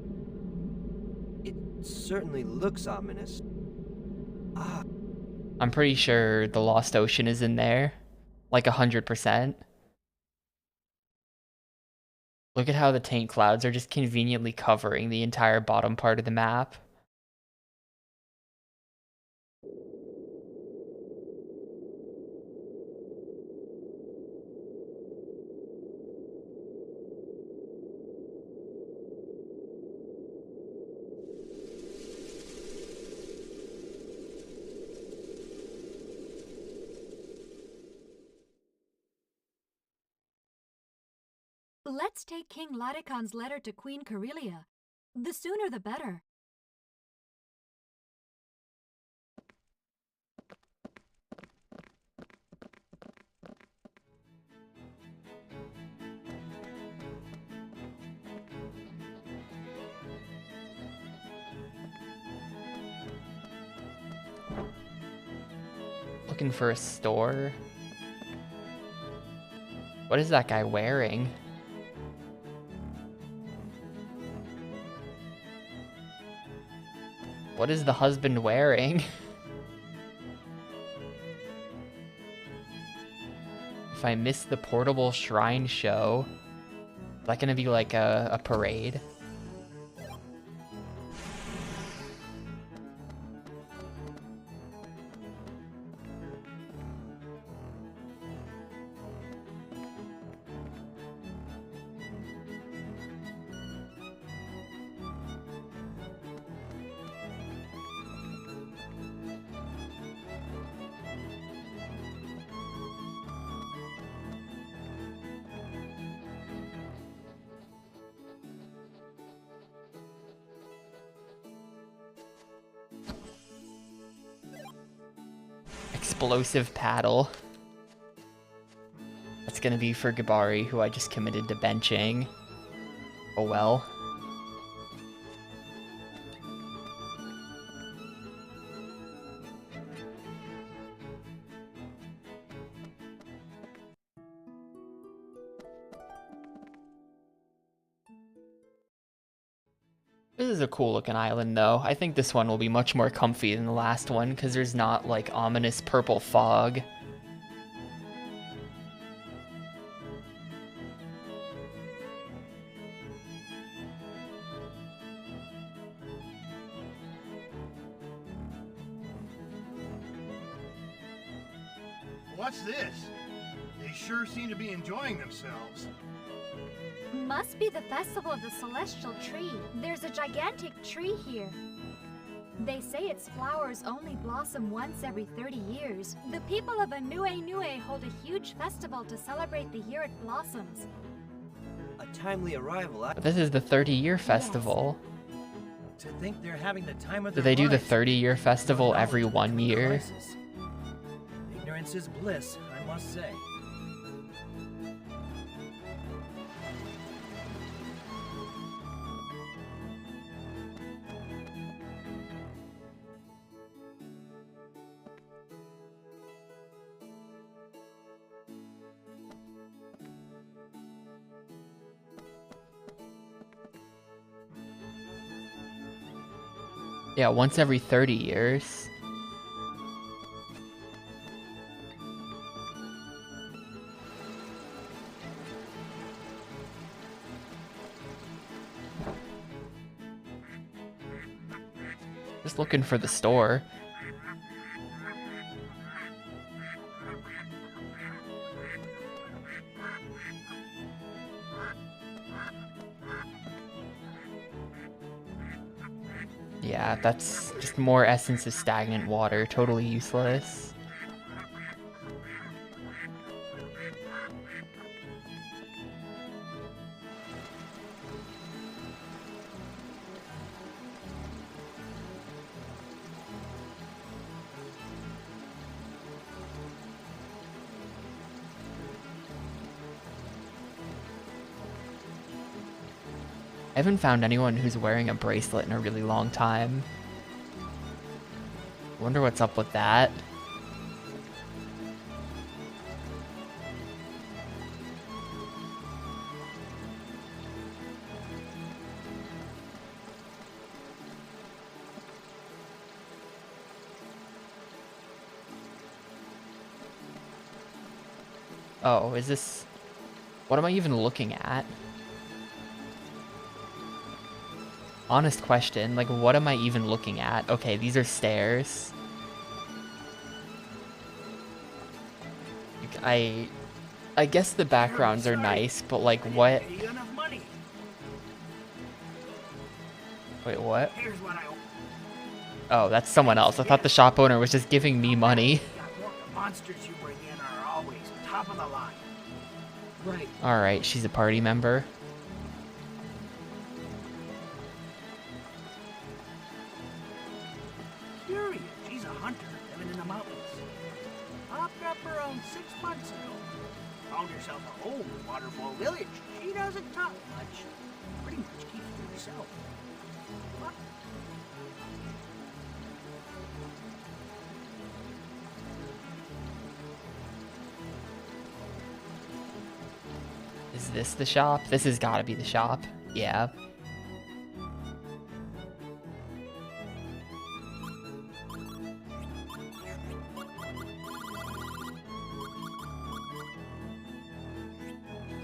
It certainly looks ominous. Ah, I'm pretty sure the Lost Ocean is in there. Like 100%. Look at how the taint clouds are just conveniently covering the entire bottom part of the map. Let's take King Laticon's letter to Queen Corellia. The sooner the better. Looking for a store. What is that guy wearing? What is the husband wearing? If I miss the portable shrine show, is that gonna be like a parade? Explosive paddle. That's gonna be for Gabari, who I just committed to benching. Oh well. This is a cool looking island though. I think this one will be much more comfy than the last one because there's not like ominous purple fog. What's this? They sure seem to be enjoying themselves. Must be the festival of the celestial tree. There's a gigantic tree here. They say its flowers only blossom once every 30 years. The people of Anue hold a huge festival to celebrate the year it blossoms. a timely arrival. But this is the 30-year festival. To think they're having the time of Do their they do the lives. 30-year festival every 1 year? Crisis. Ignorance is bliss, I must say. Yeah, once every 30 years. Just looking for the store. Yeah, that's just more essence of stagnant water. Totally useless. I haven't found anyone who's wearing a bracelet in a really long time. Wonder what's up with that. Oh, is this... What am I even looking at? Honest question, like, what am I even looking at? Okay, these are stairs. I guess the backgrounds are nice, but like, what? Wait, what? Oh, that's someone else. I thought the shop owner was just giving me money. The monsters you bring in are always top of the line. Right. Alright, she's a party member. Curious, she's a hunter living in the mountains. Popped up around 6 months ago. Found herself a home in Waterfall Village. She doesn't talk much. Pretty much keeps to herself. What? Is this the shop? This has got to be the shop. Yeah.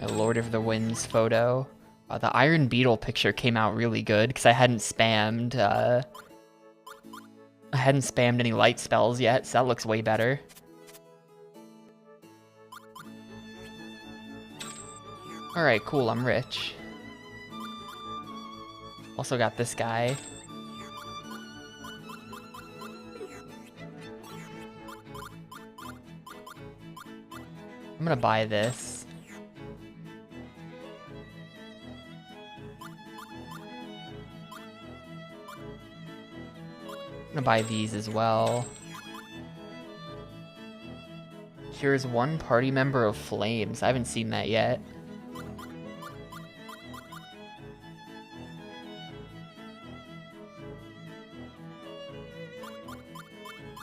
My Lord of the Winds photo. The Iron Beetle picture came out really good because I hadn't spammed any light spells yet, so that looks way better. Alright, cool, I'm rich. Also got this guy. I'm gonna buy this. I'm gonna buy these as well. Cures one party member of flames. I haven't seen that yet.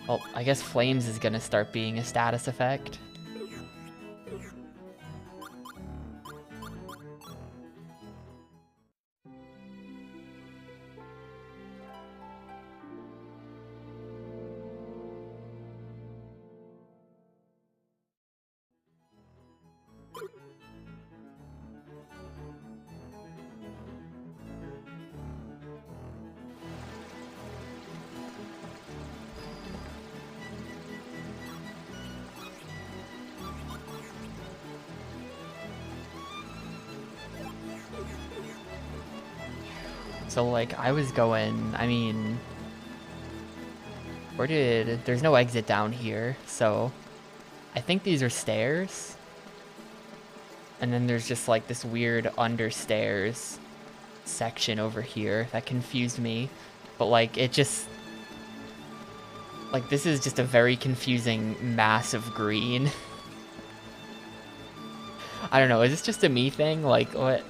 Well, I guess flames is gonna start being a status effect. So, like, I was going, I mean, there's no exit down here, so I think these are stairs. And then there's just, like, this weird understairs section over here that confused me. But, like, it just, like, this is just a very confusing mass of green. I don't know, is this just a me thing? Like, what?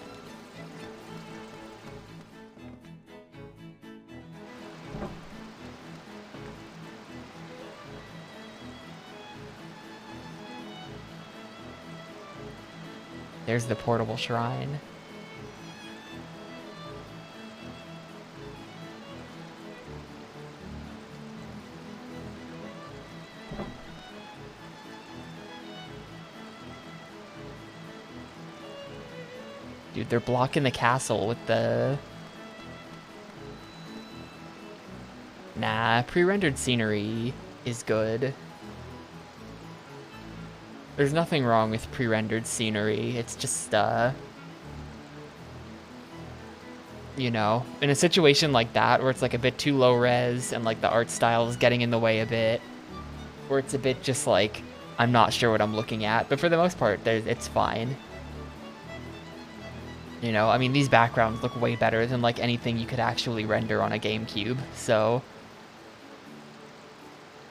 There's the portable shrine. Dude, they're blocking the castle with the... Nah, pre-rendered scenery is good. There's nothing wrong with pre-rendered scenery. It's just, you know, in a situation like that where it's like a bit too low res and like the art style is getting in the way a bit, where it's a bit just like, I'm not sure what I'm looking at, but for the most part, it's fine. You know, I mean, these backgrounds look way better than like anything you could actually render on a GameCube, so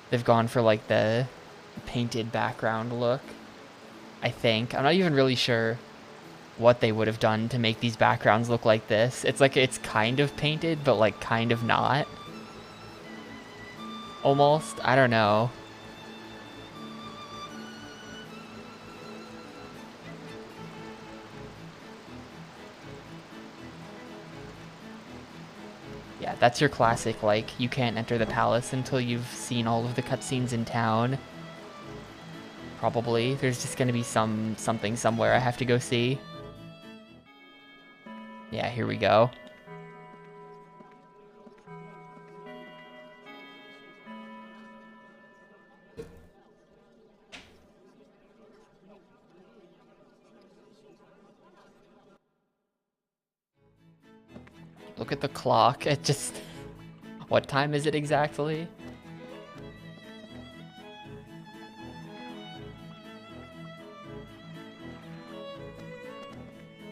they've gone for like the painted background look, I think. I'm not even really sure what they would have done to make these backgrounds look like this. It's like it's kind of painted, but like kind of not. Almost. I don't know. Yeah, that's your classic, like, you can't enter the palace until you've seen all of the cutscenes in town. Probably. There's just gonna be something somewhere I have to go see. Yeah, here we go. Look at the clock. It just... What time is it exactly?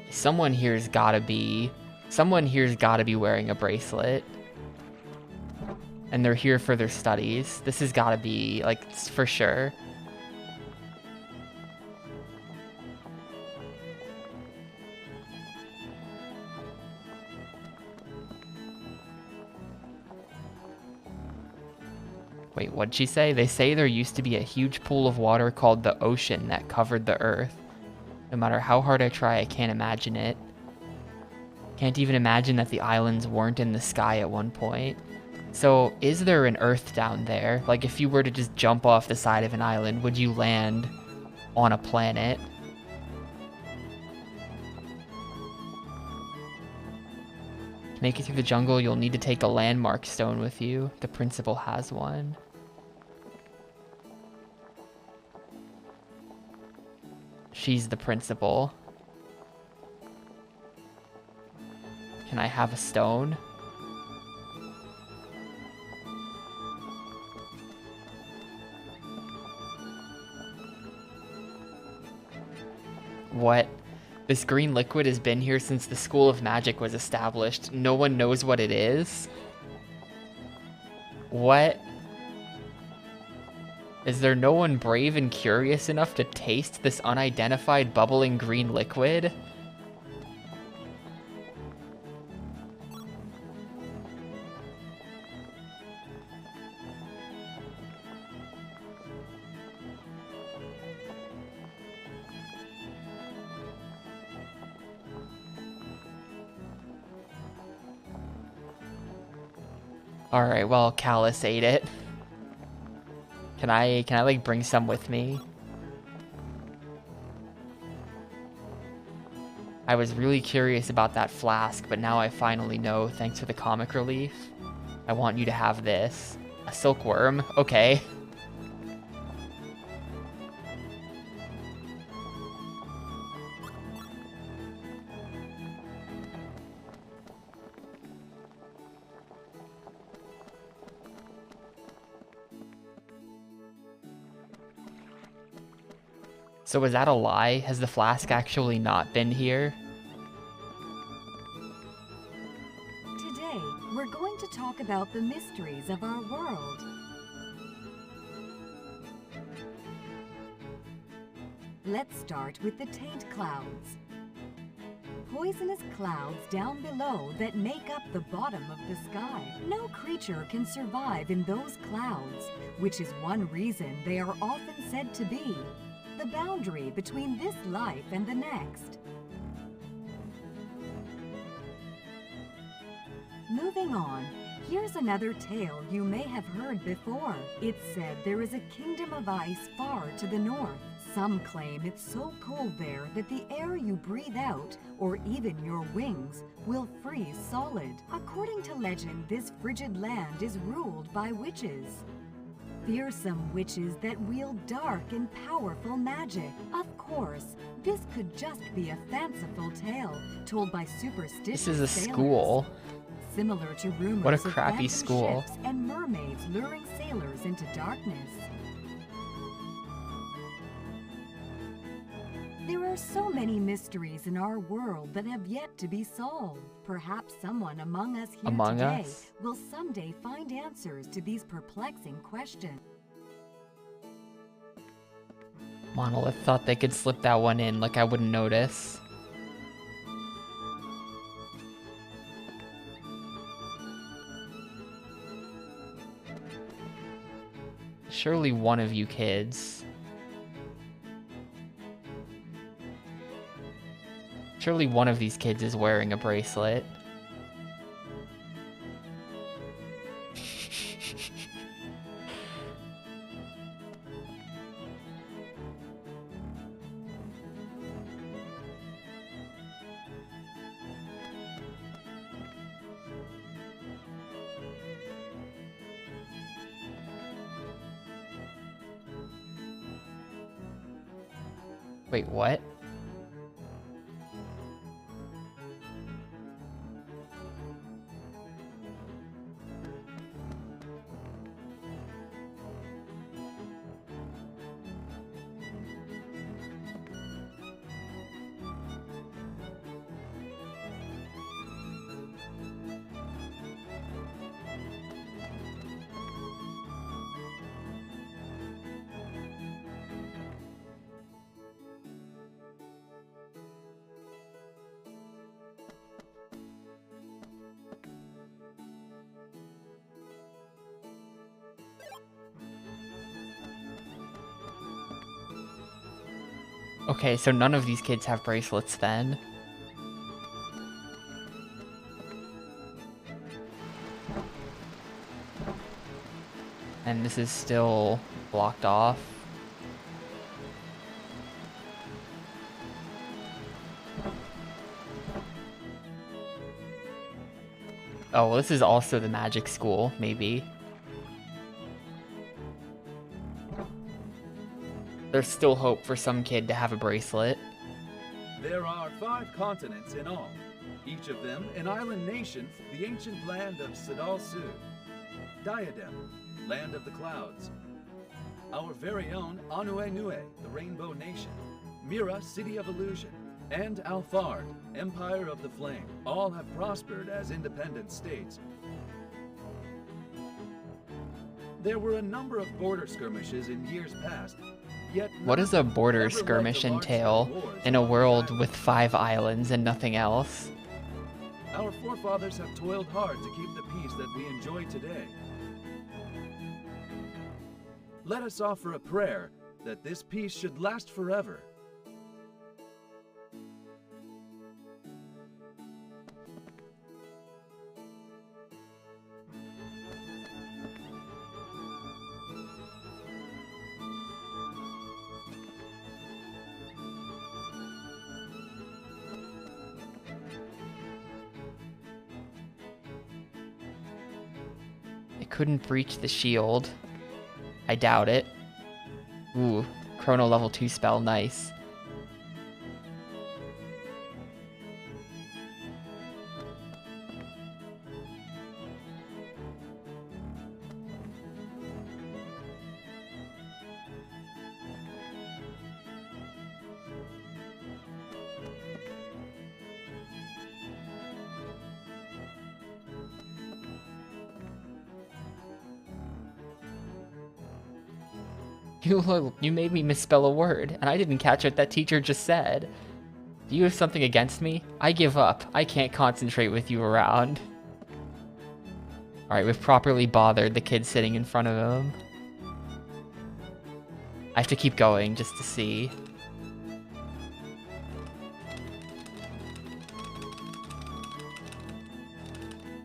Someone here's gotta be wearing a bracelet. And they're here for their studies. This has gotta be, like, for sure. Wait, what'd she say? They say there used to be a huge pool of water called the ocean that covered the earth. No matter how hard I try, I can't imagine it. Can't even imagine that the islands weren't in the sky at one point. So, is there an Earth down there? Like, if you were to just jump off the side of an island, would you land on a planet? To make it through the jungle, you'll need to take a landmark stone with you. The principal has one. She's the principal. Can I have a stone? What? This green liquid has been here since the School of Magic was established. No one knows what it is? What? Is there no one brave and curious enough to taste this unidentified bubbling green liquid? Alright, well, Callus ate it. Can I like bring some with me? I was really curious about that flask, but now I finally know, thanks for the comic relief. I want you to have this. A silkworm? Okay. So was that a lie? Has the flask actually not been here? Today, we're going to talk about the mysteries of our world. Let's start with the taint clouds. Poisonous clouds down below that make up the bottom of the sky. No creature can survive in those clouds, which is one reason they are often said to be the boundary between this life and the next. Moving on, here's another tale you may have heard before. It's said there is a kingdom of ice far to the north. Some claim it's so cold there that the air you breathe out, or even your wings, will freeze solid. According to legend, this frigid land is ruled by witches. Fearsome witches that wield dark and powerful magic. Of course, this could just be a fanciful tale told by superstitious This is a sailors. school. Similar to rumors What a of crappy phantom school. ships and mermaids luring sailors into darkness. There are so many mysteries in our world that have yet to be solved. Perhaps someone among us here Among today us? will someday find answers to these perplexing questions. Monolith thought they could slip that one in like I wouldn't notice. Surely one of you kids. Surely one of these kids is wearing a bracelet. Wait, what? Okay, so none of these kids have bracelets then. And this is still blocked off. Oh, well, this is also the magic school, maybe. There's still hope for some kid to have a bracelet. There are 5 continents in all, each of them an island nation, the ancient land of Sidal Su, Diadem, land of the clouds, our very own Anue-Nue, the rainbow nation, Mira, city of illusion, and Alfard, empire of the flame. All have prospered as independent states. There were a number of border skirmishes in years past. Yet What does a border skirmish entail in a world with 5 islands and nothing else? Our forefathers have toiled hard to keep the peace that we enjoy today. Let us offer a prayer that this peace should last forever. Couldn't breach the shield. I doubt it. Ooh, Chrono level 2 spell, nice. You made me misspell a word, and I didn't catch what that teacher just said. Do you have something against me? I give up. I can't concentrate with you around. Alright, we've properly bothered the kid sitting in front of him. I have to keep going just to see.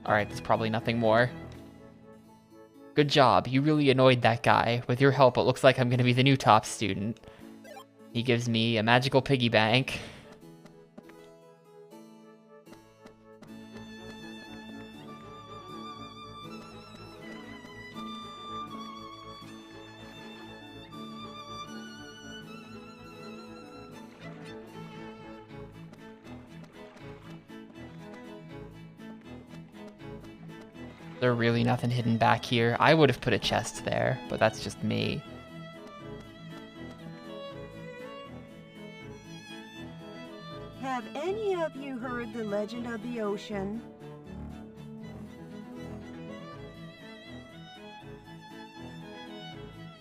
Alright, there's probably nothing more. Good job, you really annoyed that guy. With your help, it looks like I'm gonna be the new top student. He gives me a magical piggy bank. There's really nothing hidden back here. I would have put a chest there, but that's just me. Have any of you heard the legend of the ocean?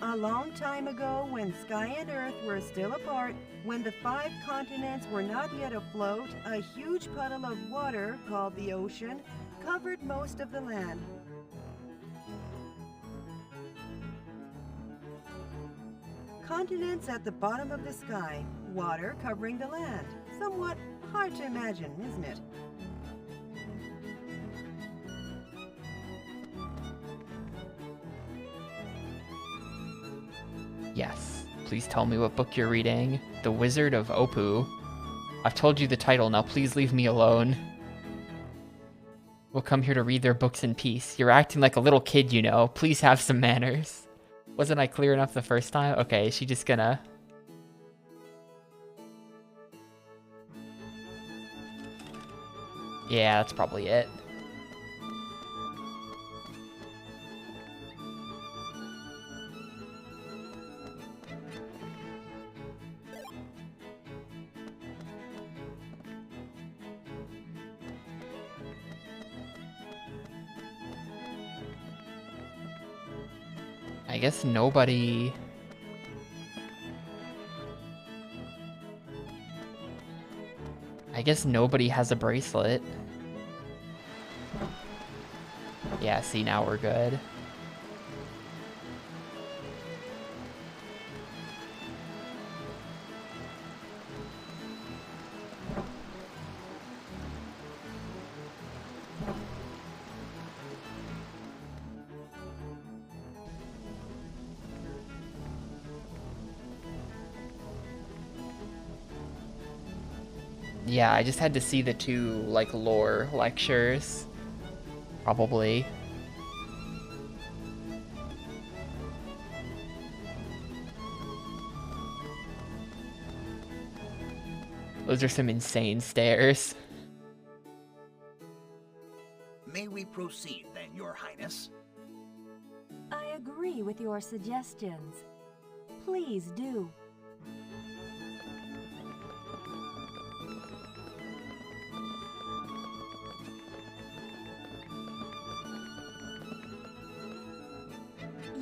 A long time ago, when sky and earth were still apart, when the 5 continents were not yet afloat, a huge puddle of water, called the ocean, covered most of the land. Continents at the bottom of the sky, water covering the land. Somewhat hard to imagine, isn't it? Yes. Please tell me what book you're reading. The Wizard of Opu. I've told you the title, now please leave me alone. We'll come here to read their books in peace. You're acting like a little kid, you know. Please have some manners. Wasn't I clear enough the first time? Okay, is she just gonna... Yeah, that's probably it. I guess nobody... I guess nobody has a bracelet. Yeah, see, now we're good. Yeah, I just had to see the 2, like, lore lectures. Probably. Those are some insane stairs. May we proceed then, Your Highness? I agree with your suggestions. Please do.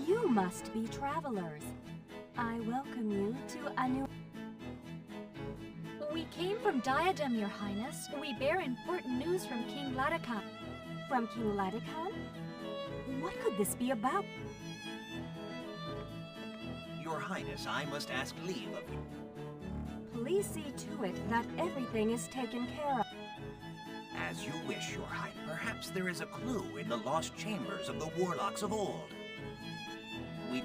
You must be travelers. I welcome you to a new... We came from Diadem, Your Highness. We bear important news from King Latakan. From King Latakan? What could this be about? Your Highness, I must ask leave of you. Please see to it that everything is taken care of. As you wish, Your Highness. Perhaps there is a clue in the lost chambers of the warlocks of old. We...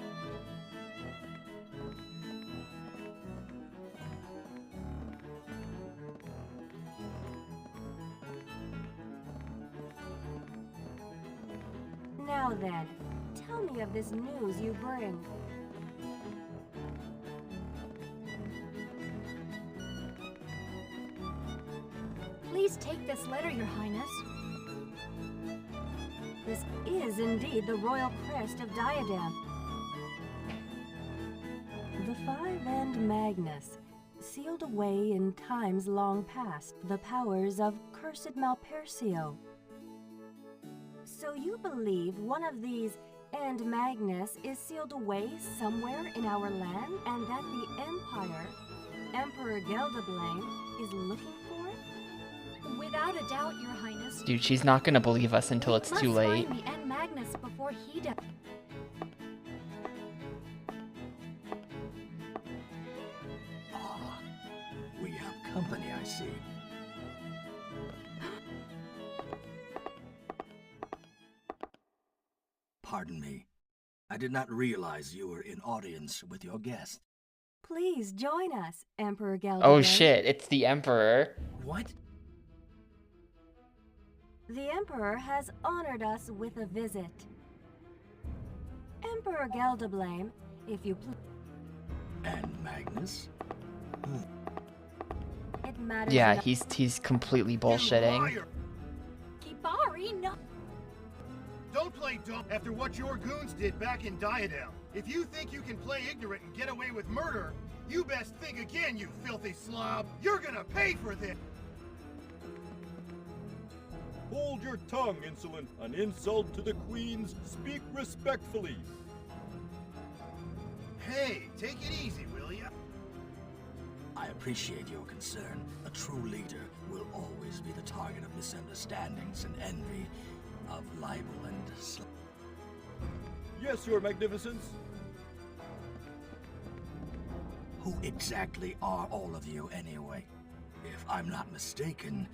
Now then, tell me of this news you bring. Please take this letter, Your Highness. This is indeed the royal crest of Diadem. The Five-End Magnus, sealed away in times long past, the powers of cursed Malpersio. So you believe one of these End Magnus is sealed away somewhere in our land, and that the Empire, Emperor Geldablain, is looking for it? Without a doubt, Your Highness. Dude, she's not gonna believe us until it's too late. Find the End Magnus before he does. Ah, we have company, I see. Pardon me. I did not realize you were in audience with your guest. Please join us, Emperor Gelderblade. Oh shit, it's the Emperor. What? The Emperor has honored us with a visit. Emperor Gelderblade, if you please. And Magnus? It matters. Yeah, not- he's completely bullshitting. Kibari, no. Don't play dumb after what your goons did back in Diadem. If you think you can play ignorant and get away with murder, you best think again, you filthy slob. You're gonna pay for this. Hold your tongue, insolent. An insult to the queens. Speak respectfully. Hey, take it easy, will ya? I appreciate your concern. A true leader will always be the target of misunderstandings and envy, of libel and Yes, your magnificence. Who exactly are all of you, anyway? If I'm not mistaken,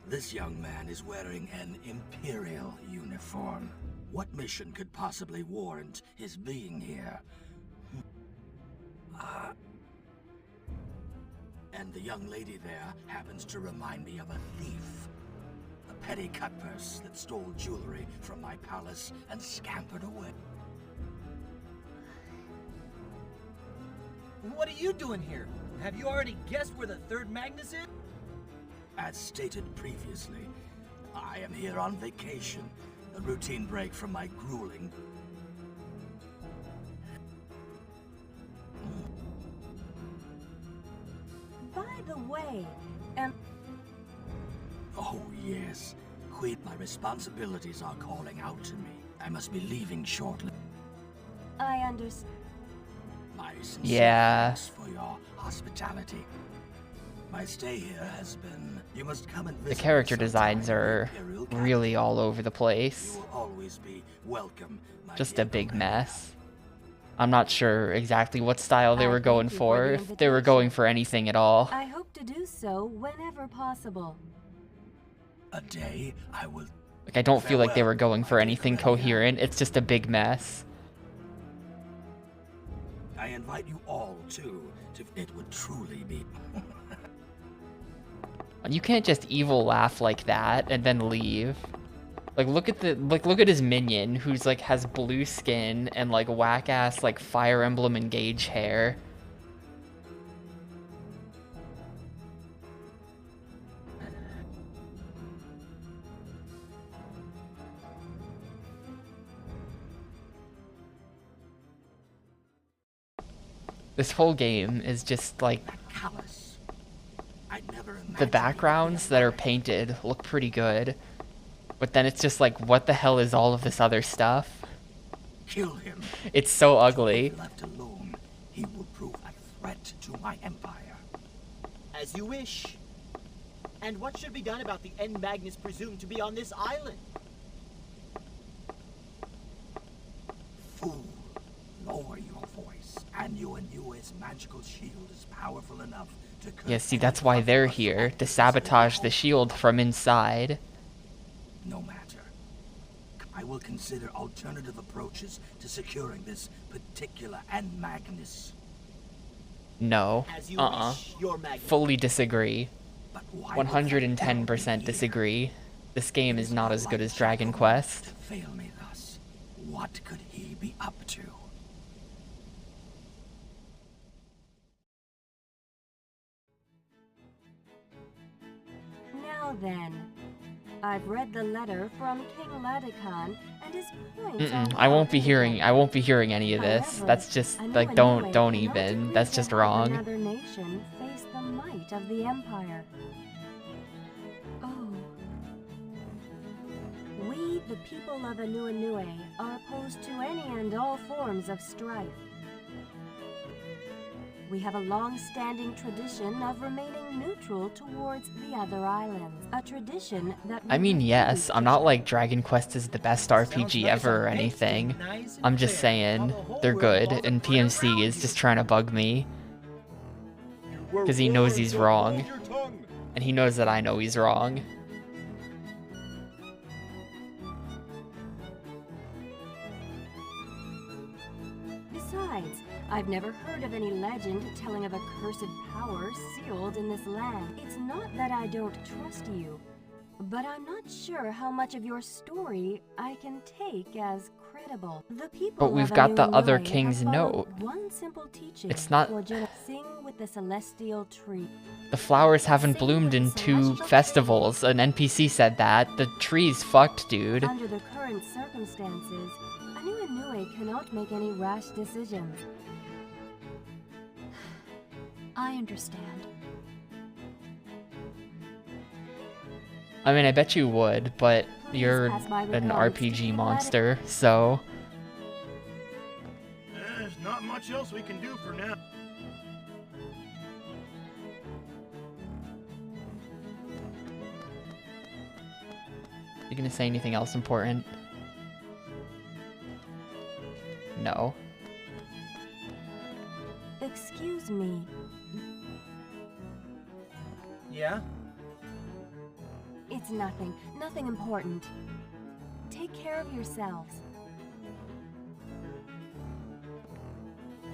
this young man is wearing an Imperial uniform. What mission could possibly warrant his being here? And the young lady there happens to remind me of a thief. A petty cutpurse that stole jewelry from my palace and scampered away. What are you doing here? Have you already guessed where the third Magnus is? As stated previously, I am here on vacation. A routine break from my grueling... By the way, Oh yes, my responsibilities are calling out to me. I must be leaving shortly. I understand. My sincere Yeah. thanks for your hospitality. My stay here has been... You must come and The visit character me designs sometime, are Imperial Capital. really all over the place. You will always be welcome, my Just dear a big Commander. mess. I'm not sure exactly what style they I were thank going you for, the if they were going for anything at all. I hope to do so whenever possible. A day I will... Like, I don't feel like they were Farewell, going my for dear anything Commander. coherent, it's just a big mess. I invite you all, too, to... It would truly be... You can't just evil laugh like that and then leave. Like, look at his minion, who's like has blue skin and like whack ass like Fire Emblem Engage hair. This whole game is just like callous. I never imagined the backgrounds that are painted look pretty good, but then it's just like, what the hell is all of this other stuff? Kill him. It's so ugly. If left alone, he will prove a threat to my empire. As you wish. And what should be done about the N Magnus presumed to be on this island? Fool, lower your voice. Anuanua's magical shield is powerful enough to... Yeah, see, that's why they're here, to sabotage the shield from inside. No matter. I will consider alternative approaches to securing this particular N Magnus. No. As you Uh-uh. wish, Your Magnus. Fully disagree. But why would 110% disagree. This game is not as good as Dragon Quest. fail me thus? What could he be up to? Now then, I've read the letter from King Ladikan and his points on I won't be hearing any of this. However, That's just Anua like Nue don't cannot even. agree That's to just have wrong. Another nation face the might of the Empire. Oh. We, the people of Anua Nue, are opposed to any and all forms of strife. We have a long-standing tradition of remaining neutral towards the other islands. A tradition that we I mean, refuse yes, to I'm not like Dragon Quest is the best RPG ever or anything. I'm just saying they're good, and PMC is just trying to bug me. Because he knows he's wrong. And he knows that I know he's wrong. Besides, I've never heard of any legend telling of a cursed power sealed in this land. It's not that I don't trust you, but I'm not sure how much of your story I can take as credible. The people But we've of got the Anu other Nui king's have followed note. one simple teaching. It's not... Sing with the celestial tree. The flowers haven't bloomed in 2 festivals. An NPC said that. The tree's fucked, dude. Under the current circumstances, Anu Nui cannot make any rash decisions. I understand. I mean, I bet you would, but you're pass my an regards to RPG King monster, so... There's not much else we can do for now. You gonna say anything else important? No. Excuse me. Yeah? It's nothing. Nothing important. Take care of yourselves.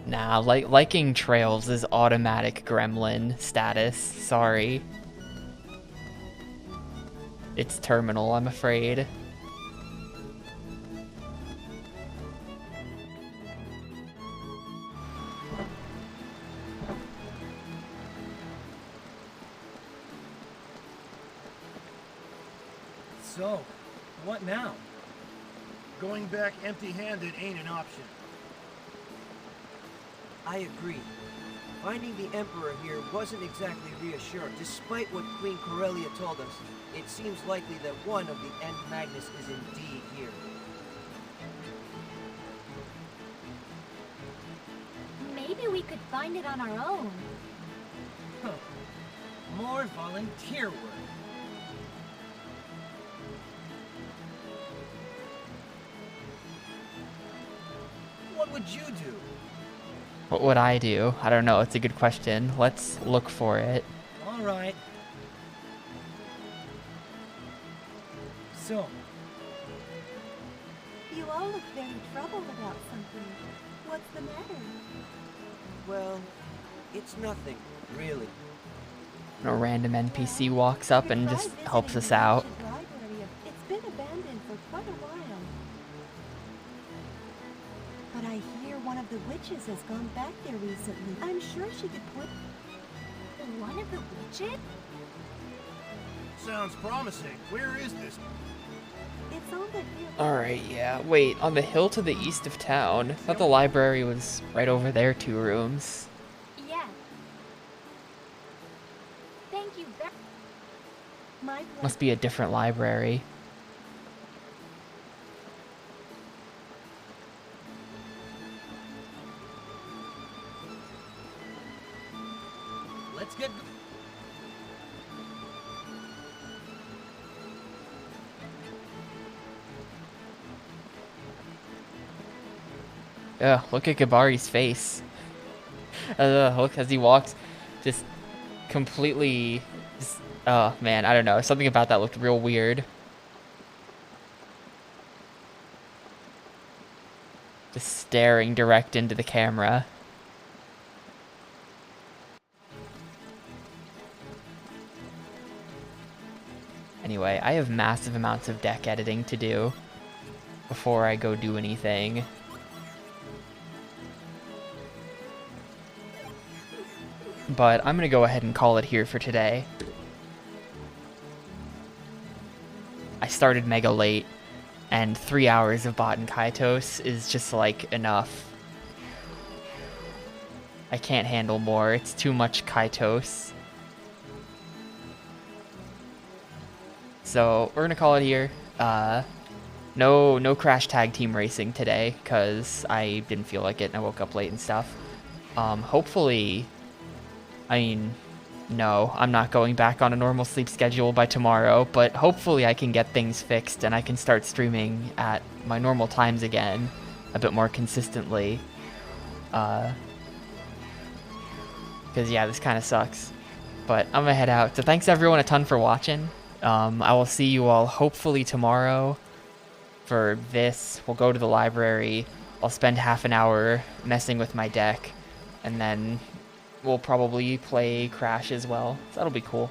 Nah, liking trails is automatic gremlin status. Sorry. It's terminal, I'm afraid. So, what now? Going back empty-handed ain't an option. I agree. Finding the Emperor here wasn't exactly reassuring. Despite what Queen Corellia told us, it seems likely that one of the End Magnus is indeed here. Maybe we could find it on our own. Huh. More volunteer work. What would you do? What would I do? I don't know, it's a good question. Let's look for it. All right. So, You all look very troubled about something. What's the matter? Well, it's nothing, really. A random NPC walks up and just helps us out. It's been abandoned for quite a while. But I hear one of the witches has gone back there recently. I'm sure she could put... One of the witches? Sounds promising. Where is this? It's on the hill. Alright, yeah. Wait, on the hill to the east of town. I thought the library was right over there, 2 rooms. Yeah. Thank you very much. Must be a different library. let's get... Ugh, look at Gabari's face. Look as he walks, just completely... oh man, I don't know. Something about that looked real weird. Just staring direct into the camera. Anyway, I have massive amounts of deck editing to do before I go do anything. But I'm gonna go ahead and call it here for today. I started mega late, and 3 hours of Baten Kaitos is just like enough. I can't handle more, it's too much Kaitos. So we're gonna call it here. No Crash Tag Team Racing today, cause I didn't feel like it and I woke up late and stuff. Hopefully, I mean, no, I'm not going back on a normal sleep schedule by tomorrow, but hopefully I can get things fixed and I can start streaming at my normal times again, a bit more consistently. Cause yeah, this kind of sucks. But I'm gonna head out. So thanks everyone a ton for watching. I will see you all hopefully tomorrow for this. We'll go to the library. I'll spend half an hour messing with my deck, and then we'll probably play Crash as well. So that'll be cool.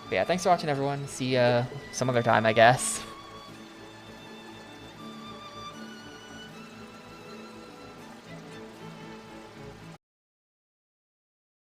But yeah, thanks for watching, everyone. See ya some other time, I guess.